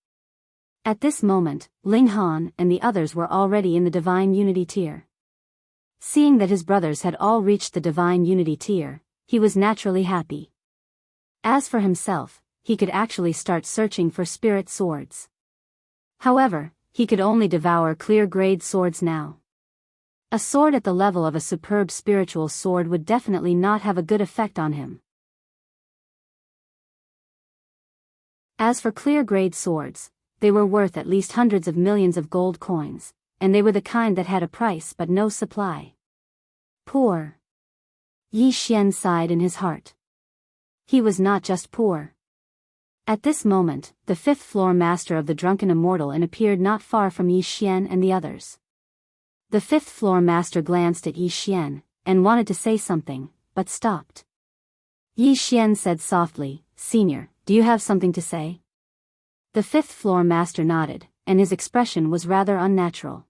At this moment, Ling Han and the others were already in the Divine Unity tier. Seeing that his brothers had all reached the Divine Unity tier, he was naturally happy. As for himself, he could actually start searching for spirit swords. However, he could only devour clear-grade swords now. A sword at the level of a superb spiritual sword would definitely not have a good effect on him. As for clear-grade swords, they were worth at least hundreds of millions of gold coins, and they were the kind that had a price but no supply. Poor. Yi Xian sighed in his heart. He was not just poor. At this moment, the fifth-floor master of the Drunken Immortal appeared not far from Yi Xian and the others. The fifth-floor master glanced at Yi Xian, and wanted to say something, but stopped. Yi Xian said softly, "Senior, do you have something to say?" The fifth-floor master nodded, and his expression was rather unnatural.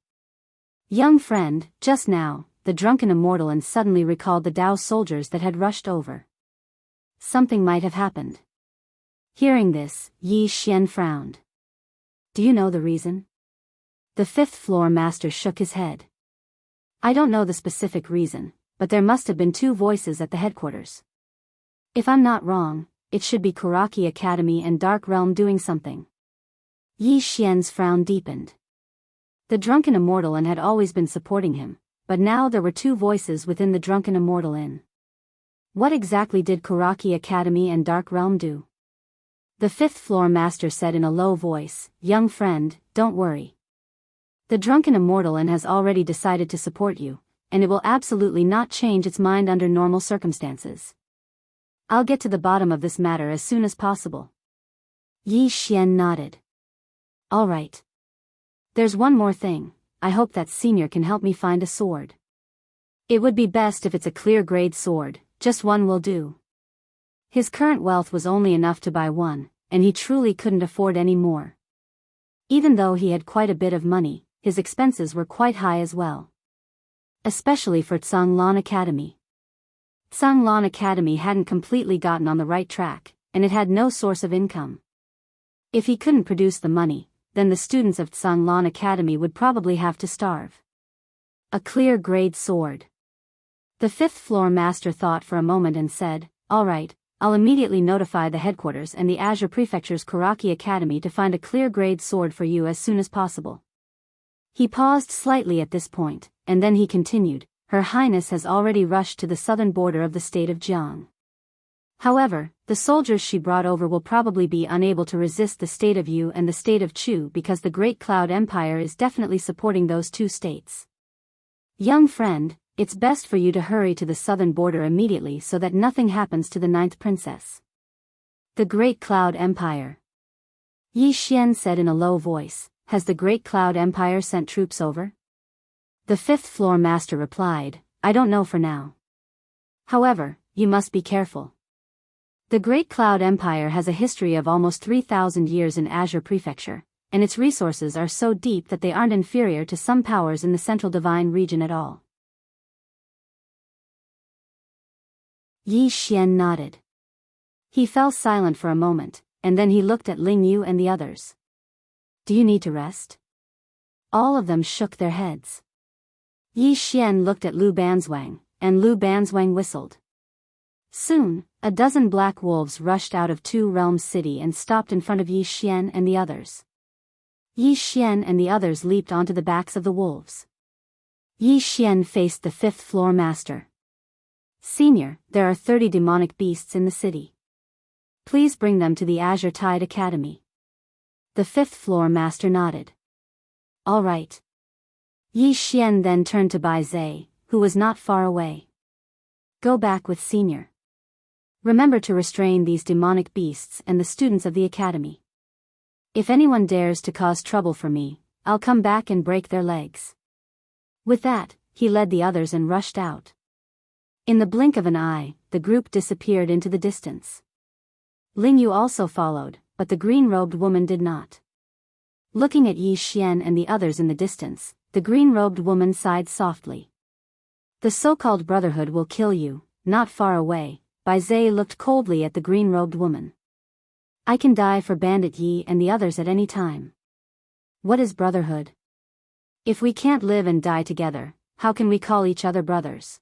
"Young friend, just now, the Drunken Immortal suddenly recalled the Dao soldiers that had rushed over. Something might have happened." Hearing this, Yi Xian frowned. "Do you know the reason?" The fifth-floor master shook his head. "I don't know the specific reason, but there must have been two voices at the headquarters. If I'm not wrong, it should be Kuraki Academy and Dark Realm doing something." Yi Xian's frown deepened. The Drunken Immortal had always been supporting him, but now there were two voices within the Drunken Immortal. What exactly did Kuraki Academy and Dark Realm do? The fifth-floor master said in a low voice, "Young friend, don't worry. The Drunken Immortal has already decided to support you, and it will absolutely not change its mind under normal circumstances. I'll get to the bottom of this matter as soon as possible." Yi Xian nodded. "All right. There's one more thing. I hope that senior can help me find a sword. It would be best if it's a clear-grade sword, just one will do." His current wealth was only enough to buy one, and he truly couldn't afford any more. Even though he had quite a bit of money, his expenses were quite high as well. Especially for Tsanglan Academy. Tsanglan Academy hadn't completely gotten on the right track, and it had no source of income. If he couldn't produce the money, then the students of Tsanglan Academy would probably have to starve. A clear-grade sword. The fifth-floor master thought for a moment and said, "All right, I'll immediately notify the headquarters and the Azure Prefecture's Kuraki Academy to find a clear-grade sword for you as soon as possible." He paused slightly at this point, and then he continued, "Her Highness has already rushed to the southern border of the state of Jianghu. However, the soldiers she brought over will probably be unable to resist the state of Yu and the state of Chu because the Great Cloud Empire is definitely supporting those two states. Young friend, it's best for you to hurry to the southern border immediately so that nothing happens to the ninth princess." The Great Cloud Empire. Yi Xian said in a low voice, "Has the Great Cloud Empire sent troops over?" The fifth-floor master replied, "I don't know for now. However, you must be careful. The Great Cloud Empire has a history of almost 3,000 years in Azure Prefecture, and its resources are so deep that they aren't inferior to some powers in the Central Divine region at all." Yi Xian nodded. He fell silent for a moment, and then he looked at Ling Yu and the others. "Do you need to rest?" All of them shook their heads. Yi Xian looked at Lu Banzwang, and Lu Banzwang whistled. Soon, a dozen black wolves rushed out of Two Realms City and stopped in front of Yi Xian and the others. Yi Xian and the others leaped onto the backs of the wolves. Yi Xian faced the fifth-floor master. Senior, there are 30 demonic beasts in the city. Please bring them to the Azure Tide Academy. The fifth-floor master nodded. All right. Yi Xian then turned to Bai Zhe, who was not far away. Go back with Senior. Remember to restrain these demonic beasts and the students of the academy. If anyone dares to cause trouble for me, I'll come back and break their legs. With that, he led the others and rushed out. In the blink of an eye, the group disappeared into the distance. Ling Yu also followed, but the green-robed woman did not. Looking at Yi Xian and the others in the distance, the green-robed woman sighed softly. The so-called brotherhood will kill you, not far away. Bai Zhe looked coldly at the green-robed woman. I can die for Bandit Yi and the others at any time. What is brotherhood? If we can't live and die together, how can we call each other brothers?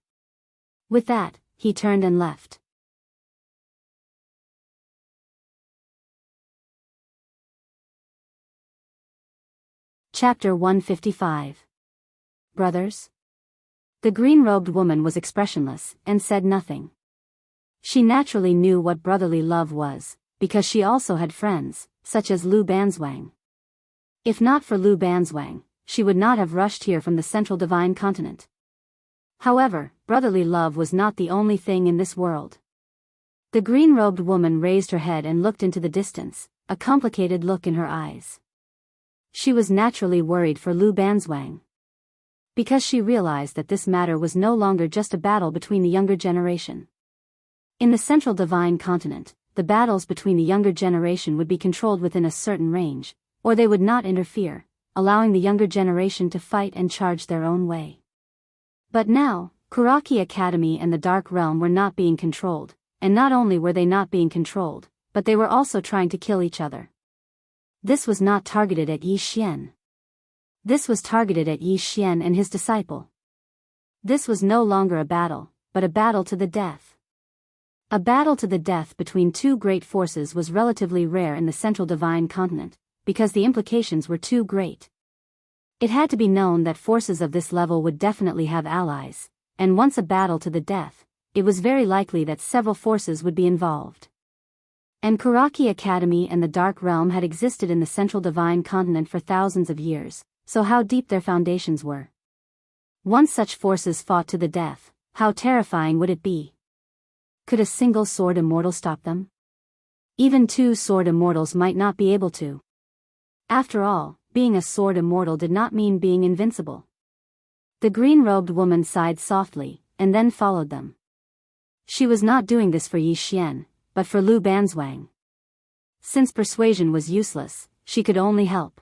With that, he turned and left. Chapter 155. Brothers? The green-robed woman was expressionless and said nothing. She naturally knew what brotherly love was, because she also had friends, such as Lu Banzwang. If not for Lu Banzwang, she would not have rushed here from the central divine continent. However, brotherly love was not the only thing in this world. The green-robed woman raised her head and looked into the distance, a complicated look in her eyes. She was naturally worried for Lu Banzwang, because she realized that this matter was no longer just a battle between the younger generation. In the central divine continent, the battles between the younger generation would be controlled within a certain range, or they would not interfere, allowing the younger generation to fight and charge their own way. But now, Kuraki Academy and the Dark Realm were not being controlled, and not only were they not being controlled, but they were also trying to kill each other. This was not targeted at Yi Xian. This was targeted at Yi Xian and his disciple. This was no longer a battle, but a battle to the death. A battle to the death between two great forces was relatively rare in the central divine continent, because the implications were too great. It had to be known that forces of this level would definitely have allies, and once a battle to the death, it was very likely that several forces would be involved. And Kuraki Academy and the Dark Realm had existed in the central divine continent for thousands of years, so how deep their foundations were. Once such forces fought to the death, how terrifying would it be? Could a single sword immortal stop them? Even two sword immortals might not be able to. After all, being a sword immortal did not mean being invincible. The green-robed woman sighed softly, and then followed them. She was not doing this for Yi Xian, but for Lu Banzwang. Since persuasion was useless, she could only help.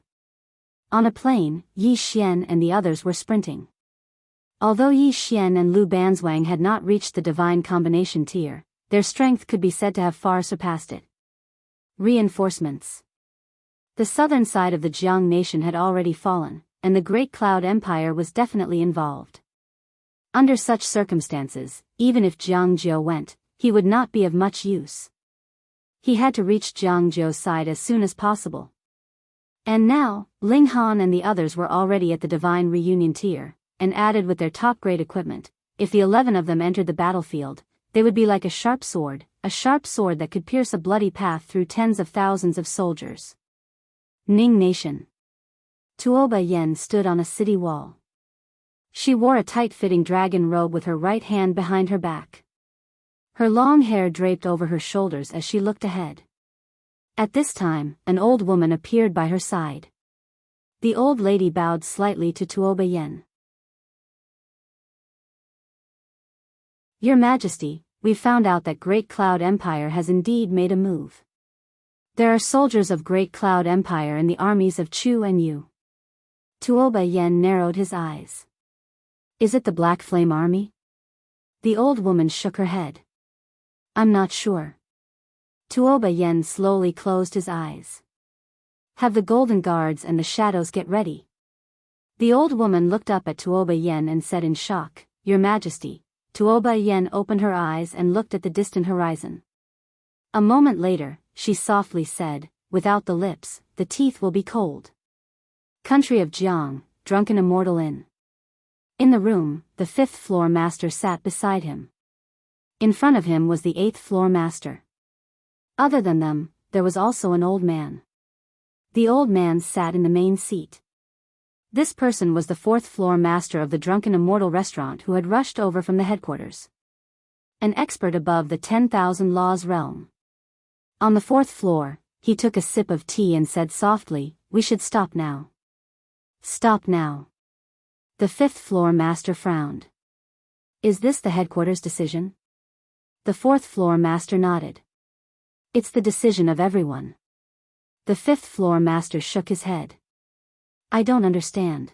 On a plain, Yi Xian and the others were sprinting. Although Yi Xian and Lu Banzwang had not reached the divine combination tier, their strength could be said to have far surpassed it. Reinforcements. The southern side of the Jiang nation had already fallen, and the Great Cloud Empire was definitely involved. Under such circumstances, even if Jiangzhou went, he would not be of much use. He had to reach Jiangzhou's side as soon as possible. And now, Ling Han and the others were already at the divine reunion tier, and added with their top-grade equipment. If the 11 of them entered the battlefield, they would be like a sharp sword that could pierce a bloody path through tens of thousands of soldiers. Ning Nation. Tuoba Yen stood on a city wall. She wore a tight-fitting dragon robe with her right hand behind her back. Her long hair draped over her shoulders as she looked ahead. At this time, an old woman appeared by her side. The old lady bowed slightly to Tuoba Yen. Your Majesty, we've found out that Great Cloud Empire has indeed made a move. There are soldiers of Great Cloud Empire in the armies of Chu and Yu. Tuoba Yen narrowed his eyes. Is it the Black Flame Army? The old woman shook her head. I'm not sure. Tuoba Yen slowly closed his eyes. Have the Golden Guards and the Shadows get ready. The old woman looked up at Tuoba Yen and said in shock, Your Majesty. Tuoba Yen opened her eyes and looked at the distant horizon. A moment later, she softly said, without the lips, the teeth will be cold. Country of Jiang, drunken Immortal Inn. In the room, the fifth-floor master sat beside him. In front of him was the eighth-floor master. Other than them, there was also an old man. The old man sat in the main seat. This person was the fourth-floor master of the Drunken Immortal restaurant who had rushed over from the headquarters. An expert above the 10,000 laws realm. On the fourth floor, he took a sip of tea and said softly, "We should stop now." Stop now. The fifth-floor master frowned. Is this the headquarters decision? The fourth-floor master nodded. It's the decision of everyone. The fifth-floor master shook his head. I don't understand.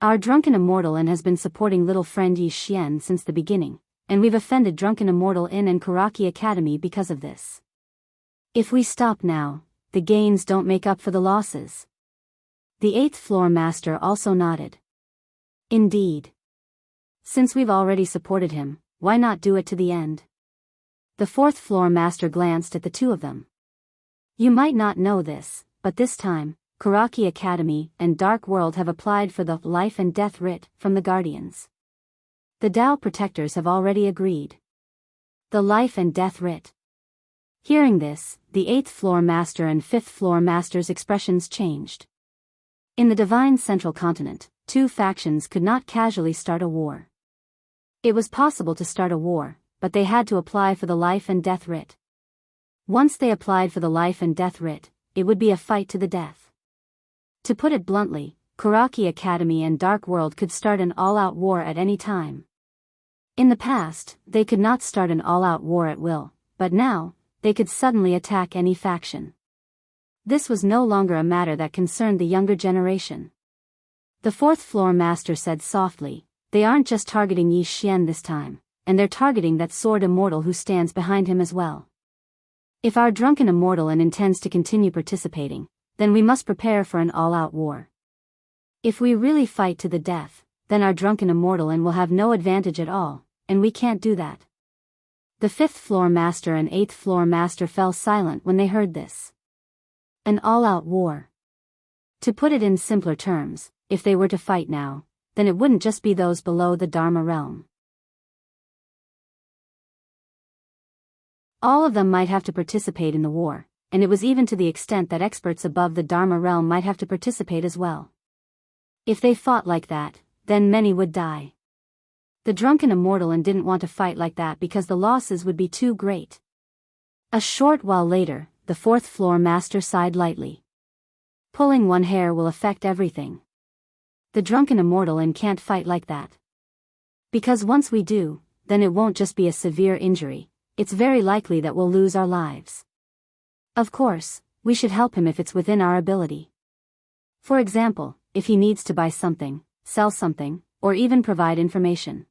Our Drunken Immortal Inn has been supporting little friend Yi Xian since the beginning, and we've offended Drunken Immortal Inn and Karaki Academy because of this. If we stop now, the gains don't make up for the losses. The eighth-floor master also nodded. Indeed. Since we've already supported him, why not do it to the end? The fourth-floor master glanced at the two of them. You might not know this, but this time, Karaki Academy and Dark World have applied for the life and death writ from the Guardians. The Dao Protectors have already agreed. The life and death writ. Hearing this, the eighth-floor master and fifth-floor master's expressions changed. In the Divine Central Continent, two factions could not casually start a war. It was possible to start a war, but they had to apply for the life and death writ. Once they applied for the life and death writ, it would be a fight to the death. To put it bluntly, Karaki Academy and Dark World could start an all-out war at any time. In the past, they could not start an all-out war at will, but now, they could suddenly attack any faction. This was no longer a matter that concerned the younger generation. The fourth-floor master said softly, they aren't just targeting Yi Xian this time, and they're targeting that sword immortal who stands behind him as well. If our Drunken Immortal Inn intends to continue participating, then we must prepare for an all-out war. If we really fight to the death, then our Drunken Immortal Inn will have no advantage at all, and we can't do that. The fifth-floor master and eighth-floor master fell silent when they heard this. An all-out war. To put it in simpler terms, if they were to fight now, then it wouldn't just be those below the Dharma realm. All of them might have to participate in the war, and it was even to the extent that experts above the Dharma realm might have to participate as well. If they fought like that, then many would die. The Drunken Immortal Inn didn't want to fight like that because the losses would be too great. A short while later, the fourth-floor master sighed lightly. Pulling one hair will affect everything. The Drunken Immortal Inn can't fight like that. Because once we do, then it won't just be a severe injury, it's very likely that we'll lose our lives. Of course, we should help him if it's within our ability. For example, if he needs to buy something, sell something, or even provide information.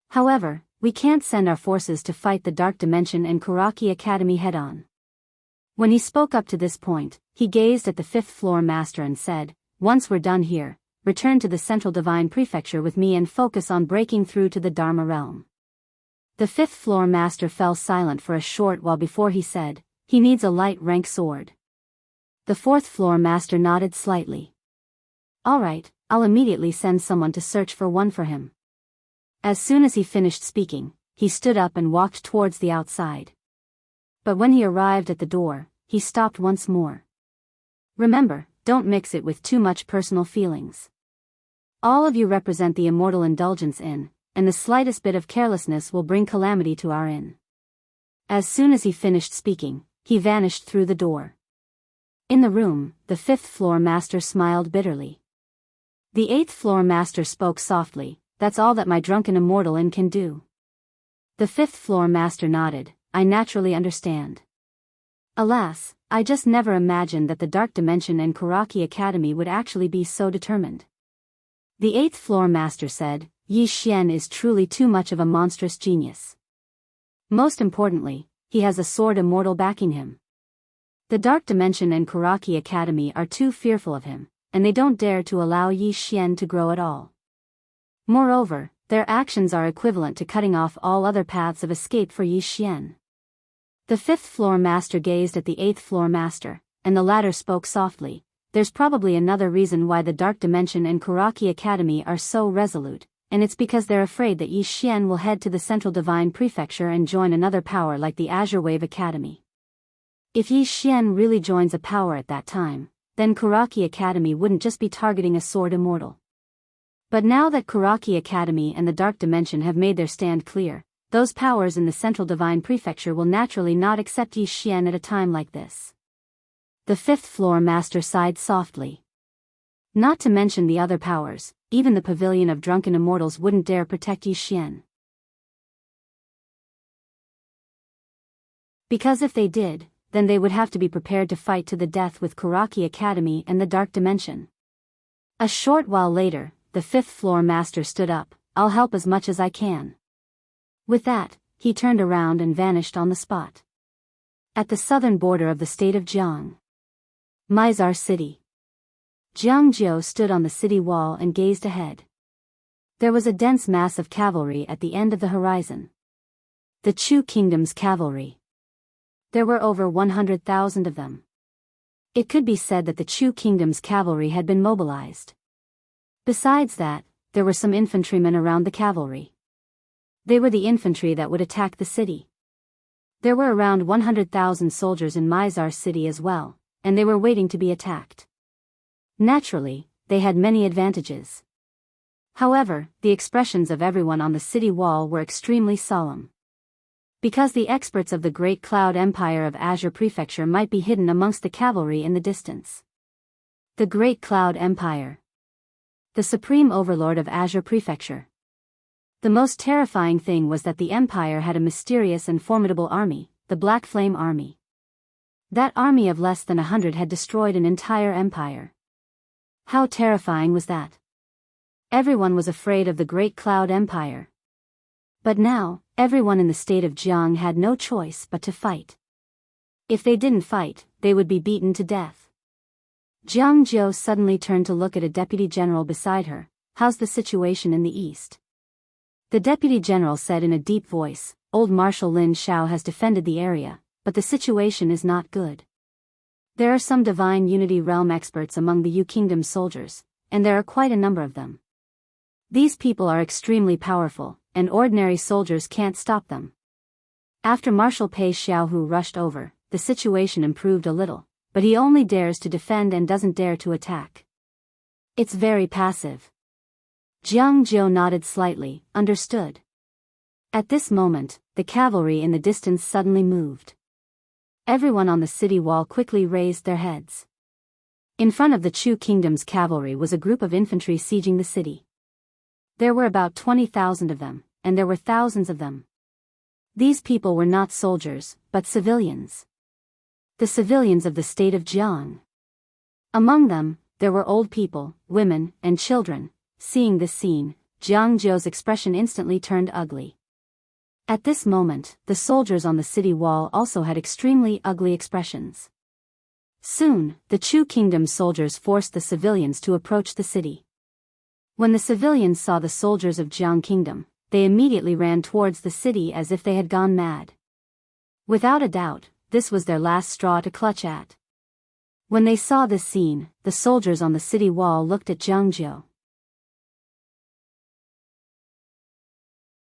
However, we can't send our forces to fight the Dark Dimension and Karaki Academy head-on. When he spoke up to this point, he gazed at the fifth-floor master and said, once we're done here, return to the Central Divine Prefecture with me and focus on breaking through to the Dharma realm. The fifth-floor master fell silent for a short while before he said, he needs a light-rank sword. The fourth-floor master nodded slightly. All right, I'll immediately send someone to search for one for him. As soon as he finished speaking, he stood up and walked towards the outside. But when he arrived at the door, he stopped once more. Remember, don't mix it with too much personal feelings. All of you represent the Immortal Indulgence Inn, and the slightest bit of carelessness will bring calamity to our inn. As soon as he finished speaking, he vanished through the door. In the room, the fifth-floor master smiled bitterly. The eighth-floor master spoke softly, that's all that my Drunken Immortal Inn can do. The fifth-floor master nodded, I naturally understand. Alas, I just never imagined that the Dark Dimension and Karaki Academy would actually be so determined. The eighth-floor master said, Yi Xian is truly too much of a monstrous genius. Most importantly, he has a sword immortal backing him. The Dark Dimension and Karaki Academy are too fearful of him, and they don't dare to allow Yi Xian to grow at all. Moreover, their actions are equivalent to cutting off all other paths of escape for Yi Xian. The fifth-floor master gazed at the eighth-floor master, and the latter spoke softly, there's probably another reason why the Dark Dimension and Kuraki Academy are so resolute, and it's because they're afraid that Yi Xian will head to the Central Divine Prefecture and join another power like the Azure Wave Academy. If Yi Xian really joins a power at that time, then Kuraki Academy wouldn't just be targeting a sword immortal. But now that Kuraki Academy and the Dark Dimension have made their stand clear, those powers in the Central Divine Prefecture will naturally not accept Yi Xian at a time like this. The fifth-floor master sighed softly. Not to mention the other powers, even the Pavilion of Drunken Immortals wouldn't dare protect Yi Xian. Because if they did, then they would have to be prepared to fight to the death with Kuraki Academy and the Dark Dimension. A short while later, the fifth-floor master stood up. I'll help as much as I can. With that, he turned around and vanished on the spot. At the southern border of the state of Jianghu, Mizar City, Jianghu stood on the city wall and gazed ahead. There was a dense mass of cavalry at the end of the horizon. The Chu Kingdom's cavalry. There were over 100,000 of them. It could be said that the Chu Kingdom's cavalry had been mobilized. Besides that, there were some infantrymen around the cavalry. They were the infantry that would attack the city. There were around 100,000 soldiers in Mizar City as well, and they were waiting to be attacked. Naturally, they had many advantages. However, the expressions of everyone on the city wall were extremely solemn. Because the experts of the Great Cloud Empire of Azure Prefecture might be hidden amongst the cavalry in the distance. The Great Cloud Empire. The supreme overlord of Azure Prefecture. The most terrifying thing was that the Empire had a mysterious and formidable army, the Black Flame Army. That army of less than 100 had destroyed an entire empire. How terrifying was that? Everyone was afraid of the Great Cloud Empire. But now, everyone in the state of Jianghu had no choice but to fight. If they didn't fight, they would be beaten to death. Jianghu suddenly turned to look at a deputy general beside her. How's the situation in the east? The deputy general said in a deep voice, Old Marshal Lin Shao has defended the area, but the situation is not good. There are some Divine Unity Realm experts among the Yu Kingdom soldiers, and there are quite a number of them. These people are extremely powerful, and ordinary soldiers can't stop them. After Marshal Pei Xiaohu rushed over, the situation improved a little, but he only dares to defend and doesn't dare to attack. It's very passive. Jianghu nodded slightly, understood. At this moment, the cavalry in the distance suddenly moved. Everyone on the city wall quickly raised their heads. In front of the Chu Kingdom's cavalry was a group of infantry sieging the city. There were about 20,000 of them, and there were thousands of them. These people were not soldiers, but civilians. The civilians of the state of Jianghu. Among them, there were old people, women, and children. Seeing this scene, Jianghu's expression instantly turned ugly. At this moment, the soldiers on the city wall also had extremely ugly expressions. Soon, the Chu Kingdom soldiers forced the civilians to approach the city. When the civilians saw the soldiers of Jianghu Kingdom, they immediately ran towards the city as if they had gone mad. Without a doubt, this was their last straw to clutch at. When they saw this scene, the soldiers on the city wall looked at Jianghu.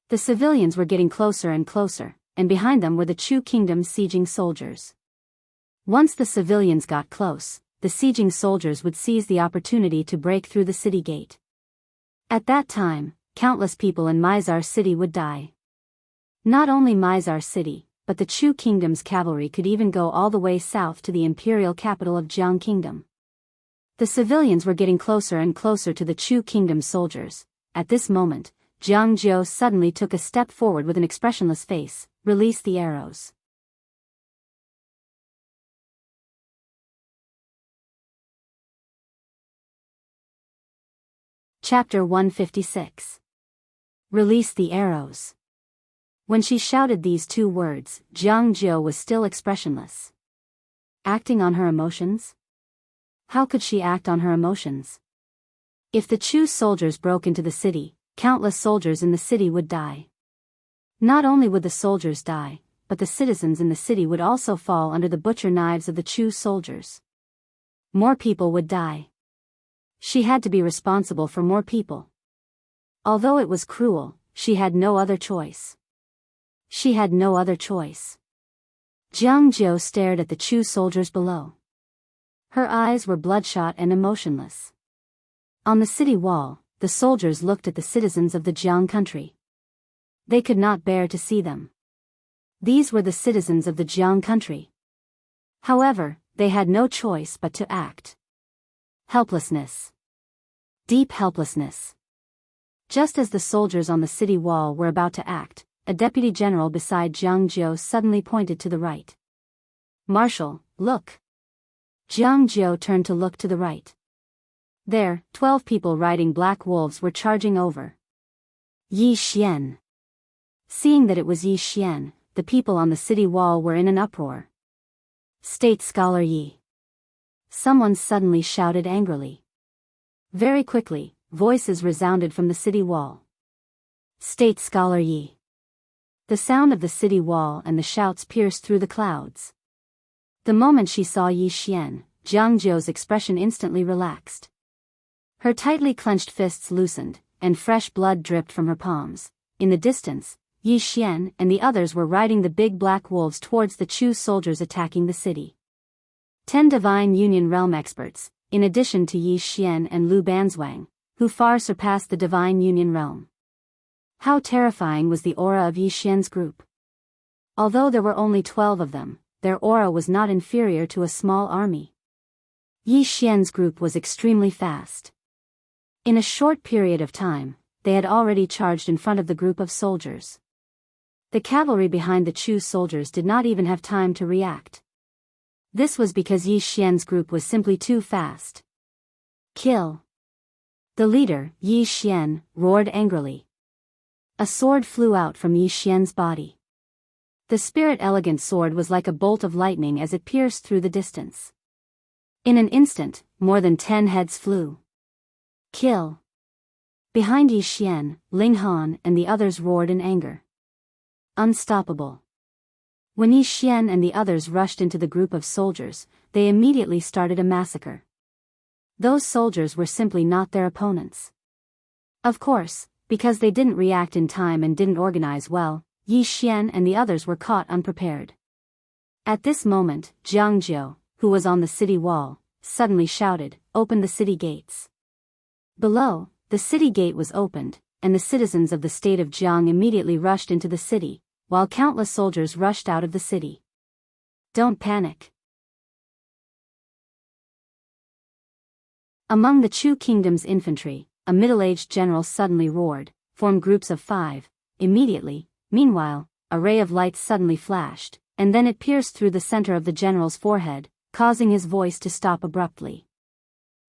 The civilians were getting closer and closer, and behind them were the Chu Kingdom sieging soldiers. Once the civilians got close, the sieging soldiers would seize the opportunity to break through the city gate. At that time, countless people in Mizar City would die. Not only Mizar City, but the Chu Kingdom's cavalry could even go all the way south to the imperial capital of Jianghu Kingdom. The civilians were getting closer and closer to the Chu Kingdom soldiers. At this moment, Jianghu suddenly took a step forward with an expressionless face. Release the arrows. Chapter 156. Release the arrows. When she shouted these two words, Jianghu was still expressionless. Acting on her emotions? How could she act on her emotions? If the Chu soldiers broke into the city, countless soldiers in the city would die. Not only would the soldiers die, but the citizens in the city would also fall under the butcher knives of the Chu soldiers. more people would die. She had to be responsible for more people. Although it was cruel, she had no other choice. She had no other choice. Jianghu stared at the Chu soldiers below. Her eyes were bloodshot and emotionless. On the city wall, the soldiers looked at the citizens of the Jiang country. They could not bear to see them. These were the citizens of the Jiang country. However, they had no choice but to act. Helplessness. Deep helplessness. Just as the soldiers on the city wall were about to act, a deputy general beside Jianghu suddenly pointed to the right. "Marshal, look." Jianghu turned to look to the right. There, 12 people riding black wolves were charging over Yi Xian. Seeing that it was Yi Xian, the people on the city wall were in an uproar. "State Scholar Yi!" Someone suddenly shouted angrily. Very quickly, voices resounded from the city wall. "State Scholar Yi!" The sound of the city wall and the shouts pierced through the clouds. The moment she saw Yi Xian, Jianghu's expression instantly relaxed. Her tightly clenched fists loosened, and fresh blood dripped from her palms. In the distance, Yi Xian and the others were riding the big black wolves towards the Chu soldiers attacking the city. 10 Divine Union Realm experts, in addition to Yi Xian and Lu Banzwang, who far surpassed the Divine Union Realm. How terrifying was the aura of Yi Xian's group. Although there were only 12 of them, their aura was not inferior to a small army. Yi Xian's group was extremely fast. In a short period of time, they had already charged in front of the group of soldiers. The cavalry behind the Chu soldiers did not even have time to react. This was because Yi Xian's group was simply too fast. "Kill!" The leader, Yi Xian, roared angrily. A sword flew out from Yi Xian's body. The spirit-elegant sword was like a bolt of lightning as it pierced through the distance. In an instant, more than 10 heads flew. "Kill!" Behind Yi Xian, Ling Han and the others roared in anger. Unstoppable. When Yi Xian and the others rushed into the group of soldiers, they immediately started a massacre. Those soldiers were simply not their opponents. Of course, because they didn't react in time and didn't organize well, Yi Xian and the others were caught unprepared. At this moment, Jianghu, who was on the city wall, suddenly shouted, "Open the city gates." Below, the city gate was opened, and the citizens of the state of Jiang immediately rushed into the city, while countless soldiers rushed out of the city. Don't panic. Among the Chu kingdom's infantry, a middle-aged general suddenly roared, "Form groups of 5, immediately." Meanwhile, a ray of light suddenly flashed, and then it pierced through the center of the general's forehead, causing his voice to stop abruptly.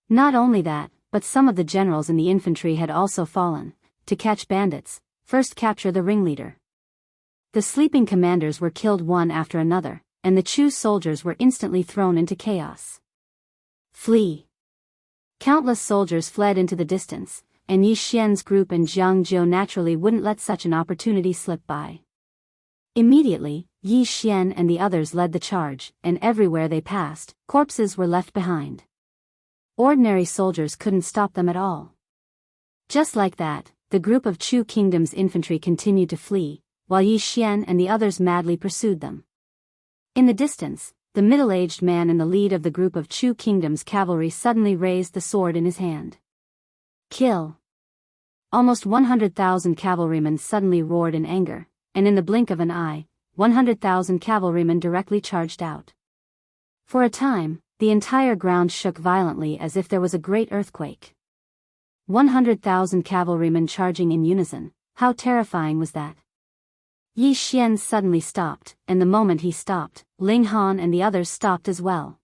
Not only that, but some of the generals in the infantry had also fallen. To catch bandits, first capture the ringleader. The sleeping commanders were killed one after another, and the Chu soldiers were instantly thrown into chaos. Flee! Countless soldiers fled into the distance, and Yi Xian's group and Jianghu naturally wouldn't let such an opportunity slip by. Immediately, Yi Xian and the others led the charge, and everywhere they passed, corpses were left behind. Ordinary soldiers couldn't stop them at all. Just like that, the group of Chu Kingdom's infantry continued to flee, while Yi Xian and the others madly pursued them. In the distance, the middle-aged man in the lead of the group of Chu Kingdom's cavalry suddenly raised the sword in his hand. "Kill!" Almost 100,000 cavalrymen suddenly roared in anger, and in the blink of an eye, 100,000 cavalrymen directly charged out. For a time, the entire ground shook violently as if there was a great earthquake. 100,000 cavalrymen charging in unison, how terrifying was that? Yi Xian suddenly stopped, and the moment he stopped, Ling Han and the others stopped as well.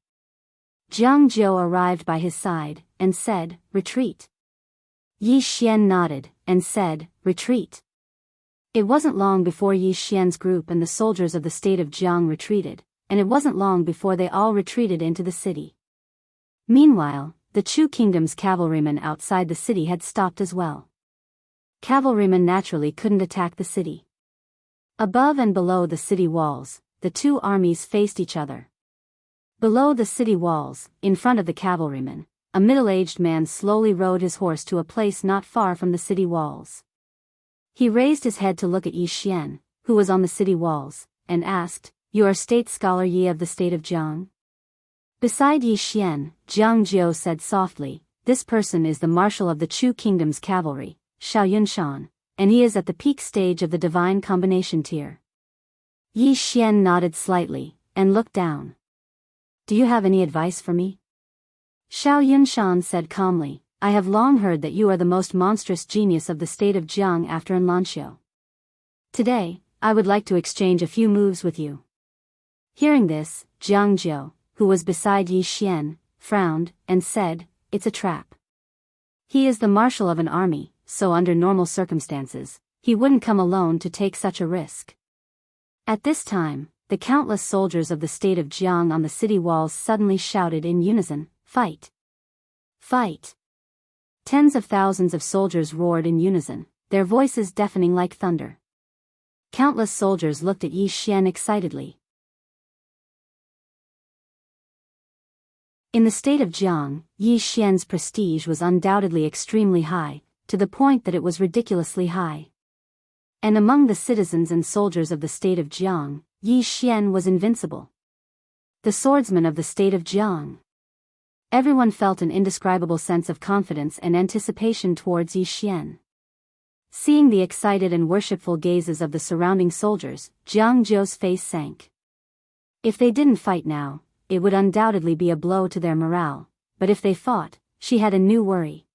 Jianghu arrived by his side, and said, "Retreat." Yi Xian nodded, and said, "Retreat." It wasn't long before Yi Xian's group and the soldiers of the state of Jiang retreated, and it wasn't long before they all retreated into the city. Meanwhile, the Chu Kingdom's cavalrymen outside the city had stopped as well. Cavalrymen naturally couldn't attack the city. Above and below the city walls, the two armies faced each other. Below the city walls, in front of the cavalrymen, a middle-aged man slowly rode his horse to a place not far from the city walls. He raised his head to look at Yi Xian, who was on the city walls, and asked, "You are state scholar Yi of the state of Jiang?" Beside Yi Xian, Jianghu said softly, "This person is the marshal of the Chu Kingdom's cavalry, Xiao Yunshan, and he is at the peak stage of the divine combination tier." Yi Xian nodded slightly, and looked down. "Do you have any advice for me?" Xiao Yunshan said calmly, "I have long heard that you are the most monstrous genius of the state of Jiang after Enlanxiu. Today, I would like to exchange a few moves with you." Hearing this, Jianghu, who was beside Yi Xian, frowned, and said, "It's a trap. He is the marshal of an army, so under normal circumstances, he wouldn't come alone to take such a risk." At this time, the countless soldiers of the state of Jiang on the city walls suddenly shouted in unison, "Fight! Fight!" Tens of thousands of soldiers roared in unison, their voices deafening like thunder. Countless soldiers looked at Yi Xian excitedly. In the state of Jiang, Yi Xian's prestige was undoubtedly extremely high, to the point that it was ridiculously high. And among the citizens and soldiers of the state of Jiang, Yi Xian was invincible. The swordsman of the state of Jiang. Everyone felt an indescribable sense of confidence and anticipation towards Yi Xian. Seeing the excited and worshipful gazes of the surrounding soldiers, Jianghu's face sank. If they didn't fight now, it would undoubtedly be a blow to their morale, but if they fought, she had a new worry.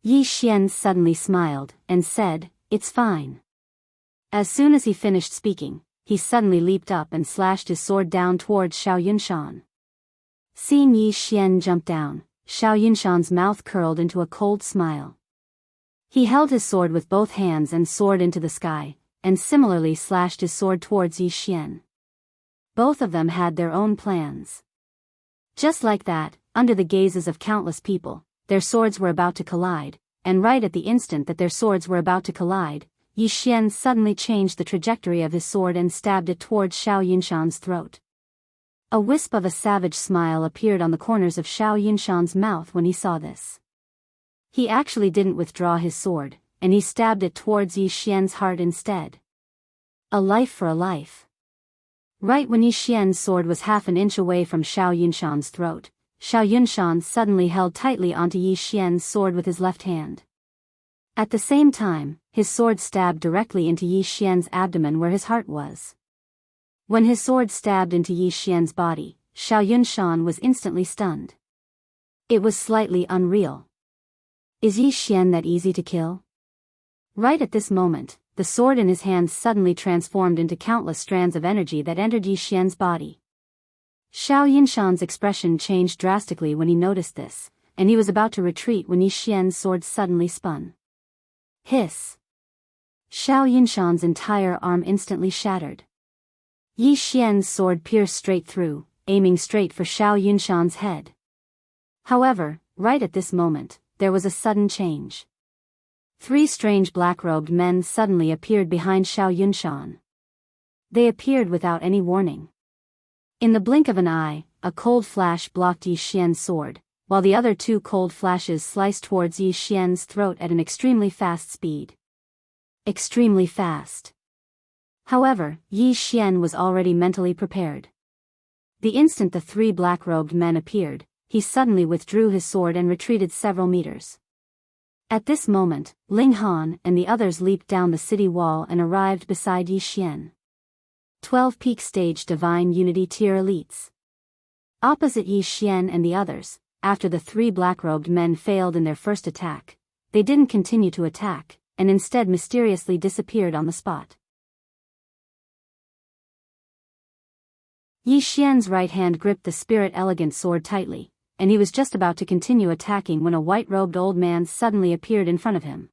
Yi Xian suddenly smiled, and said, "It's fine." As soon as he finished speaking, he suddenly leaped up and slashed his sword down towards Xiao Yunshan. Seeing Yi Xian jump down, Xiao Yunshan's mouth curled into a cold smile. He held his sword with both hands and soared into the sky, and similarly slashed his sword towards Yi Xian. Both of them had their own plans. Just like that, under the gazes of countless people, their swords were about to collide, and right at the instant that their swords were about to collide, Yi Xian suddenly changed the trajectory of his sword and stabbed it towards Xiao Yunshan's throat. A wisp of a savage smile appeared on the corners of Xiao Yunshan's mouth when he saw this. He actually didn't withdraw his sword, and he stabbed it towards Yi Xian's heart instead. A life for a life. Right when Yi Xian's sword was half an inch away from Xiao Yunshan's throat, Xiao Yunshan suddenly held tightly onto Yi Xian's sword with his left hand. At the same time, his sword stabbed directly into Yi Xian's abdomen where his heart was. When his sword stabbed into Yi Xian's body, Xiao Yunshan was instantly stunned. It was slightly unreal. Is Yi Xian that easy to kill? Right at this moment, the sword in his hand suddenly transformed into countless strands of energy that entered Yi Xian's body. Xiao Yunshan's expression changed drastically when he noticed this, and he was about to retreat when Yi Xian's sword suddenly spun. Hiss! Xiao Yunshan's entire arm instantly shattered. Yi Xian's sword pierced straight through, aiming straight for Xiao Yunshan's head. However, right at this moment, there was a sudden change. 3 strange black-robed men suddenly appeared behind Xiao Yunshan. They appeared without any warning. In the blink of an eye, a cold flash blocked Yi Xian's sword, while the other 2 cold flashes sliced towards Yi Xian's throat at an extremely fast speed. Extremely fast. However, Yi Xian was already mentally prepared. The instant the 3 black-robed men appeared, he suddenly withdrew his sword and retreated several meters. At this moment, Ling Han and the others leaped down the city wall and arrived beside Yi Xian. 12 peak stage divine unity tier elites. Opposite Yi Xian and the others, after the 3 black-robed men failed in their first attack, they didn't continue to attack, and instead mysteriously disappeared on the spot. Yi Xian's right hand gripped the spirit elegant sword tightly, and he was just about to continue attacking when a white-robed old man suddenly appeared in front of him.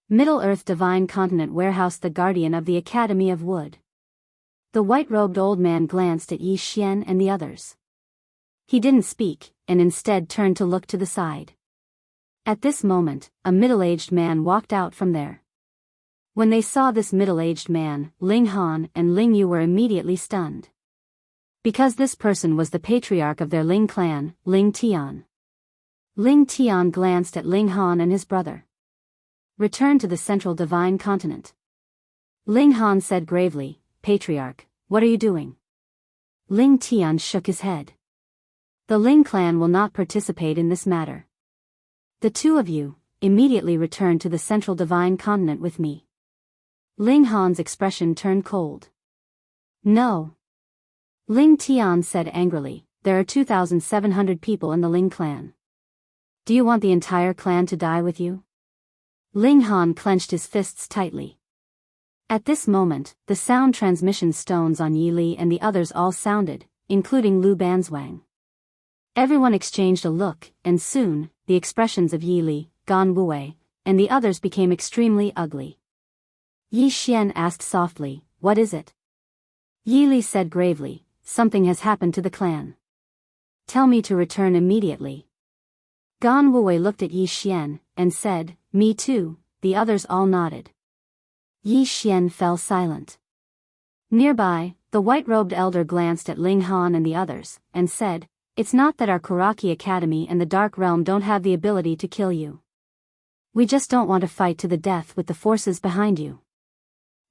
Middle-earth Divine Continent Warehouse, the guardian of the Academy of Wood. The white-robed old man glanced at Yi Xian and the others. He didn't speak, and instead turned to look to the side. At this moment, a middle-aged man walked out from there. When they saw this middle-aged man, Ling Han and Ling Yu were immediately stunned. Because this person was the patriarch of their Ling clan, Ling Tian. Ling Tian glanced at Ling Han and his brother. Return to the central divine continent. Ling Han said gravely, Patriarch, what are you doing? Ling Tian shook his head. The Ling clan will not participate in this matter. The two of you, immediately return to the central divine continent with me. Ling Han's expression turned cold. No. Ling Tian said angrily, there are 2,700 people in the Ling clan. Do you want the entire clan to die with you? Ling Han clenched his fists tightly. At this moment, the sound transmission stones on Yi Li and the others all sounded, including Lu Banzwang. Everyone exchanged a look, and soon, the expressions of Yi Li, Gan Wei, and the others became extremely ugly. Yi Xian asked softly, what is it? Yi Li said gravely, something has happened to the clan. Tell me to return immediately. Gan Wei looked at Yi Xian, and said, me too. The others all nodded. Yi Xian fell silent. Nearby, the white-robed elder glanced at Ling Han and the others, and said, it's not that our Kuraki Academy and the Dark Realm don't have the ability to kill you. We just don't want to fight to the death with the forces behind you.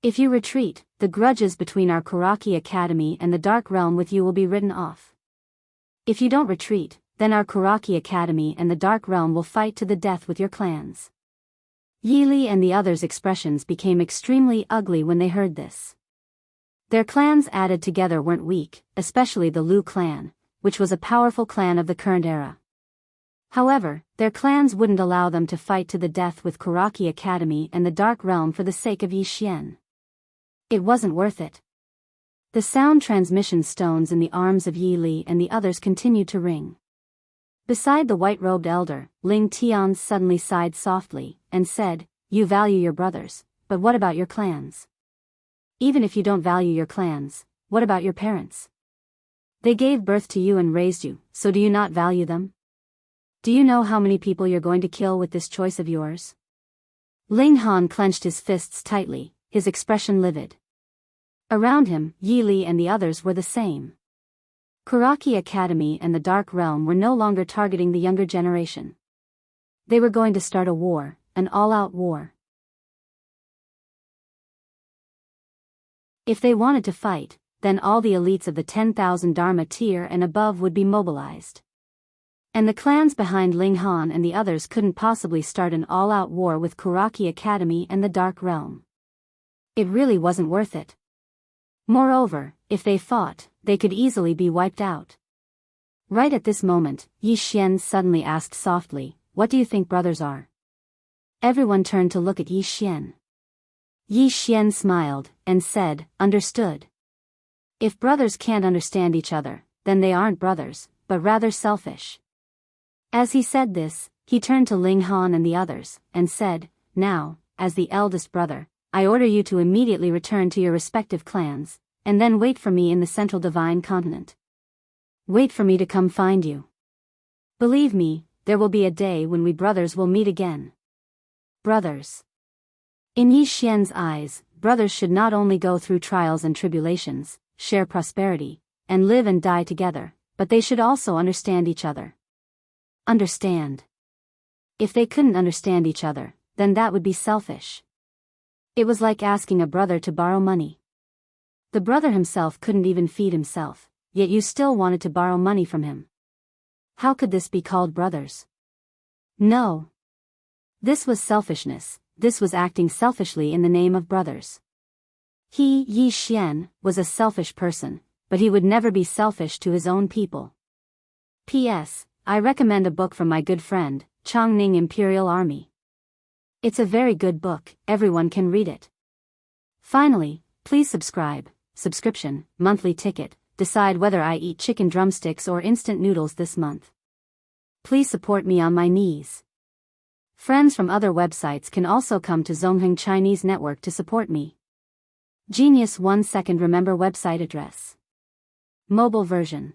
If you retreat, the grudges between our Kuraki Academy and the Dark Realm with you will be written off. If you don't retreat, then our Kuraki Academy and the Dark Realm will fight to the death with your clans. Yi Li and the others' expressions became extremely ugly when they heard this. Their clans added together weren't weak, especially the Lu clan, which was a powerful clan of the current era. However, their clans wouldn't allow them to fight to the death with Kuraki Academy and the Dark Realm for the sake of Yi Xian. It wasn't worth it. The sound transmission stones in the arms of Yi Li and the others continued to ring. Beside the white-robed elder, Ling Tian suddenly sighed softly, and said, you value your brothers, but what about your clans? Even if you don't value your clans, what about your parents? They gave birth to you and raised you, so do you not value them? Do you know how many people you're going to kill with this choice of yours? Ling Han clenched his fists tightly, his expression livid. Around him, Yi Li and the others were the same. Kuraki Academy and the Dark Realm were no longer targeting the younger generation. They were going to start a war, an all-out war. If they wanted to fight, then all the elites of the 10,000 Dharma tier and above would be mobilized. And the clans behind Ling Han and the others couldn't possibly start an all-out war with Kuraki Academy and the Dark Realm. It really wasn't worth it. Moreover, if they fought, they could easily be wiped out. Right at this moment, Yi Xian suddenly asked softly, what do you think brothers are? Everyone turned to look at Yi Xian. Yi Xian smiled, and said, understood. If brothers can't understand each other, then they aren't brothers, but rather selfish. As he said this, he turned to Ling Han and the others, and said, now, as the eldest brother, I order you to immediately return to your respective clans, and then wait for me in the central divine continent. Wait for me to come find you. Believe me, there will be a day when we brothers will meet again. Brothers. In Yi Xian's eyes, brothers should not only go through trials and tribulations, share prosperity, and live and die together, but they should also understand each other. Understand. If they couldn't understand each other, then that would be selfish. It was like asking a brother to borrow money. The brother himself couldn't even feed himself, yet you still wanted to borrow money from him. How could this be called brothers? No. This was selfishness, this was acting selfishly in the name of brothers. He, Yi Xian, was a selfish person, but he would never be selfish to his own people. P.S. I recommend a book from my good friend, Changning Imperial Army. It's a very good book, everyone can read it. Finally, please subscribe, subscription, monthly ticket, decide whether I eat chicken drumsticks or instant noodles this month. Please support me on my knees. Friends from other websites can also come to Zongheng Chinese Network to support me. Genius 1 second remember website address. Mobile version.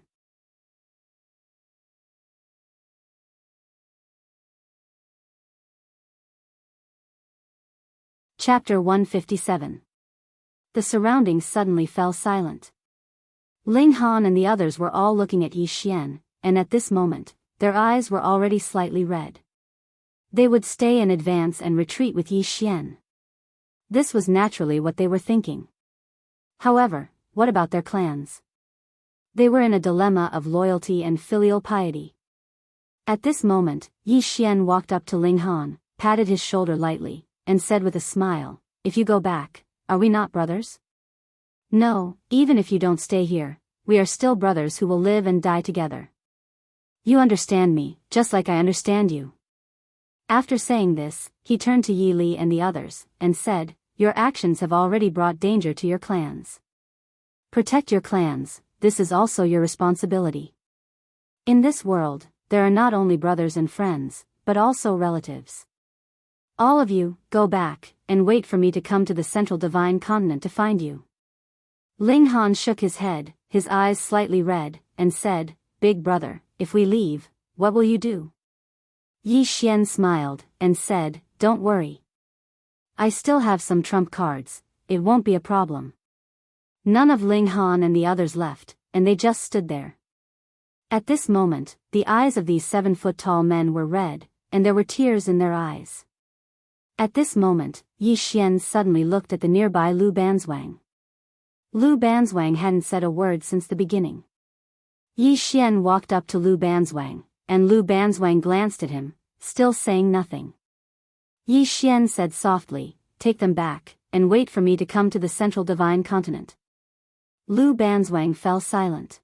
Chapter 157. The surroundings suddenly fell silent. Ling Han and the others were all looking at Yi Xian, and at this moment, their eyes were already slightly red. They would stay and advance and retreat with Yi Xian. This was naturally what they were thinking. However, what about their clans? They were in a dilemma of loyalty and filial piety. At this moment, Yi Xian walked up to Ling Han, patted his shoulder lightly, and said with a smile, "If you go back, are we not brothers? No, even if you don't stay here, we are still brothers who will live and die together. You understand me, just like I understand you." After saying this, he turned to Yi Li and the others, and said, "Your actions have already brought danger to your clans. Protect your clans, this is also your responsibility. In this world, there are not only brothers and friends, but also relatives. All of you, go back, and wait for me to come to the Central Divine Continent to find you." Ling Han shook his head, his eyes slightly red, and said, "Big brother, if we leave, what will you do?" Yi Xian smiled, and said, "Don't worry. I still have some trump cards, it won't be a problem." None of Ling Han and the others left, and they just stood there. At this moment, the eyes of these 7-foot-tall men were red, and there were tears in their eyes. At this moment, Yi Xian suddenly looked at the nearby Lu Banzwang. Lu Banzwang hadn't said a word since the beginning. Yi Xian walked up to Lu Banzwang, and Lu Banzwang glanced at him, still saying nothing. Yi Xian said softly, "Take them back, and wait for me to come to the Central Divine Continent." Lu Banzwang fell silent.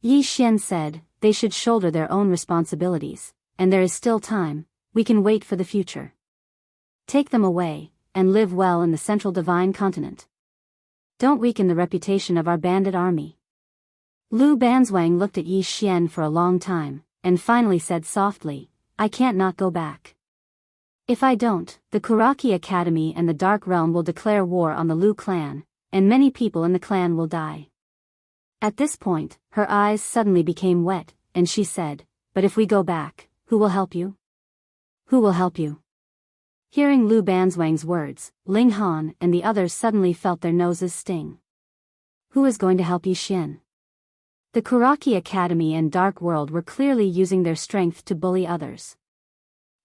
Yi Xian said, "They should shoulder their own responsibilities, and there is still time, we can wait for the future. Take them away, and live well in the Central Divine Continent. Don't weaken the reputation of our bandit army." Lu Banzwang looked at Yi Xian for a long time, and finally said softly, "I can't not go back. If I don't, the Kuraki Academy and the Dark Realm will declare war on the Lu clan, and many people in the clan will die." At this point, her eyes suddenly became wet, and she said, "But if we go back, who will help you? Who will help you?" Hearing Lu Banzwang's words, Ling Han and the others suddenly felt their noses sting. Who is going to help Yi Xian? The Kuraki Academy and Dark World were clearly using their strength to bully others.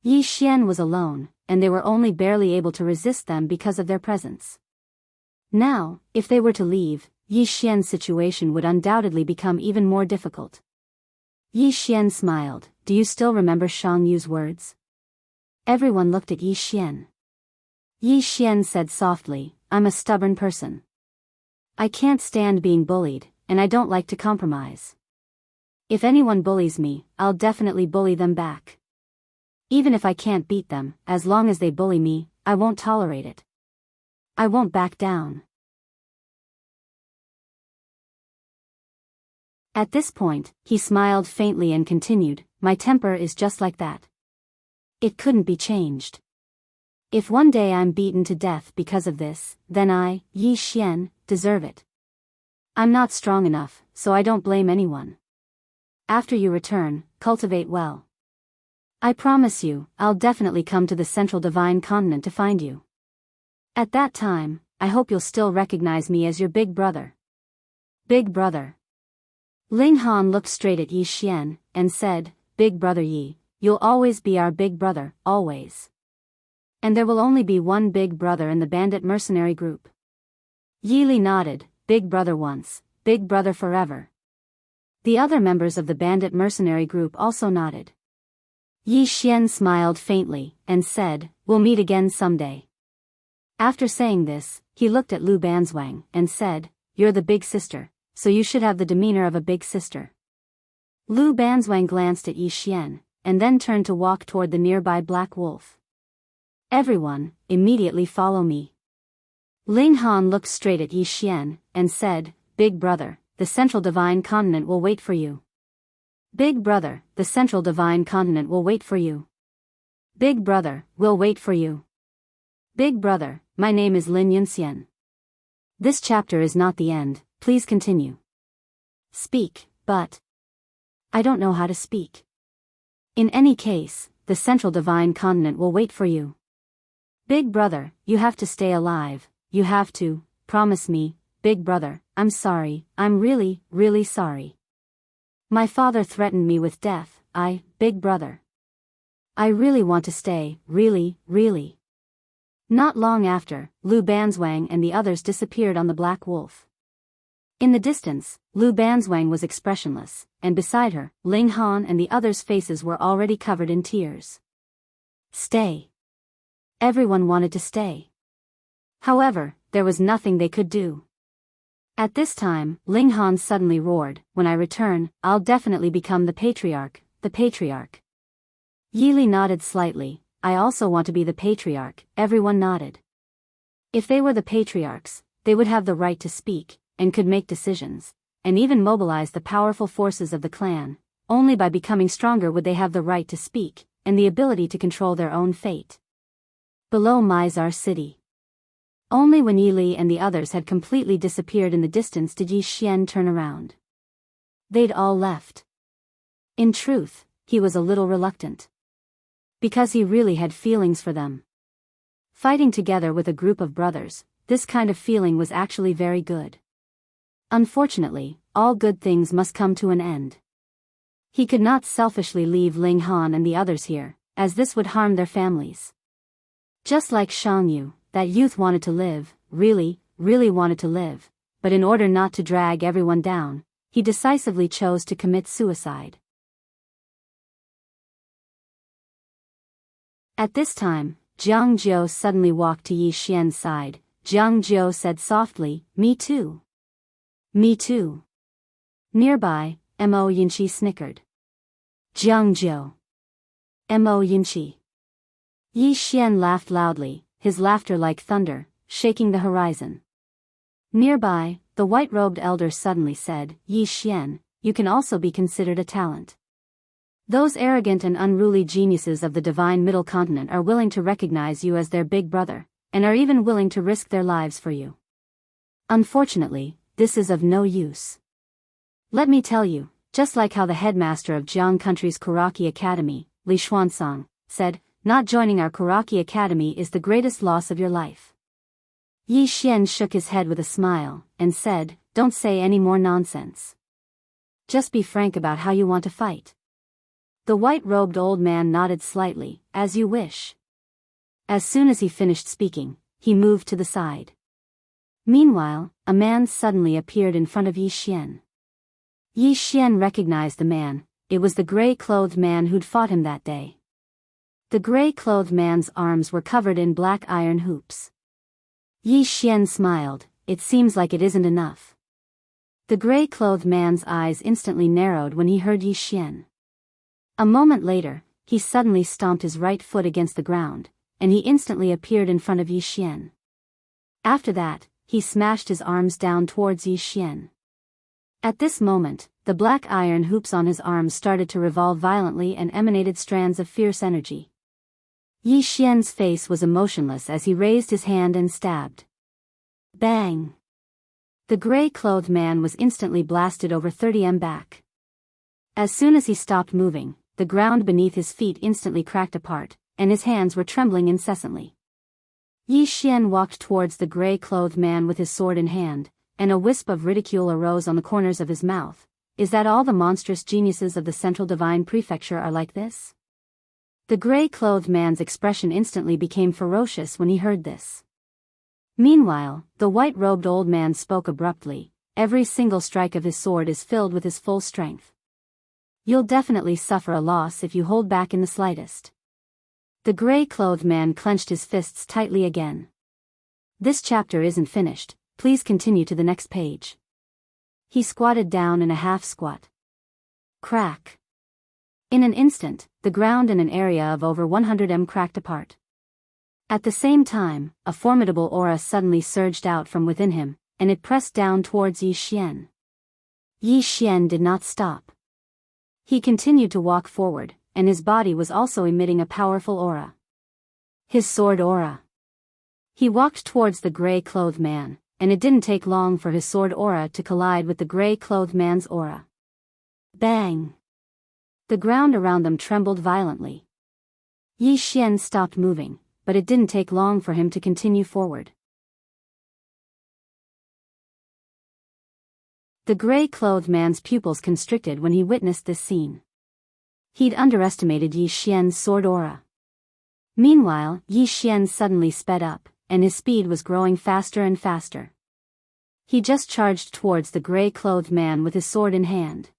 Yi Xian was alone, and they were only barely able to resist them because of their presence. Now, if they were to leave, Yi Xian's situation would undoubtedly become even more difficult. Yi Xian smiled, "Do you still remember Shang Yu's words?" Everyone looked at Yi Xian. Yi Xian said softly, "I'm a stubborn person. I can't stand being bullied, and I don't like to compromise. If anyone bullies me, I'll definitely bully them back. Even if I can't beat them, as long as they bully me, I won't tolerate it. I won't back down." At this point, he smiled faintly and continued, "My temper is just like that. It couldn't be changed. If one day I'm beaten to death because of this, then I, Yi Xian, deserve it. I'm not strong enough, so I don't blame anyone. After you return, cultivate well. I promise you, I'll definitely come to the Central Divine Continent to find you. At that time, I hope you'll still recognize me as your big brother." Big brother. Ling Han looked straight at Yi Xian, and said, "Big brother Yi, you'll always be our big brother, always. And there will only be one big brother in the bandit mercenary group." Yi Li nodded, "Big brother once, big brother forever." The other members of the bandit mercenary group also nodded. Yi Xian smiled faintly, and said, "We'll meet again someday." After saying this, he looked at Lu Banzwang, and said, "You're the big sister, so you should have the demeanor of a big sister." Lu Banzwang glanced at Yi Xian, and then turned to walk toward the nearby black wolf. "Everyone, immediately follow me." Ling Han looked straight at Yi Xian, and said, "Big brother, the Central Divine Continent will wait for you. Big brother, the Central Divine Continent will wait for you. Big brother, we'll wait for you. Big brother, my name is Lin Yunxian." This chapter is not the end, please continue. Speak, but I don't know how to speak. In any case, the Central Divine Continent will wait for you. Big brother, you have to stay alive, you have to, promise me, big brother, I'm sorry, I'm really, really sorry. My father threatened me with death, big brother. I really want to stay, really, really. Not long after, Lu Banzwang and the others disappeared on the Black Wolf. In the distance, Lu Banzwang was expressionless, and beside her, Ling Han and the others' faces were already covered in tears. Stay. Everyone wanted to stay. However, there was nothing they could do. At this time, Ling Han suddenly roared, when I return, I'll definitely become the patriarch, the patriarch. Yi Li nodded slightly, I also want to be the patriarch, everyone nodded. If they were the patriarchs, they would have the right to speak, and could make decisions, and even mobilize the powerful forces of the clan. Only by becoming stronger would they have the right to speak, and the ability to control their own fate. Below Mizar City. Only when Yi Li and the others had completely disappeared in the distance did Yi Xian turn around. They'd all left. In truth, he was a little reluctant. Because he really had feelings for them. Fighting together with a group of brothers, this kind of feeling was actually very good. Unfortunately, all good things must come to an end. He could not selfishly leave Ling Han and the others here, as this would harm their families. Just like Shang Yu, that youth wanted to live, really, really wanted to live, but in order not to drag everyone down, he decisively chose to commit suicide. At this time, Jianghu suddenly walked to Yi Xian's side. Jianghu said softly, Me too. Me too. Nearby, Mo Yinchi snickered. Jianghu. Mo Yinchi. Yi Xian laughed loudly, his laughter like thunder, shaking the horizon. Nearby, the white-robed elder suddenly said, Yi Xian, you can also be considered a talent. Those arrogant and unruly geniuses of the divine middle continent are willing to recognize you as their big brother, and are even willing to risk their lives for you. Unfortunately, this is of no use. Let me tell you, just like how the headmaster of Jiang Country's Kuraki Academy, Li Xuansong, said, not joining our Kuraki Academy is the greatest loss of your life. Yi Xian shook his head with a smile, and said, Don't say any more nonsense. Just be frank about how you want to fight. The white-robed old man nodded slightly, as you wish. As soon as he finished speaking, he moved to the side. Meanwhile, a man suddenly appeared in front of Yi Xian. Yi Xian recognized the man, it was the gray-clothed man who'd fought him that day. The gray-clothed man's arms were covered in black iron hoops. Yi Xian smiled, it seems like it isn't enough. The gray-clothed man's eyes instantly narrowed when he heard Yi Xian. A moment later, he suddenly stomped his right foot against the ground, and he instantly appeared in front of Yi Xian. After that, he smashed his arms down towards Yi Xian. At this moment, the black iron hoops on his arms started to revolve violently and emanated strands of fierce energy. Yi Xian's face was emotionless as he raised his hand and stabbed. Bang! The gray-clothed man was instantly blasted over 30 m back. As soon as he stopped moving, the ground beneath his feet instantly cracked apart, and his hands were trembling incessantly. Yi Xian walked towards the gray-clothed man with his sword in hand, and a wisp of ridicule arose on the corners of his mouth. Is that all the monstrous geniuses of the Central Divine Prefecture are like this? The gray-clothed man's expression instantly became ferocious when he heard this. Meanwhile, the white-robed old man spoke abruptly, every single strike of his sword is filled with his full strength. You'll definitely suffer a loss if you hold back in the slightest. The gray-clothed man clenched his fists tightly again. This chapter isn't finished, please continue to the next page. He squatted down in a half-squat. Crack. In an instant, the ground in an area of over 100 m cracked apart. At the same time, a formidable aura suddenly surged out from within him, and it pressed down towards Yi Xian. Yi Xian did not stop. He continued to walk forward, and his body was also emitting a powerful aura. His sword aura. He walked towards the gray-clothed man, and it didn't take long for his sword aura to collide with the gray-clothed man's aura. Bang! The ground around them trembled violently. Yi Xian stopped moving, but it didn't take long for him to continue forward. The gray-clothed man's pupils constricted when he witnessed this scene. He'd underestimated Yi Xian's sword aura. Meanwhile, Yi Xian suddenly sped up, and his speed was growing faster and faster. He just charged towards the gray-clothed man with his sword in hand.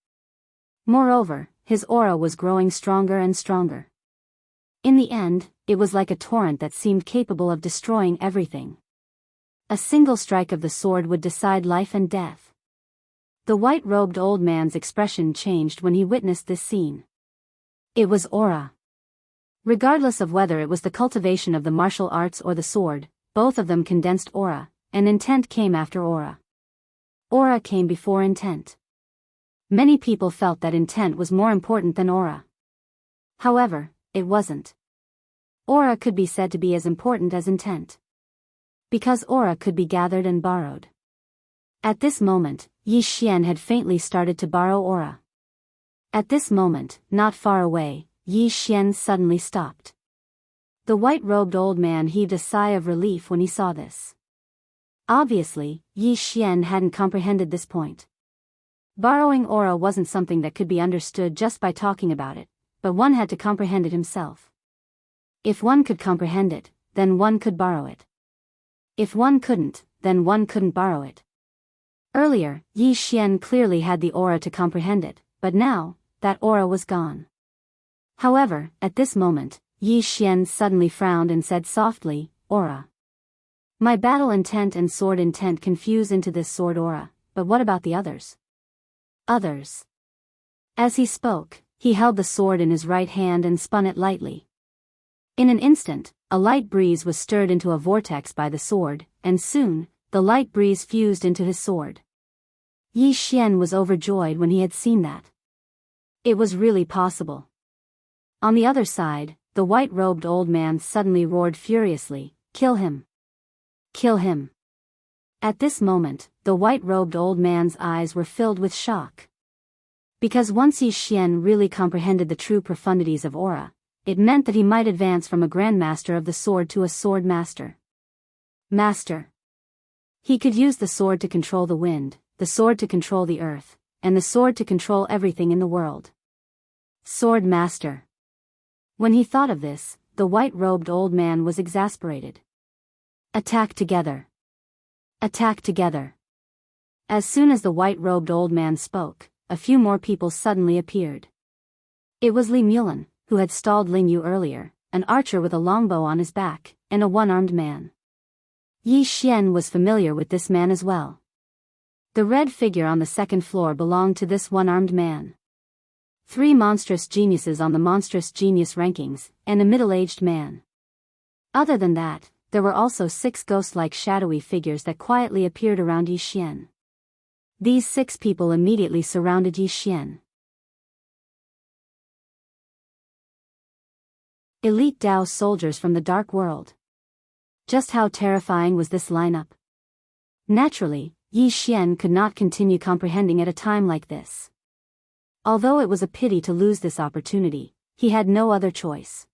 Moreover, his aura was growing stronger and stronger. In the end, it was like a torrent that seemed capable of destroying everything. A single strike of the sword would decide life and death. The white-robed old man's expression changed when he witnessed this scene. It was aura. Regardless of whether it was the cultivation of the martial arts or the sword, both of them condensed aura, and intent came after aura. Aura came before intent. Many people felt that intent was more important than aura. However, it wasn't. Aura could be said to be as important as intent. Because aura could be gathered and borrowed. At this moment, Yi Xian had faintly started to borrow aura. At this moment, not far away, Yi Xian suddenly stopped. The white-robed old man heaved a sigh of relief when he saw this. Obviously, Yi Xian hadn't comprehended this point. Borrowing aura wasn't something that could be understood just by talking about it, but one had to comprehend it himself. If one could comprehend it, then one could borrow it. If one couldn't, then one couldn't borrow it. Earlier, Yi Xian clearly had the aura to comprehend it, but now, that aura was gone. However, at this moment, Yi Xian suddenly frowned and said softly, "Aura. My battle intent and sword intent confuse into this sword aura, but what about the others?" Others. As he spoke, he held the sword in his right hand and spun it lightly. In an instant, a light breeze was stirred into a vortex by the sword, and soon, the light breeze fused into his sword. Yi Xian was overjoyed when he had seen that. It was really possible. On the other side, the white-robed old man suddenly roared furiously, "Kill him! Kill him!" At this moment, the white-robed old man's eyes were filled with shock. Because once Yi Xian really comprehended the true profundities of aura, it meant that he might advance from a grandmaster of the sword to a sword master. Master. He could use the sword to control the wind, the sword to control the earth, and the sword to control everything in the world. Sword master. When he thought of this, the white-robed old man was exasperated. Attack together. Attack together. As soon as the white-robed old man spoke, a few more people suddenly appeared. It was Li Mulan, who had stalled Ling Yu earlier, an archer with a longbow on his back, and a one-armed man. Yi Xian was familiar with this man as well. The red figure on the second floor belonged to this one-armed man. 3 monstrous geniuses on the monstrous genius rankings, and a middle-aged man. Other than that, there were also 6 ghost-like shadowy figures that quietly appeared around Yi Xian. These 6 people immediately surrounded Yi Xian. Elite Dao soldiers from the Dark World. Just how terrifying was this lineup? Naturally, Yi Xian could not continue comprehending at a time like this. Although it was a pity to lose this opportunity, he had no other choice.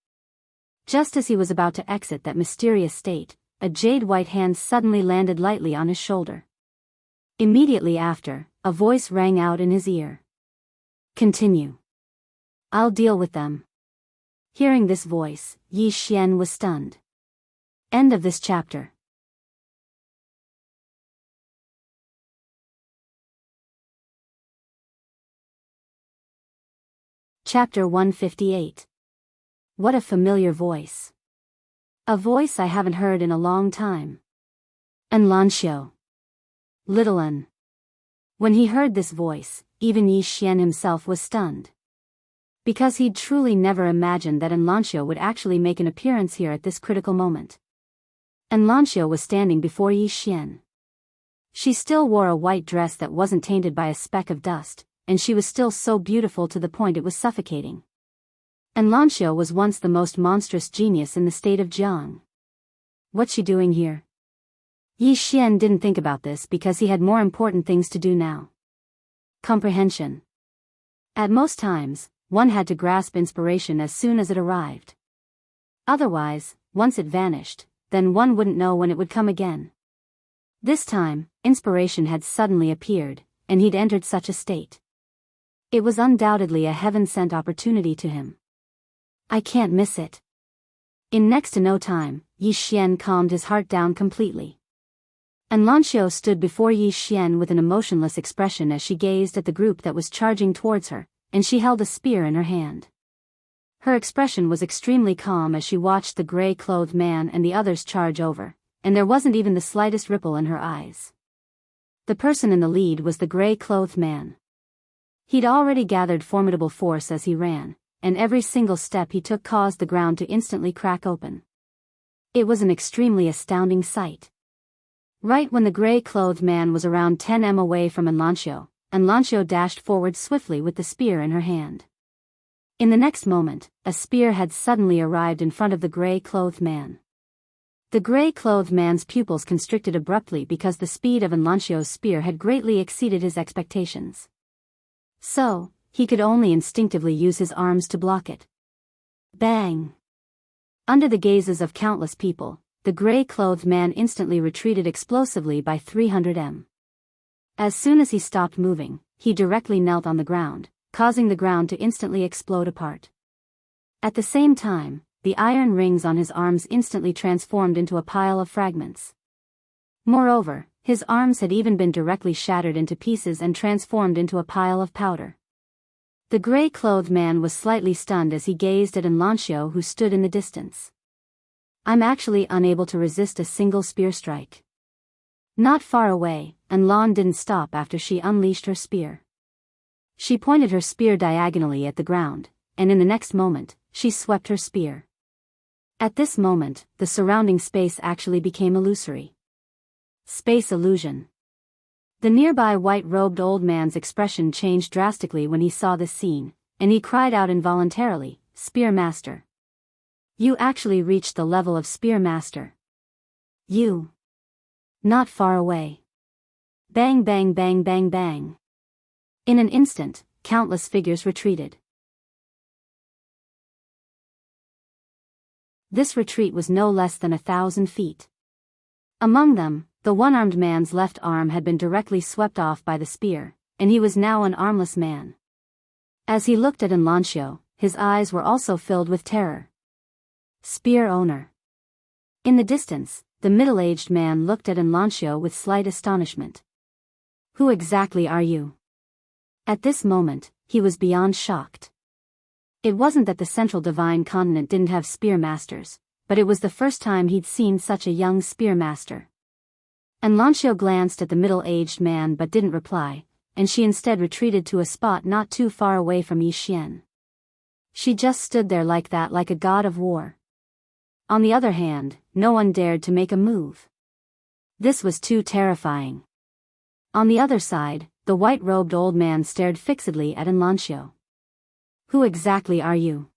Just as he was about to exit that mysterious state, a jade-white hand suddenly landed lightly on his shoulder. Immediately after, a voice rang out in his ear. "Continue. I'll deal with them." Hearing this voice, Yi Xian was stunned. End of this chapter. Chapter 158. What a familiar voice. A voice I haven't heard in a long time. Enlancio. Little Un. When he heard this voice, even Yi Xian himself was stunned. Because he'd truly never imagined that Enlancio would actually make an appearance here at this critical moment. Enlancio was standing before Yi Xian. She still wore a white dress that wasn't tainted by a speck of dust, and she was still so beautiful to the point it was suffocating. Enlancio was once the most monstrous genius in the state of Jianghu. What's she doing here? Yi Xian didn't think about this because he had more important things to do now. Comprehension. At most times, one had to grasp inspiration as soon as it arrived. Otherwise, once it vanished, then one wouldn't know when it would come again. This time, inspiration had suddenly appeared, and he'd entered such a state. It was undoubtedly a heaven-sent opportunity to him. I can't miss it. In next to no time, Yi Xian calmed his heart down completely. And Lanxiu stood before Yi Xian with an emotionless expression as she gazed at the group that was charging towards her, and she held a spear in her hand. Her expression was extremely calm as she watched the gray-clothed man and the others charge over, and there wasn't even the slightest ripple in her eyes. The person in the lead was the gray-clothed man. He'd already gathered formidable force as he ran, and every single step he took caused the ground to instantly crack open. It was an extremely astounding sight. Right when the gray-clothed man was around 10 m away from Lanxiu dashed forward swiftly with the spear in her hand. In the next moment, a spear had suddenly arrived in front of the gray-clothed man. The gray-clothed man's pupils constricted abruptly because the speed of Lanxiu's spear had greatly exceeded his expectations. So, he could only instinctively use his arms to block it. Bang! Under the gazes of countless people, the gray-clothed man instantly retreated explosively by 300 m. As soon as he stopped moving, he directly knelt on the ground, causing the ground to instantly explode apart. At the same time, the iron rings on his arms instantly transformed into a pile of fragments. Moreover, his arms had even been directly shattered into pieces and transformed into a pile of powder. The gray-clothed man was slightly stunned as he gazed at Lanxiu, who stood in the distance. I'm actually unable to resist a single spear strike. Not far away, Lan didn't stop after she unleashed her spear. She pointed her spear diagonally at the ground, and in the next moment, she swept her spear. At this moment, the surrounding space actually became illusory. Space illusion. The nearby white-robed old man's expression changed drastically when he saw this scene, and he cried out involuntarily, "Spear Master! You actually reached the level of Spear Master. You." Not far away. Bang bang bang bang bang. In an instant, countless figures retreated. This retreat was no less than 1,000 feet. Among them, the one-armed man's left arm had been directly swept off by the spear, and he was now an armless man. As he looked at Lanxiu, his eyes were also filled with terror. Spear owner. In the distance, the middle-aged man looked at Lanxiu with slight astonishment. Who exactly are you? At this moment, he was beyond shocked. It wasn't that the central divine continent didn't have spear masters, but it was the first time he'd seen such a young spear master. Lanxiu glanced at the middle-aged man but didn't reply, and she instead retreated to a spot not too far away from Yi Xian. She just stood there like that, like a god of war. On the other hand, no one dared to make a move. This was too terrifying. On the other side, the white-robed old man stared fixedly at Lanxiu. Who exactly are you?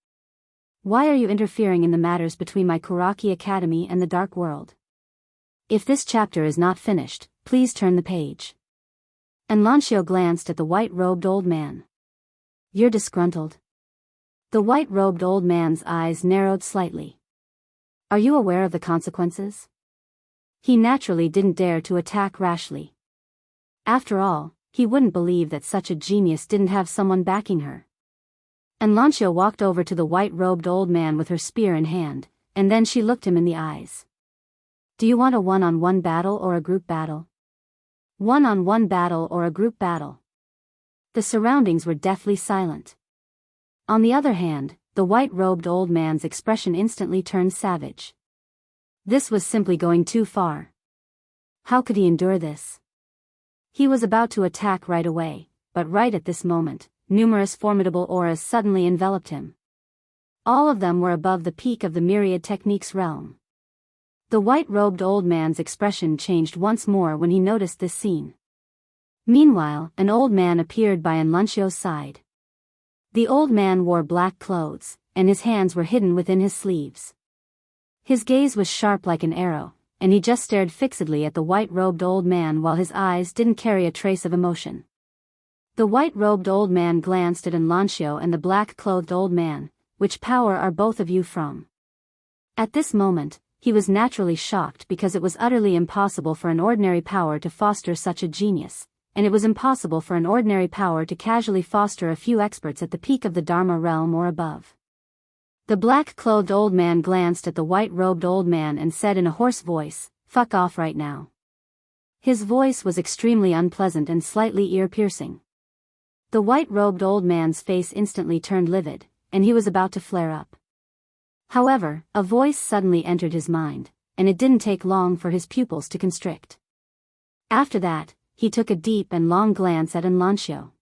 Why are you interfering in the matters between my Kuraki Academy and the Dark World? If this chapter is not finished, please turn the page. Lanxiu glanced at the white-robed old man. You're disgruntled. The white-robed old man's eyes narrowed slightly. Are you aware of the consequences? He naturally didn't dare to attack rashly. After all, he wouldn't believe that such a genius didn't have someone backing her. Lanxiu walked over to the white-robed old man with her spear in hand, and then she looked him in the eyes. Do you want a one-on-one battle or a group battle? One-on-one battle or a group battle? The surroundings were deathly silent. On the other hand, the white-robed old man's expression instantly turned savage. This was simply going too far. How could he endure this? He was about to attack right away, but right at this moment, numerous formidable auras suddenly enveloped him. All of them were above the peak of the myriad techniques realm. The white-robed old man's expression changed once more when he noticed this scene. Meanwhile, an old man appeared by Lanxiu's side. The old man wore black clothes, and his hands were hidden within his sleeves. His gaze was sharp like an arrow, and he just stared fixedly at the white-robed old man while his eyes didn't carry a trace of emotion. The white-robed old man glanced at Lanxiu and the black-clothed old man. Which power are both of you from? At this moment, he was naturally shocked because it was utterly impossible for an ordinary power to foster such a genius, and it was impossible for an ordinary power to casually foster a few experts at the peak of the Dharma realm or above. The black-clothed old man glanced at the white-robed old man and said in a hoarse voice, "Fuck off right now." His voice was extremely unpleasant and slightly ear-piercing. The white-robed old man's face instantly turned livid, and he was about to flare up. However, a voice suddenly entered his mind, and it didn't take long for his pupils to constrict. After that, he took a deep and long glance at Enlancio.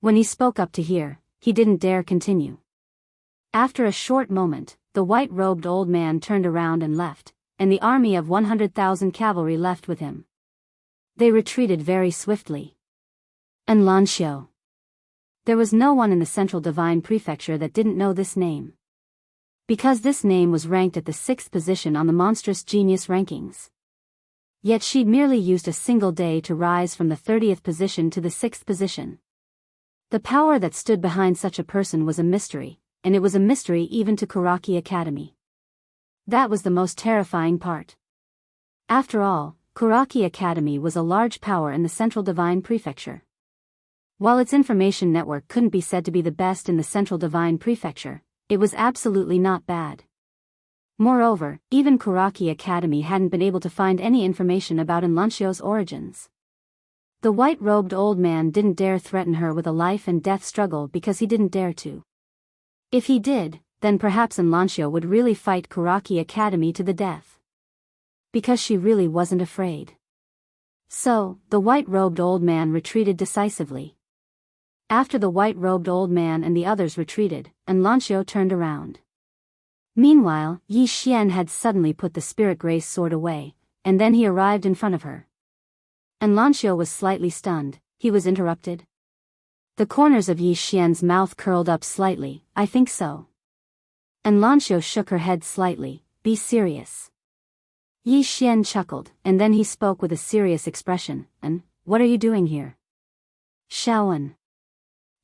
When he spoke up to hear, he didn't dare continue. After a short moment, the white-robed old man turned around and left, and the army of 100,000 cavalry left with him. They retreated very swiftly. Enlancio. There was no one in the Central Divine Prefecture that didn't know this name. Because this name was ranked at the 6th position on the monstrous genius rankings. Yet she'd merely used a single day to rise from the 30th position to the 6th position. The power that stood behind such a person was a mystery, and it was a mystery even to Kuraki Academy. That was the most terrifying part. After all, Kuraki Academy was a large power in the Central Divine Prefecture. While its information network couldn't be said to be the best in the Central Divine Prefecture, it was absolutely not bad. Moreover, even Kuraki Academy hadn't been able to find any information about Enlancio's origins. The white-robed old man didn't dare threaten her with a life-and-death struggle because he didn't dare to. If he did, then perhaps Enlancio would really fight Kuraki Academy to the death. Because she really wasn't afraid. So, the white-robed old man retreated decisively. After the white-robed old man and the others retreated, Enlancio turned around. Meanwhile, Yi Xian had suddenly put the spirit grace sword away, and then he arrived in front of her. Enlancio was slightly stunned. He was interrupted. The corners of Yi Xian's mouth curled up slightly. "I think so." Enlancio shook her head slightly. "Be serious." Yi Xian chuckled, and then he spoke with a serious expression. "And, what are you doing here?" "Shaoan."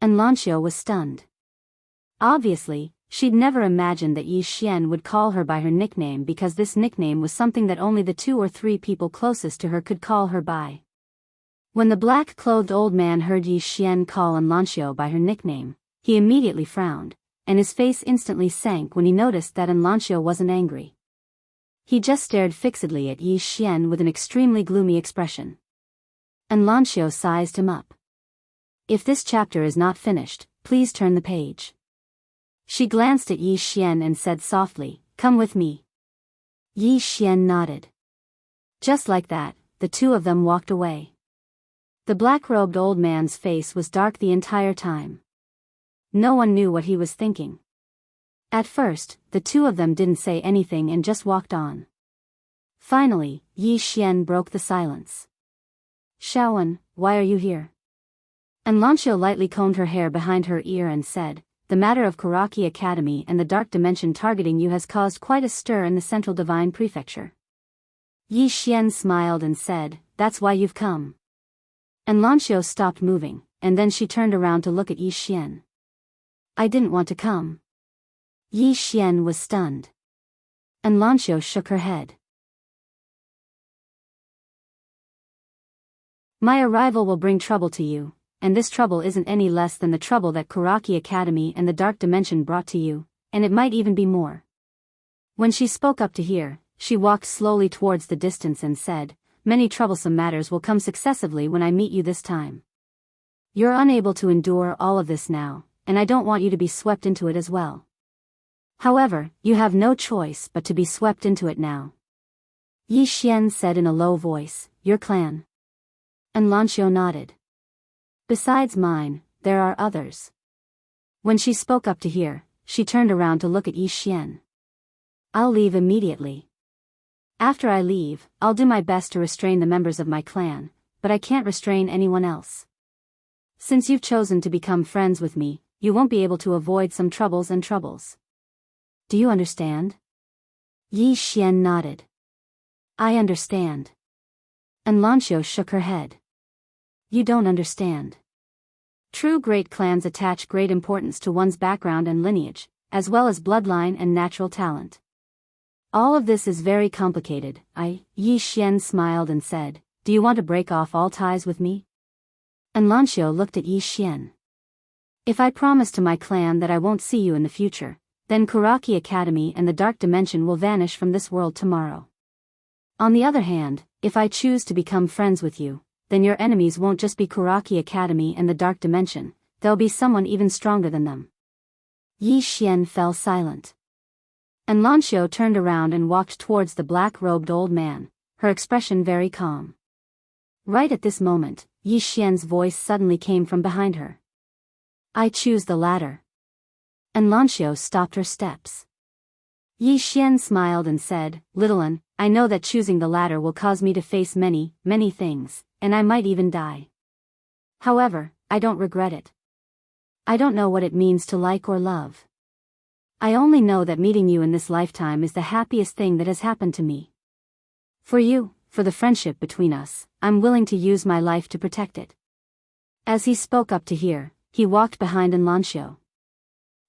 Enlancio was stunned. Obviously, she'd never imagined that Yi Xian would call her by her nickname because this nickname was something that only the 2 or 3 people closest to her could call her by. When the black-clothed old man heard Yi Xian call Enlancio by her nickname, he immediately frowned, and his face instantly sank when he noticed that Enlancio wasn't angry. He just stared fixedly at Yi Xian with an extremely gloomy expression. Enlancio sized him up. "If this chapter is not finished, please turn the page." She glanced at Yi Xian and said softly, "Come with me." Yi Xian nodded. Just like that, the 2 of them walked away. The black-robed old man's face was dark the entire time. No one knew what he was thinking. At first, the 2 of them didn't say anything and just walked on. Finally, Yi Xian broke the silence. "Shaoan, why are you here?" Enlancio lightly combed her hair behind her ear and said, "The matter of Kuraki Academy and the dark dimension targeting you has caused quite a stir in the Central Divine Prefecture." Yi Xian smiled and said, "That's why you've come." Enlancio stopped moving, and then she turned around to look at Yi Xian. "I didn't want to come." Yi Xian was stunned. Enlancio shook her head. "My arrival will bring trouble to you, and this trouble isn't any less than the trouble that Kuraki Academy and the Dark Dimension brought to you, and it might even be more." When she spoke up to hear, she walked slowly towards the distance and said, "Many troublesome matters will come successively when I meet you this time. You're unable to endure all of this now, and I don't want you to be swept into it as well. However, you have no choice but to be swept into it now." Yi Xian said in a low voice, "Your clan?" Enlancio nodded. "Besides mine, there are others." When she spoke up to hear, she turned around to look at Yi Xian. "I'll leave immediately. After I leave, I'll do my best to restrain the members of my clan, but I can't restrain anyone else. Since you've chosen to become friends with me, you won't be able to avoid some troubles. Do you understand?" Yi Xian nodded. "I understand." Enlancio shook her head. "You don't understand. True great clans attach great importance to one's background and lineage, as well as bloodline and natural talent. All of this is very complicated. Yi Xian smiled and said, do you want to break off all ties with me? And Lanxiu looked at Yi Xian. If I promise to my clan that I won't see you in the future, then Kuraki Academy and the Dark Dimension will vanish from this world tomorrow. On the other hand, if I choose to become friends with you, then your enemies won't just be Kuraki Academy and the Dark Dimension, there'll be someone even stronger than them. Yi Xian fell silent. And Lanxiu turned around and walked towards the black-robed old man, her expression very calm. Right at this moment, Yi Xian's voice suddenly came from behind her. I choose the latter. And Lanxiu stopped her steps. Yi Xian smiled and said, little one, I know that choosing the latter will cause me to face many, many things, and I might even die. However, I don't regret it. I don't know what it means to like or love. I only know that meeting you in this lifetime is the happiest thing that has happened to me. For you, for the friendship between us, I'm willing to use my life to protect it. As he spoke up to here, he walked behind Lanxiu.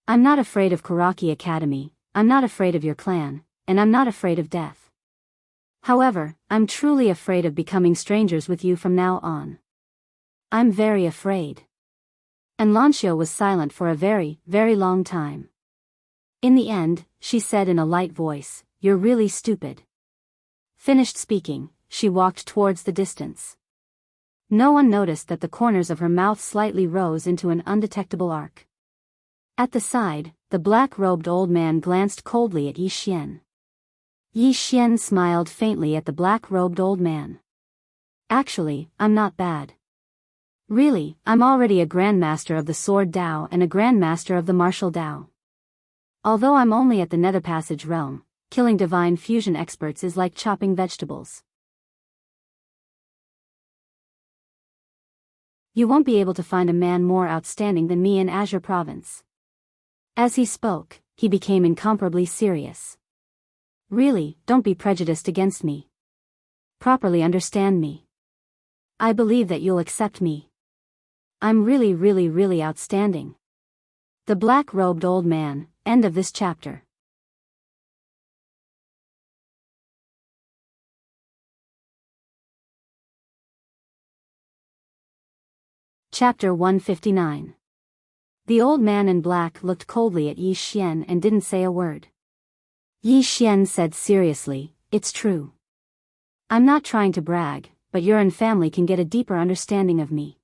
I'm not afraid of Kuraki Academy, I'm not afraid of your clan, and I'm not afraid of death. However, I'm truly afraid of becoming strangers with you from now on. I'm very afraid. And Lanxiu was silent for a very, very long time. In the end, she said in a light voice, you're really stupid. Finished speaking, she walked towards the distance. No one noticed that the corners of her mouth slightly rose into an undetectable arc. At the side, the black-robed old man glanced coldly at Yi Xian. Yi Xian smiled faintly at the black-robed old man. Actually, I'm not bad. Really, I'm already a Grandmaster of the Sword Dao and a Grandmaster of the Martial Dao. Although I'm only at the Nether Passage realm, killing divine fusion experts is like chopping vegetables. You won't be able to find a man more outstanding than me in Azure Province. As he spoke, he became incomparably serious. Really, don't be prejudiced against me. Properly understand me. I believe that you'll accept me. I'm really, really, really outstanding. The black-robed old man, end of this chapter. Chapter 159. The old man in black looked coldly at Yi Xian and didn't say a word. Yi Xian said seriously, it's true. I'm not trying to brag, but your and family can get a deeper understanding of me.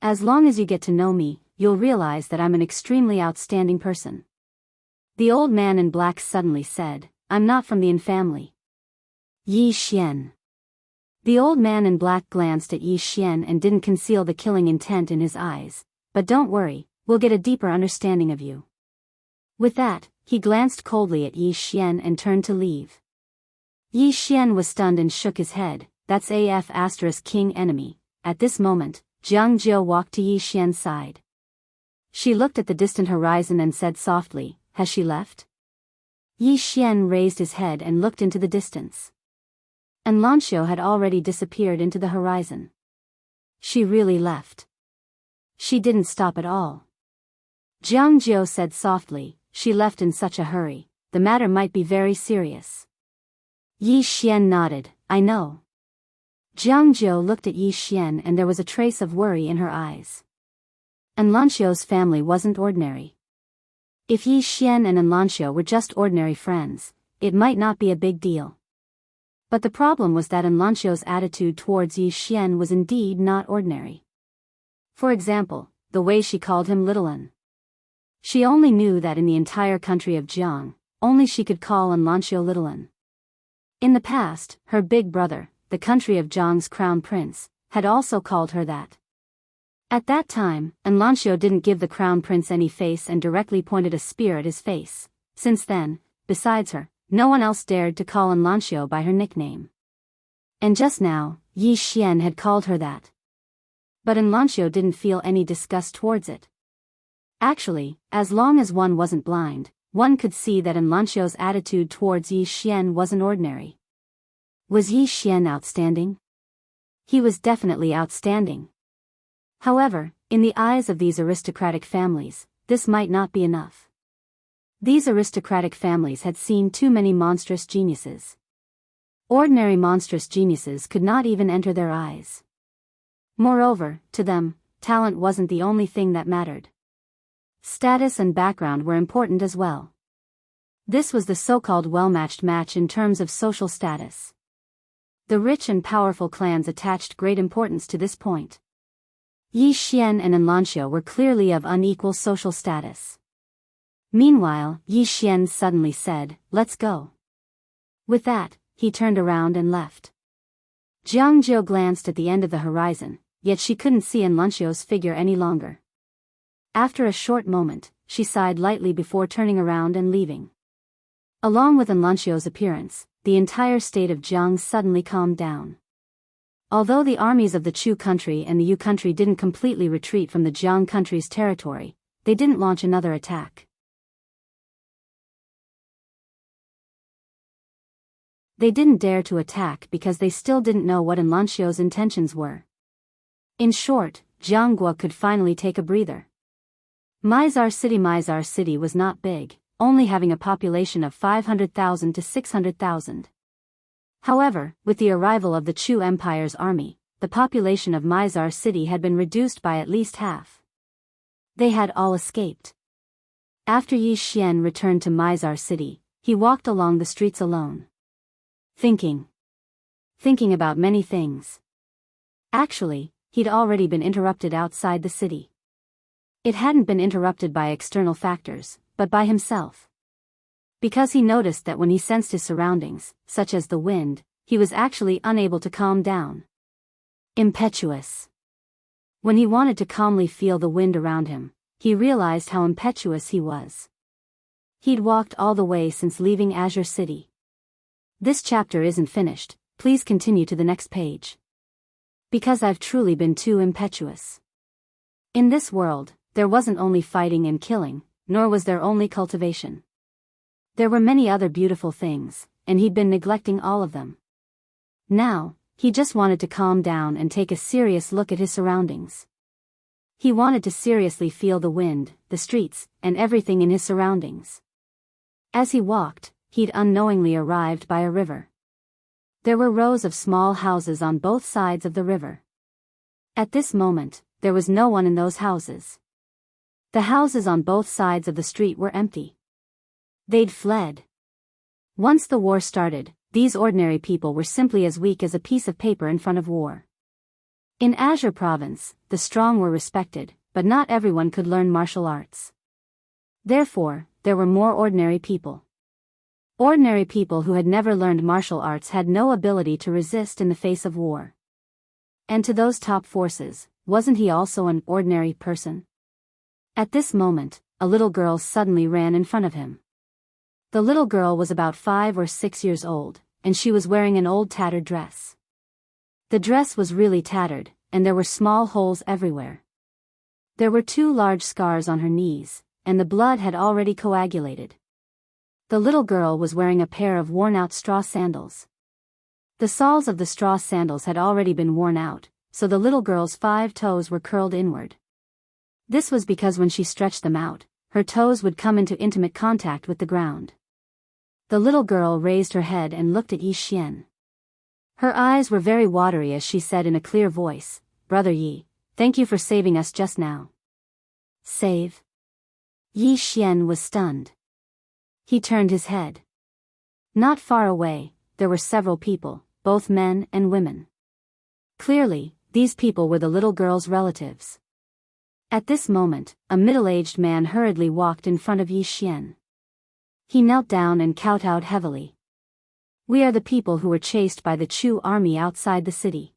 As long as you get to know me, you'll realize that I'm an extremely outstanding person. The old man in black suddenly said, I'm not from the Yin family. Yi Xian. The old man in black glanced at Yi Xian and didn't conceal the killing intent in his eyes. But don't worry, we'll get a deeper understanding of you. With that, he glanced coldly at Yi Xian and turned to leave. Yi Xian was stunned and shook his head, that's AF * king enemy. At this moment, Jianghu walked to Yi Xian's side. She looked at the distant horizon and said softly, has she left? Yi Xian raised his head and looked into the distance. And Lanxiu had already disappeared into the horizon. She really left. She didn't stop at all. Jianghu said softly, she left in such a hurry, the matter might be very serious. Yi Xian nodded, I know. Jianghu looked at Yi Xian and there was a trace of worry in her eyes. And Lanxiu's family wasn't ordinary. If Yi Xian and Lanxiu were just ordinary friends, it might not be a big deal. But the problem was that Lanxiu's attitude towards Yi Xian was indeed not ordinary. For example, the way she called him little un. She only knew that in the entire country of Jianghu, only she could call Lanxiu little un. In the past, her big brother, the country of Jianghu's crown prince, had also called her that. At that time, Lanxiu didn't give the crown prince any face and directly pointed a spear at his face. Since then, besides her, no one else dared to call Lanxiu by her nickname. And just now, Yi Xian had called her that. But Lanxiu didn't feel any disgust towards it. Actually, as long as one wasn't blind, one could see that Lanxiu's attitude towards Yi Xian wasn't ordinary. Was Yi Xian outstanding? He was definitely outstanding. However, in the eyes of these aristocratic families, this might not be enough. These aristocratic families had seen too many monstrous geniuses. Ordinary monstrous geniuses could not even enter their eyes. Moreover, to them, talent wasn't the only thing that mattered. Status and background were important as well. This was the so-called well-matched match in terms of social status. The rich and powerful clans attached great importance to this point. Yi Xian and Enlanxio were clearly of unequal social status. Meanwhile, Yi Xian suddenly said, "Let's go." With that, he turned around and left. Jianghu glanced at the end of the horizon, yet she couldn't see Enlanxio's figure any longer. After a short moment, she sighed lightly before turning around and leaving. Along with Enlanxio's appearance, the entire state of Jianghu suddenly calmed down. Although the armies of the Chu country and the Yu country didn't completely retreat from the Jiang country's territory, they didn't launch another attack. They didn't dare to attack because they still didn't know what Enlanxio's intentions were. In short, Jianghu could finally take a breather. Mizar City was not big, only having a population of 500,000 to 600,000. However, with the arrival of the Chu Empire's army, the population of Mizar City had been reduced by at least half. They had all escaped. After Yi Xian returned to Mizar City, he walked along the streets alone. Thinking about many things. Actually, he'd already been interrupted outside the city. It hadn't been interrupted by external factors, but by himself. Because he noticed that when he sensed his surroundings, such as the wind, he was actually unable to calm down. Impetuous. When he wanted to calmly feel the wind around him, he realized how impetuous he was. He'd walked all the way since leaving Azure City. This chapter isn't finished, please continue to the next page. Because I've truly been too impetuous. In this world, there wasn't only fighting and killing, nor was there only cultivation. There were many other beautiful things, and he'd been neglecting all of them. Now, he just wanted to calm down and take a serious look at his surroundings. He wanted to seriously feel the wind, the streets, and everything in his surroundings. As he walked, he'd unknowingly arrived by a river. There were rows of small houses on both sides of the river. At this moment, there was no one in those houses. The houses on both sides of the street were empty. They'd fled. Once the war started, these ordinary people were simply as weak as a piece of paper in front of war. In Azure Province, the strong were respected, but not everyone could learn martial arts. Therefore, there were more ordinary people. Ordinary people who had never learned martial arts had no ability to resist in the face of war. And to those top forces, wasn't he also an ordinary person? At this moment, a little girl suddenly ran in front of him. The little girl was about 5 or 6 years old, and she was wearing an old tattered dress. The dress was really tattered, and there were small holes everywhere. There were 2 large scars on her knees, and the blood had already coagulated. The little girl was wearing a pair of worn-out straw sandals. The soles of the straw sandals had already been worn out, so the little girl's 5 toes were curled inward. This was because when she stretched them out, her toes would come into intimate contact with the ground. The little girl raised her head and looked at Yi Xian. Her eyes were very watery as she said in a clear voice, "Brother Yi, thank you for saving us just now." Save? Yi Xian was stunned. He turned his head. Not far away, there were several people, both men and women. Clearly, these people were the little girl's relatives. At this moment, a middle-aged man hurriedly walked in front of Yi Xian. He knelt down and kowtowed heavily. "We are the people who were chased by the Chu army outside the city.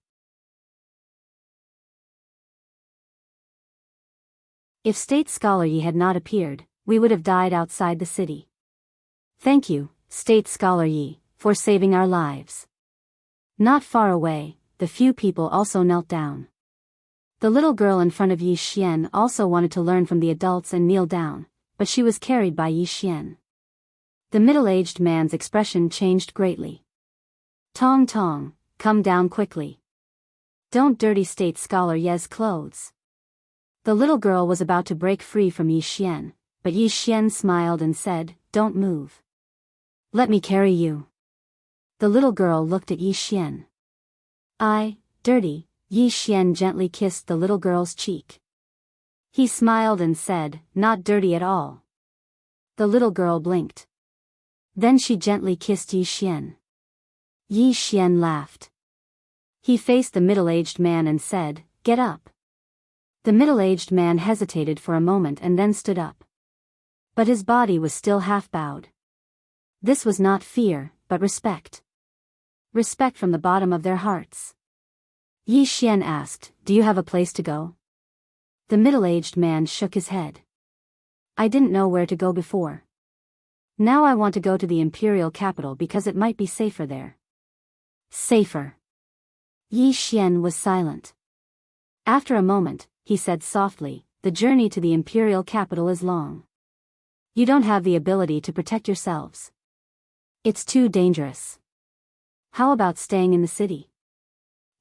If State Scholar Yi had not appeared, we would have died outside the city. Thank you, State Scholar Yi, for saving our lives." Not far away, the few people also knelt down. The little girl in front of Yi Xian also wanted to learn from the adults and kneel down, but she was carried by Yi Xian. The middle-aged man's expression changed greatly. "Tong Tong, come down quickly. Don't dirty State Scholar Ye's clothes." The little girl was about to break free from Yi Xian, but Yi Xian smiled and said, "Don't move. Let me carry you." The little girl looked at Yi Xian. Dirty." Yi Xian gently kissed the little girl's cheek. He smiled and said, "Not dirty at all." The little girl blinked. Then she gently kissed Yi Xian. Yi Xian laughed. He faced the middle-aged man and said, "Get up." The middle-aged man hesitated for a moment and then stood up. But his body was still half-bowed. This was not fear, but respect. Respect from the bottom of their hearts. Yi Xian asked, "Do you have a place to go?" The middle-aged man shook his head. "I didn't know where to go before. Now I want to go to the imperial capital because it might be safer there." "Safer." Yi Xian was silent. After a moment, he said softly, "The journey to the imperial capital is long. You don't have the ability to protect yourselves. It's too dangerous. How about staying in the city?"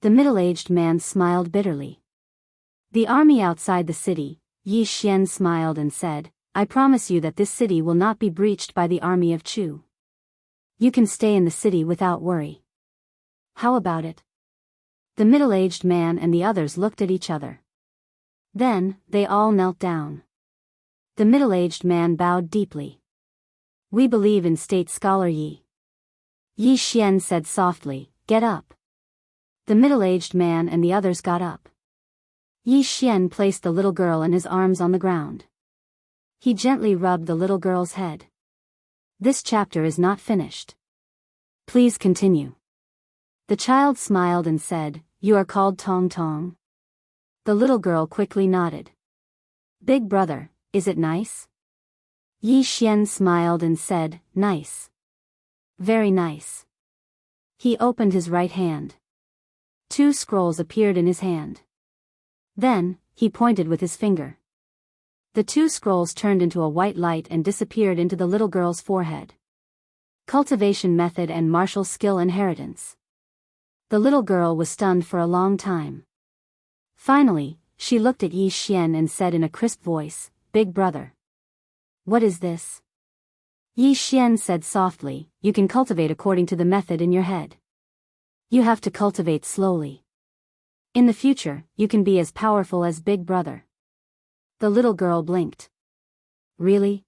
The middle-aged man smiled bitterly. "The army outside the city," Yi Xian smiled and said, "I promise you that this city will not be breached by the army of Chu. You can stay in the city without worry. How about it?" The middle-aged man and the others looked at each other. Then, they all knelt down. The middle-aged man bowed deeply. "We believe in state scholar Yi." Yi Xian said softly, "Get up." The middle-aged man and the others got up. Yi Xian placed the little girl in his arms on the ground. He gently rubbed the little girl's head. "This chapter is not finished. Please continue." The child smiled and said, "You are called Tong Tong?" The little girl quickly nodded. "Big brother, is it nice?" Yi Xian smiled and said, "Nice. Very nice." He opened his right hand. 2 scrolls appeared in his hand. Then, he pointed with his finger. The 2 scrolls turned into a white light and disappeared into the little girl's forehead. Cultivation method and martial skill inheritance. The little girl was stunned for a long time. Finally, she looked at Yi Xian and said in a crisp voice, "Big brother. What is this?" Yi Xian said softly, "You can cultivate according to the method in your head. You have to cultivate slowly. In the future, you can be as powerful as Big Brother." The little girl blinked. "Really?"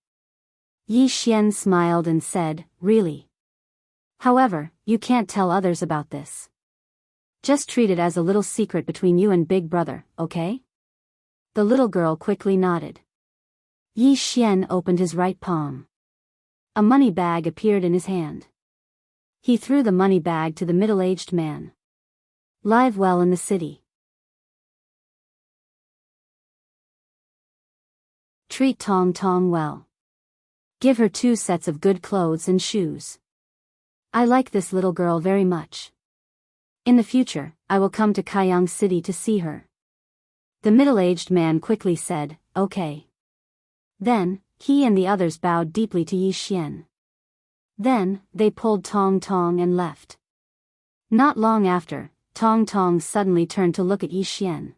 Yi Xian smiled and said, "Really. However, you can't tell others about this. Just treat it as a little secret between you and Big Brother, okay?" The little girl quickly nodded. Yi Xian opened his right palm. A money bag appeared in his hand. He threw the money bag to the middle-aged man. Live well in the city. Treat Tong Tong well. Give her 2 sets of good clothes and shoes. I like this little girl very much. In the future, I will come to Kaiyang City to see her." The middle-aged man quickly said, "Okay." Then, he and the others bowed deeply to Yi Xian. Then, they pulled Tong Tong and left. Not long after, Tong Tong suddenly turned to look at Yi Xian.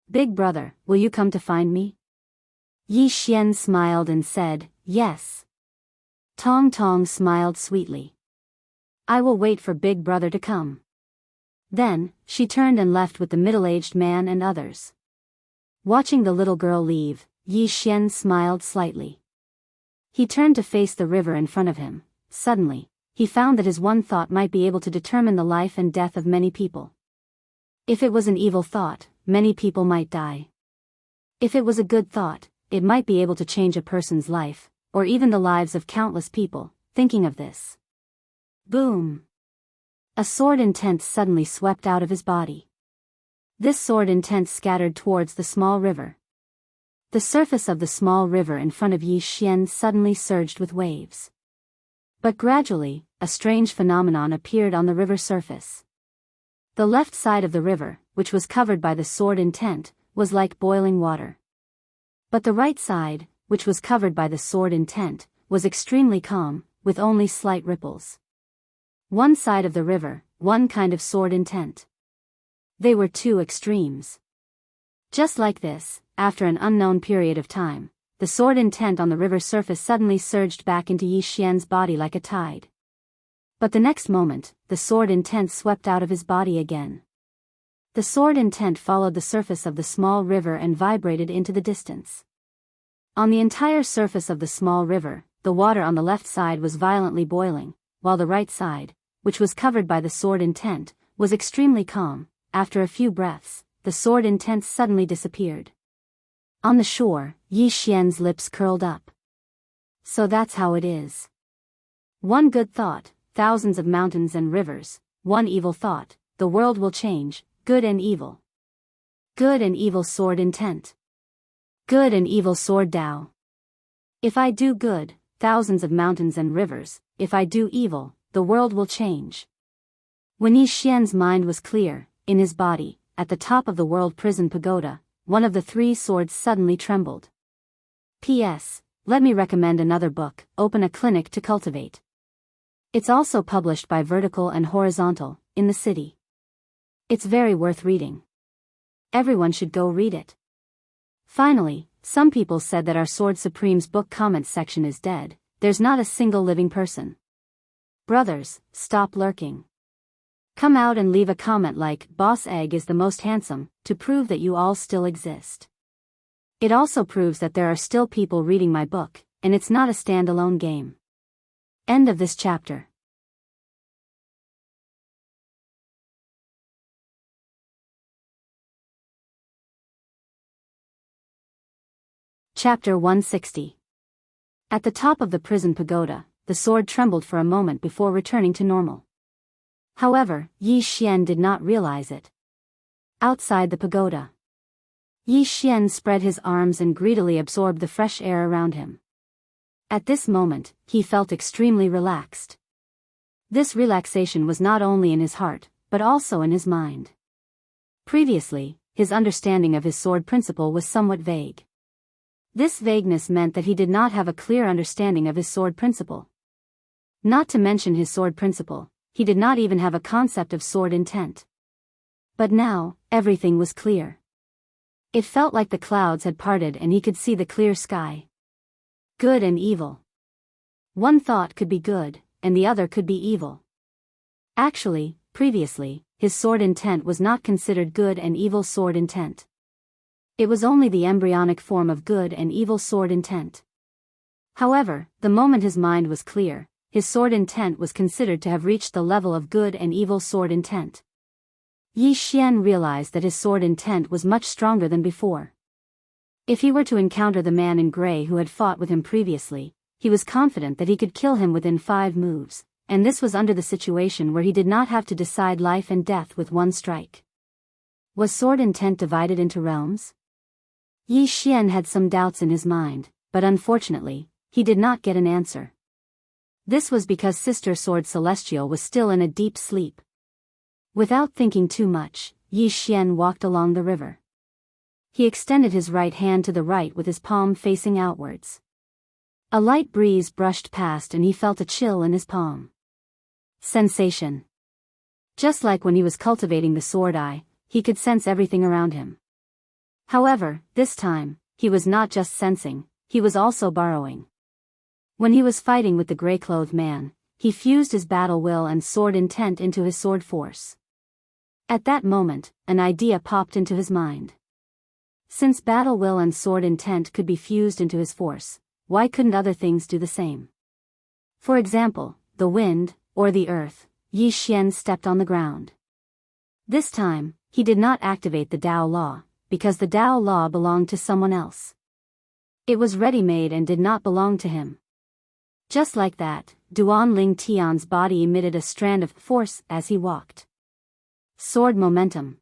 "Big brother, will you come to find me?" Yi Xian smiled and said, "Yes." Tong Tong smiled sweetly. "I will wait for Big brother to come." Then, she turned and left with the middle-aged man and others. Watching the little girl leave, Yi Xian smiled slightly. He turned to face the river in front of him. Suddenly, he found that his one thought might be able to determine the life and death of many people. If it was an evil thought, many people might die. If it was a good thought, it might be able to change a person's life, or even the lives of countless people. Thinking of this. Boom! A sword intent suddenly swept out of his body. This sword intent scattered towards the small river. The surface of the small river in front of Yi Xian suddenly surged with waves. But gradually, a strange phenomenon appeared on the river surface. The left side of the river, which was covered by the sword intent, was like boiling water. But the right side, which was covered by the sword intent, was extremely calm, with only slight ripples. One side of the river, one kind of sword intent. They were 2 extremes. Just like this, after an unknown period of time, the sword intent on the river surface suddenly surged back into Yi Xian's body like a tide. But the next moment, the sword intent swept out of his body again. The sword intent followed the surface of the small river and vibrated into the distance. On the entire surface of the small river, the water on the left side was violently boiling, while the right side, which was covered by the sword intent, was extremely calm. After a few breaths, the sword intent suddenly disappeared. On the shore, Yi Xian's lips curled up. So that's how it is. One good thought, thousands of mountains and rivers; one evil thought, the world will change. Good and evil. Good and evil sword intent. Good and evil sword Tao. If I do good, thousands of mountains and rivers; if I do evil, the world will change. When Yi Xian's mind was clear, in his body, at the top of the world prison pagoda, one of the three swords suddenly trembled. P.S. Let me recommend another book, Open a Clinic to Cultivate. It's also published by Vertical and Horizontal, in the city. It's very worth reading. Everyone should go read it. Finally, some people said that our Sword Supreme's book comments section is dead. There's not a single living person. Brothers, stop lurking. Come out and leave a comment like, Boss Egg is the most handsome, to prove that you all still exist. It also proves that there are still people reading my book, and it's not a standalone game. End of this chapter. Chapter 160. At the top of the prison pagoda, the sword trembled for a moment before returning to normal. However, Yi Xian did not realize it. Outside the pagoda, Yi Xian spread his arms and greedily absorbed the fresh air around him. At this moment, he felt extremely relaxed. This relaxation was not only in his heart, but also in his mind. Previously, his understanding of his sword principle was somewhat vague. This vagueness meant that he did not have a clear understanding of his sword principle. Not to mention his sword principle, he did not even have a concept of sword intent. But now, everything was clear. It felt like the clouds had parted and he could see the clear sky. Good and evil. One thought could be good, and the other could be evil. Actually, previously, his sword intent was not considered good and evil sword intent. It was only the embryonic form of good and evil sword intent. However, the moment his mind was clear, his sword intent was considered to have reached the level of good and evil sword intent. Yi Xian realized that his sword intent was much stronger than before. If he were to encounter the man in gray who had fought with him previously, he was confident that he could kill him within 5 moves, and this was under the situation where he did not have to decide life and death with one strike. Was sword intent divided into realms? Yi Xian had some doubts in his mind, but unfortunately, he did not get an answer. This was because Sister Sword Celestial was still in a deep sleep. Without thinking too much, Yi Xian walked along the river. He extended his right hand to the right with his palm facing outwards. A light breeze brushed past and he felt a chill in his palm. Sensation. Just like when he was cultivating the sword eye, he could sense everything around him. However, this time, he was not just sensing, he was also borrowing. When he was fighting with the gray-clothed man, he fused his battle will and sword intent into his sword force. At that moment, an idea popped into his mind. Since battle will and sword intent could be fused into his force, why couldn't other things do the same? For example, the wind, or the earth. Yi Xian stepped on the ground. This time, he did not activate the Tao law, because the Tao law belonged to someone else. It was ready-made and did not belong to him. Just like that, Duan Ling Tian's body emitted a strand of force as he walked. Sword momentum.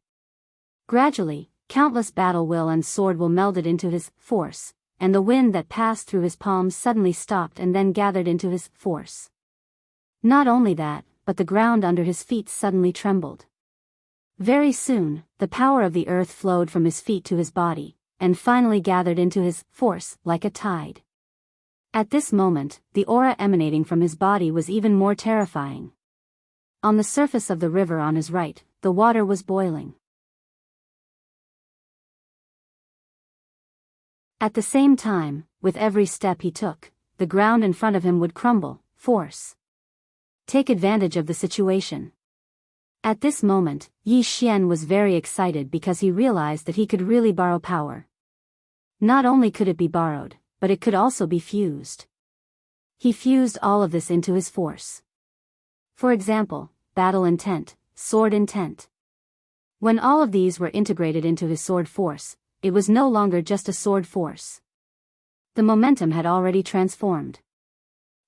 Gradually, countless battle will and sword will melded into his force, and the wind that passed through his palms suddenly stopped and then gathered into his force. Not only that, but the ground under his feet suddenly trembled. Very soon, the power of the earth flowed from his feet to his body, and finally gathered into his force like a tide. At this moment, the aura emanating from his body was even more terrifying. On the surface of the river on his right, the water was boiling. At the same time, with every step he took, the ground in front of him would crumble. Force. Take advantage of the situation. At this moment, Yi Xian was very excited because he realized that he could really borrow power. Not only could it be borrowed, but it could also be fused. He fused all of this into his force. For example, battle intent, sword intent. When all of these were integrated into his sword force, it was no longer just a sword force. The momentum had already transformed.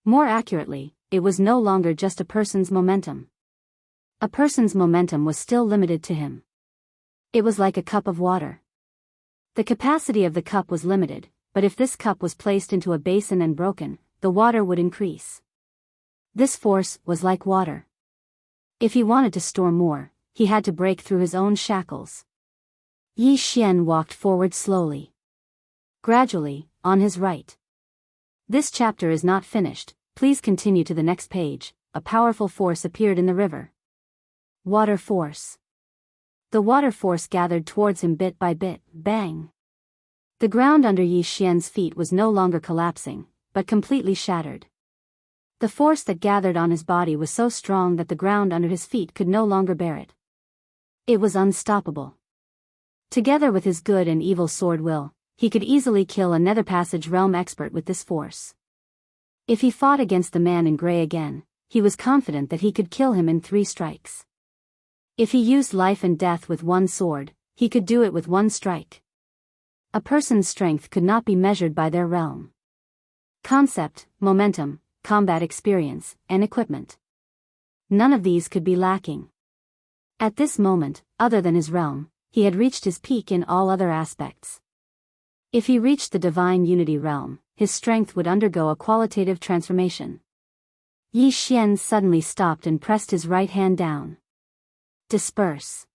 More accurately, it was no longer just a person's momentum. A person's momentum was still limited to him. It was like a cup of water. The capacity of the cup was limited, but if this cup was placed into a basin and broken, the water would increase. This force was like water. If he wanted to store more, he had to break through his own shackles. Yi Xian walked forward slowly. Gradually, on his right. This chapter is not finished, please continue to the next page. A powerful force appeared in the river. Water force. The water force gathered towards him bit by bit. Bang! The ground under Yi Xian's feet was no longer collapsing, but completely shattered. The force that gathered on his body was so strong that the ground under his feet could no longer bear it. It was unstoppable. Together with his good and evil sword will, he could easily kill a Nether Passage realm expert with this force. If he fought against the man in gray again, he was confident that he could kill him in 3 strikes. If he used life and death with one sword, he could do it with 1 strike. A person's strength could not be measured by their realm. Concept, momentum, combat experience, and equipment. None of these could be lacking. At this moment, other than his realm, he had reached his peak in all other aspects. If he reached the Divine Unity realm, his strength would undergo a qualitative transformation. Yi Xian suddenly stopped and pressed his right hand down. Disperse.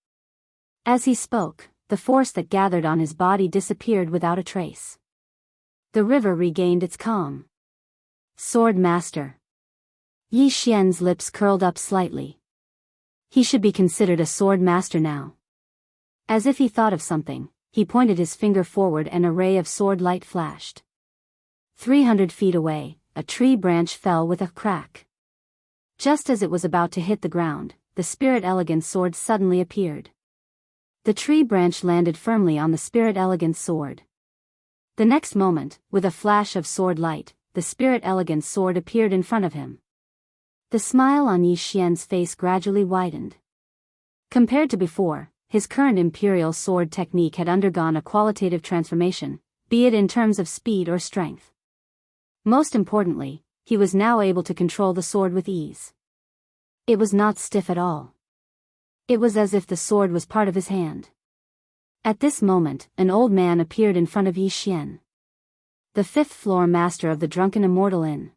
As he spoke, the force that gathered on his body disappeared without a trace. The river regained its calm. Sword Master. Yi Xian's lips curled up slightly. He should be considered a sword master now. As if he thought of something, he pointed his finger forward and a ray of sword light flashed. 300 feet away, a tree branch fell with a crack. Just as it was about to hit the ground, the Spirit Elegance sword suddenly appeared. The tree branch landed firmly on the Spirit Elegance sword. The next moment, with a flash of sword light, the Spirit Elegance sword appeared in front of him. The smile on Yi Xian's face gradually widened. Compared to before, his current imperial sword technique had undergone a qualitative transformation, be it in terms of speed or strength. Most importantly, he was now able to control the sword with ease. It was not stiff at all. It was as if the sword was part of his hand. At this moment, an old man appeared in front of Yi Xian. The 5th floor master of the Drunken Immortal Inn.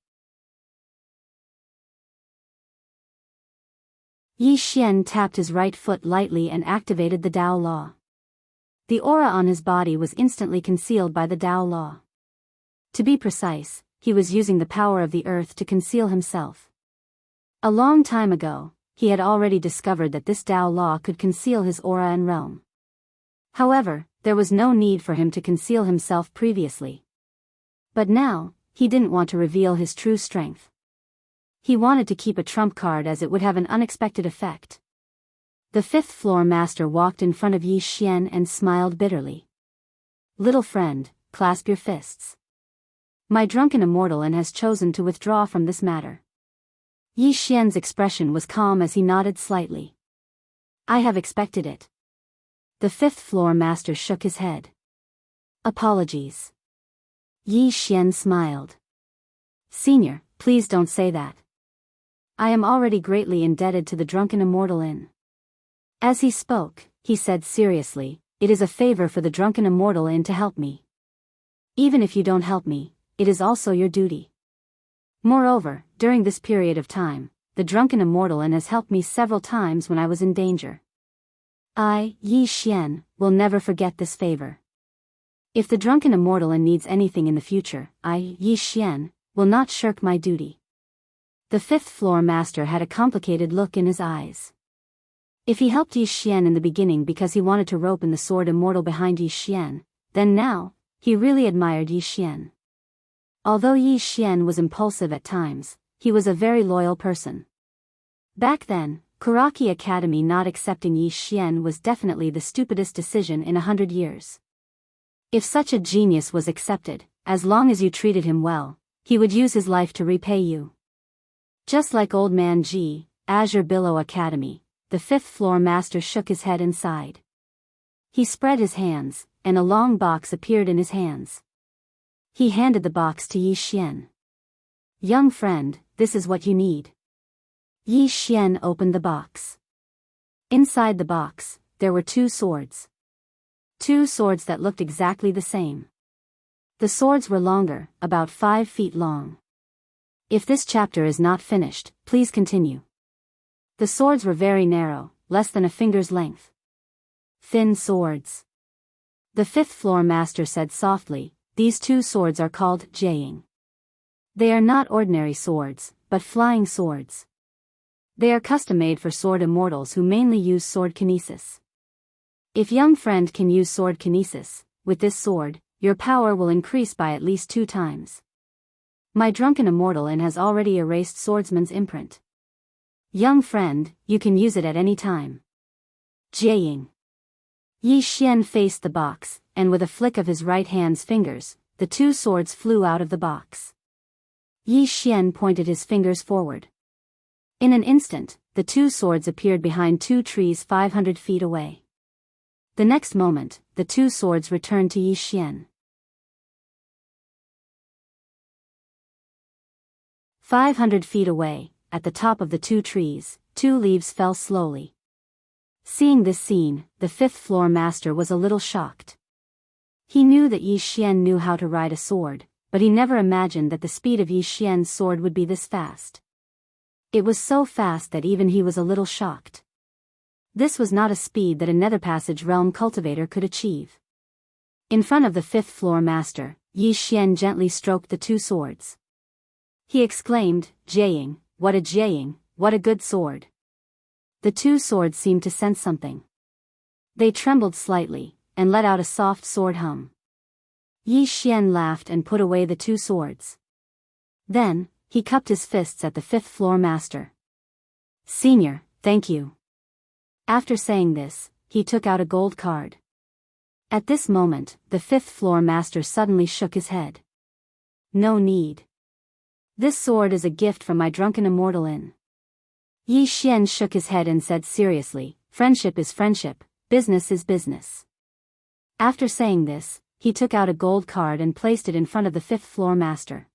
Yi Xian tapped his right foot lightly and activated the Tao Law. The aura on his body was instantly concealed by the Tao Law. To be precise, he was using the power of the earth to conceal himself. A long time ago, he had already discovered that this Tao Law could conceal his aura and realm. However, there was no need for him to conceal himself previously. But now, he didn't want to reveal his true strength. He wanted to keep a trump card as it would have an unexpected effect. The 5th floor master walked in front of Yi Xian and smiled bitterly. Little friend, clasp your fists. My Drunken Immortal Inn has chosen to withdraw from this matter. Yi Xian's expression was calm as he nodded slightly. I have expected it. The 5th floor master shook his head. Apologies. Yi Xian smiled. Senior, please don't say that. I am already greatly indebted to the Drunken Immortal Inn. As he spoke, he said seriously, it is a favor for the Drunken Immortal Inn to help me. Even if you don't help me, it is also your duty. Moreover, during this period of time, the Drunken Immortal Inn has helped me several times when I was in danger. I, Yi Xian, will never forget this favor. If the Drunken Immortal Inn needs anything in the future, I, Yi Xian, will not shirk my duty. The 5th floor master had a complicated look in his eyes. If he helped Yi Xian in the beginning because he wanted to rope in the sword immortal behind Yi Xian, then now, he really admired Yi Xian. Although Yi Xian was impulsive at times, he was a very loyal person. Back then, Kuraki Academy not accepting Yi Xian was definitely the stupidest decision in 100 years. If such a genius was accepted, as long as you treated him well, he would use his life to repay you. Just like Old Man Ji, Azure Billow Academy, the fifth-floor master shook his head and sighed. He spread his hands, and a long box appeared in his hands. He handed the box to Yi Xian. Young friend, this is what you need. Yi Xian opened the box. Inside the box, there were 2 swords. 2 swords that looked exactly the same. The swords were longer, about 5 feet long. If this chapter is not finished, please continue. The swords were very narrow, less than a finger's length. Thin swords. The fifth-floor master said softly, these 2 swords are called Jiang. They are not ordinary swords, but flying swords. They are custom-made for sword immortals who mainly use sword kinesis. If young friend can use sword kinesis, with this sword, your power will increase by at least 2 times. My drunken immortal in has already erased swordsman's imprint. Young friend, you can use it at any time. Jiang. Yi Xian faced the box, and with a flick of his right hand's fingers, the 2 swords flew out of the box. Yi Xian pointed his fingers forward. In an instant, the 2 swords appeared behind 2 trees 500 feet away. The next moment, the 2 swords returned to Yi Xian. 500 feet away, at the top of the 2 trees, 2 leaves fell slowly. Seeing this scene, the fifth-floor master was a little shocked. He knew that Yi Xian knew how to ride a sword, but he never imagined that the speed of Yi Xian's sword would be this fast. It was so fast that even he was a little shocked. This was not a speed that a Nether Passage realm cultivator could achieve. In front of the fifth-floor master, Yi Xian gently stroked the 2 swords. He exclaimed, Jiang, what a good sword. The 2 swords seemed to sense something. They trembled slightly, and let out a soft sword hum. Yi Xian laughed and put away the 2 swords. Then, he cupped his fists at the fifth-floor master. Senior, thank you. After saying this, he took out a gold card. At this moment, the fifth-floor master suddenly shook his head. No need. This sword is a gift from my drunken immortal inn. Yi Xian shook his head and said seriously, friendship is friendship, business is business. After saying this, he took out a gold card and placed it in front of the fifth-floor master.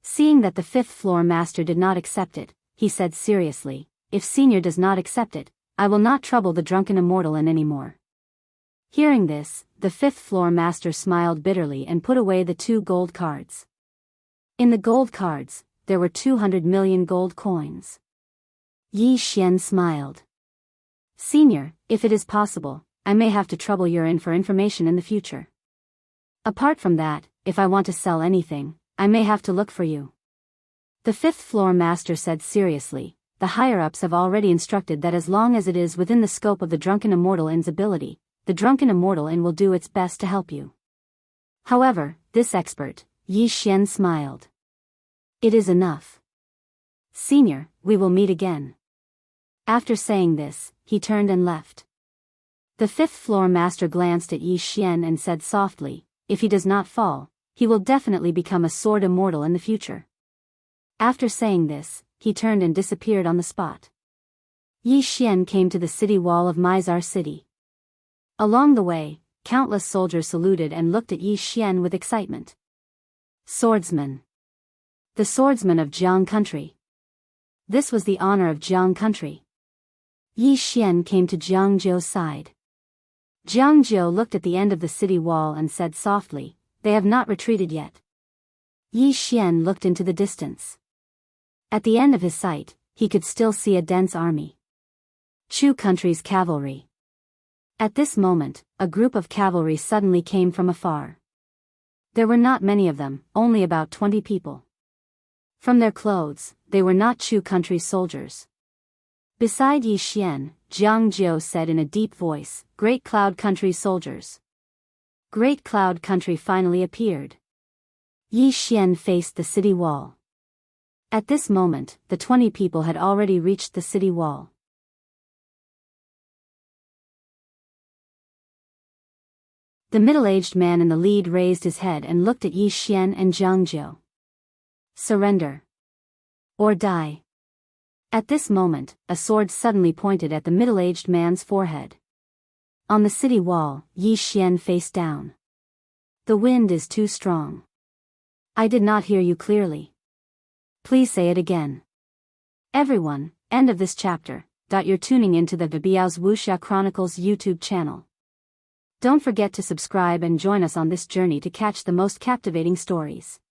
Seeing that the fifth-floor master did not accept it, he said seriously, if senior does not accept it, I will not trouble the drunken immortal inn anymore. Hearing this, the fifth-floor master smiled bitterly and put away the 2 gold cards. In the gold cards, there were 200 million gold coins. Yi Xian smiled. Senior, if it is possible, I may have to trouble your inn for information in the future. Apart from that, if I want to sell anything, I may have to look for you. The fifth-floor master said seriously, the higher-ups have already instructed that as long as it is within the scope of the drunken immortal inn's ability, the drunken immortal inn will do its best to help you. However, this expert, Yi Xian smiled. It is enough. Senior, we will meet again. After saying this, he turned and left. The fifth-floor master glanced at Yi Xian and said softly, if he does not fall, he will definitely become a sword immortal in the future. After saying this, he turned and disappeared on the spot. Yi Xian came to the city wall of Mizar City. Along the way, countless soldiers saluted and looked at Yi Xian with excitement. Swordsman. The swordsman of Jiang country. This was the honor of Jiang country. Yi Xian came to Jiang Zhou's side. Jiang Zhou looked at the end of the city wall and said softly, they have not retreated yet. Yi Xian looked into the distance. At the end of his sight, he could still see a dense army. Chu country's cavalry. At this moment, a group of cavalry suddenly came from afar. There were not many of them, only about 20 people. From their clothes, they were not Chu country's soldiers. Beside Yi Xian, Jiang Zhou said in a deep voice, Great Cloud country's soldiers. Great Cloud Country finally appeared. Yi Xian faced the city wall. At this moment, the 20 people had already reached the city wall. The middle-aged man in the lead raised his head and looked at Yi Xian and Jianghu. Surrender. Or die. At this moment, a sword suddenly pointed at the middle-aged man's forehead. On the city wall, Yi Xian faced down. The wind is too strong. I did not hear you clearly. Please say it again. Everyone, end of this chapter. You're tuning into the Biyao's Wuxia Chronicles YouTube channel. Don't forget to subscribe and join us on this journey to catch the most captivating stories.